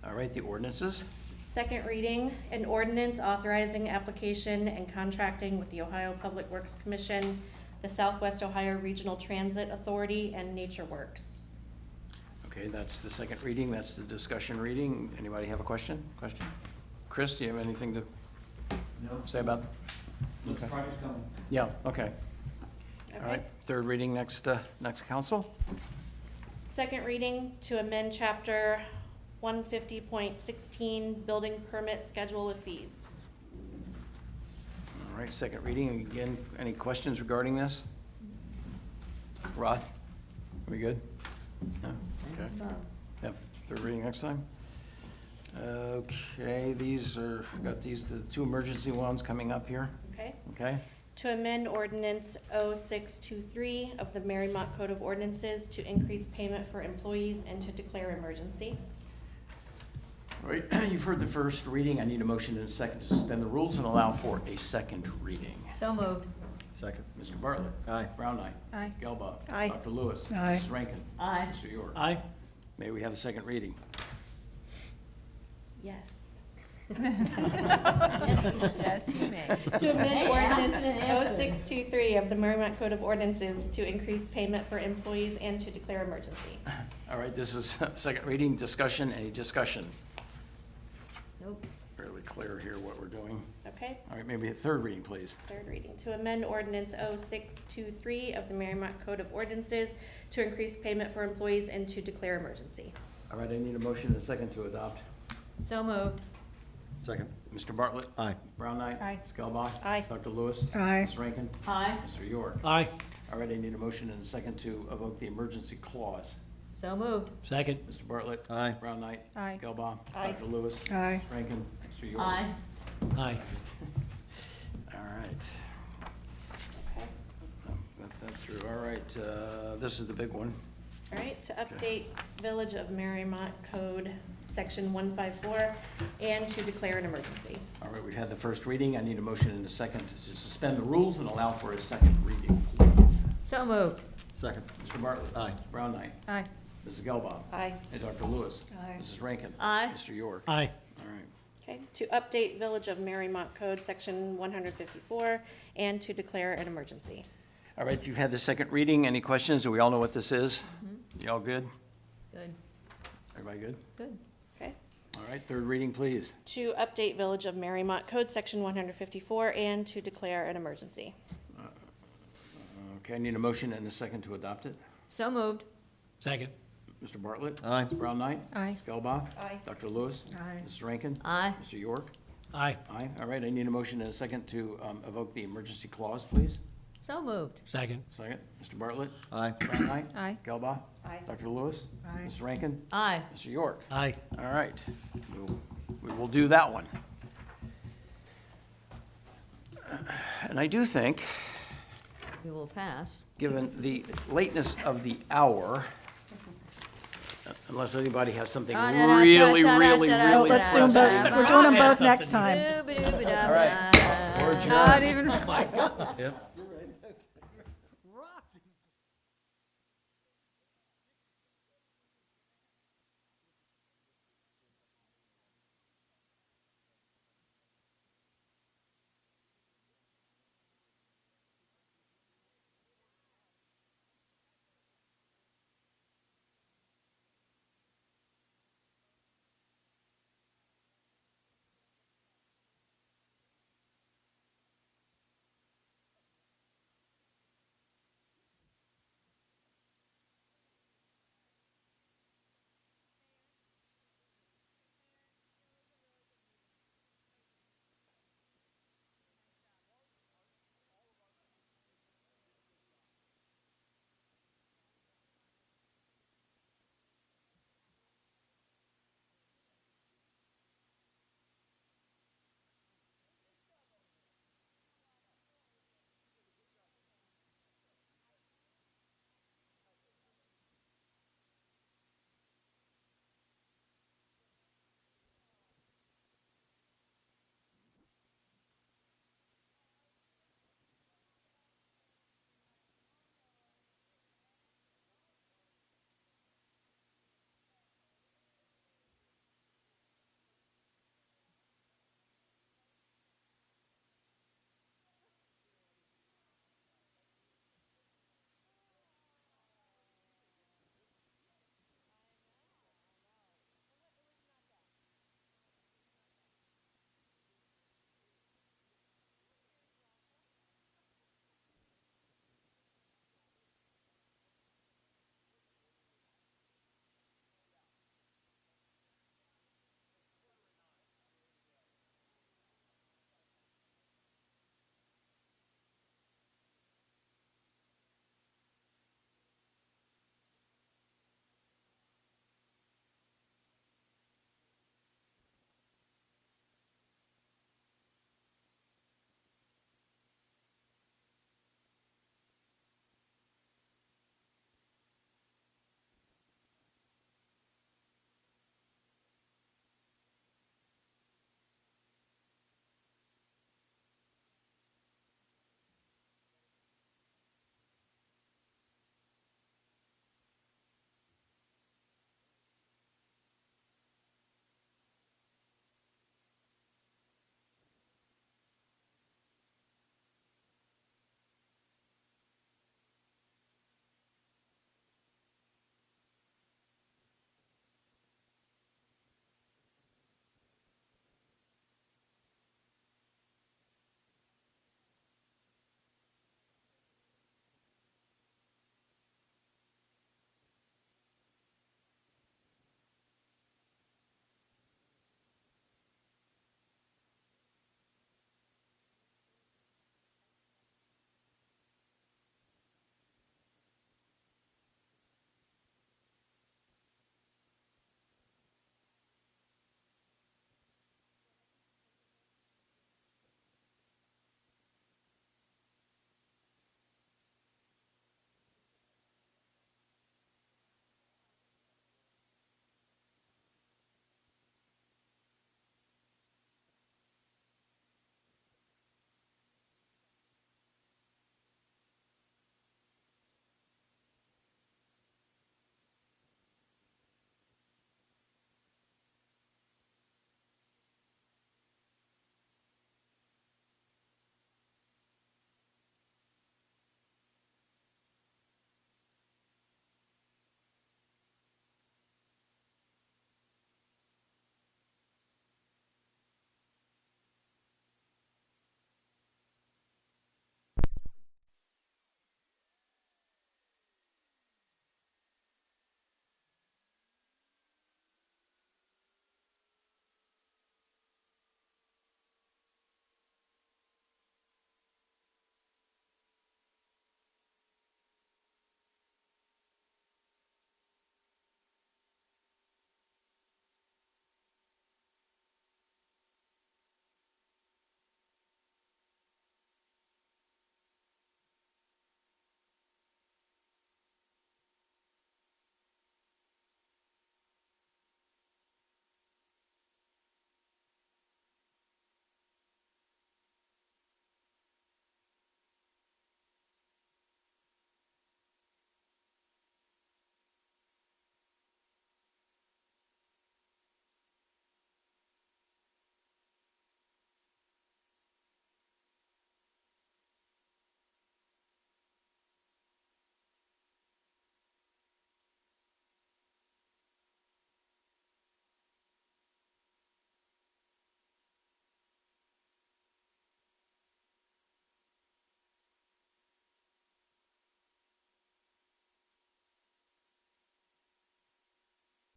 All right, the ordinances. Second reading, an ordinance authorizing application and contracting with the Ohio Public Works Commission, the Southwest Ohio Regional Transit Authority, and Nature Works. Okay, that's the second reading, that's the discussion reading. Anybody have a question? Chris, do you have anything to say about that? This project's coming. Yeah, okay. All right, third reading next council. Second reading, to amend chapter 150.16, building permit schedule of fees. All right, second reading. Again, any questions regarding this? Rod, are we good? No? Okay. Yeah, third reading next time. Okay, these are, we got these, the two emergency ones coming up here. Okay. Okay, To amend ordinance 0623 of the Mariemont Code of Ordinances to increase payment for employees and to declare emergency. all right, you've heard the first reading. I need a motion and a second to suspend the rules and allow for a second reading. So moved. Second. Mr. Bartlett. Aye. Brown eye. Aye. Gelbaugh. Aye. Dr. Lewis. Aye. Mrs. Rankin. Aye. Mr. York. Aye. May we have the second reading? Yes. Yes, you may. To amend ordinance 0623 of the Mariemont Code of Ordinances to increase payment for employees and to declare emergency. All right, this is second reading, discussion, any discussion? Nope. Fairly clear here what we're doing. Okay, All right, maybe a third reading, please. third reading. To amend ordinance 0623 of the Mariemont Code of Ordinances to increase payment for employees and to declare emergency. All right, I need a motion and a second to adopt. So moved. Second. Mr. Bartlett. Aye. Brown eye. Aye. Skelbach. Aye. Dr. Lewis. Aye. Ms. Rankin. Aye. Mr. York. Aye. All right, I need a motion and a second to evoke the emergency clause. So moved. Second. Mr. Bartlett. Aye. Brown knight. Aye. Skelbach. Aye. Dr. Lewis. Aye. Rankin. Mr. York. Aye. Aye. All right. Got that through. All right, this is the big one. All right, to update Village of Mariemont Code, Section 154, and to declare an emergency. All right, we've had the first reading. I need a motion and a second to suspend the rules and allow for a second reading, please. So moved. Second. Mr. Bartlett. Aye. Brown knight. Aye. Mrs. Gelbaugh. Aye. And Dr. Lewis. Aye. Mrs. Rankin. Aye. Mr. York. Aye. All right. Okay, to update Village of Mariemont Code, Section 154, and to declare an emergency. All right, you've had the second reading. Any questions? Do we all know what this is? You all good? Good. Everybody good? Good. Okay. All right, third reading, please. To update Village of Mariemont Code, Section 154, and to declare an emergency. Okay, I need a motion and a second to adopt it. So moved. Second. Mr. Bartlett. Aye. Brown knight. Aye. Skelbach. Aye. Dr. Lewis. Aye. Mrs. Rankin. Aye. Mr. York. Aye. Aye. All right, I need a motion and a second to evoke the emergency clause, please. So moved. Second. Second. Mr. Bartlett. Aye. Brown knight. Aye. Gelbaugh. Aye. Dr. Lewis. Aye. Mrs. Rankin. Aye. Mr. York. Aye. All right, we will do that one. And I do think, We will pass. given the lateness of the hour, unless anybody has something really, really, No, really let's do them pressing. both. We're doing them both next time. Doo-ba-doo-ba-da-ba-da. All right, we're adjourned. Not even. Yep.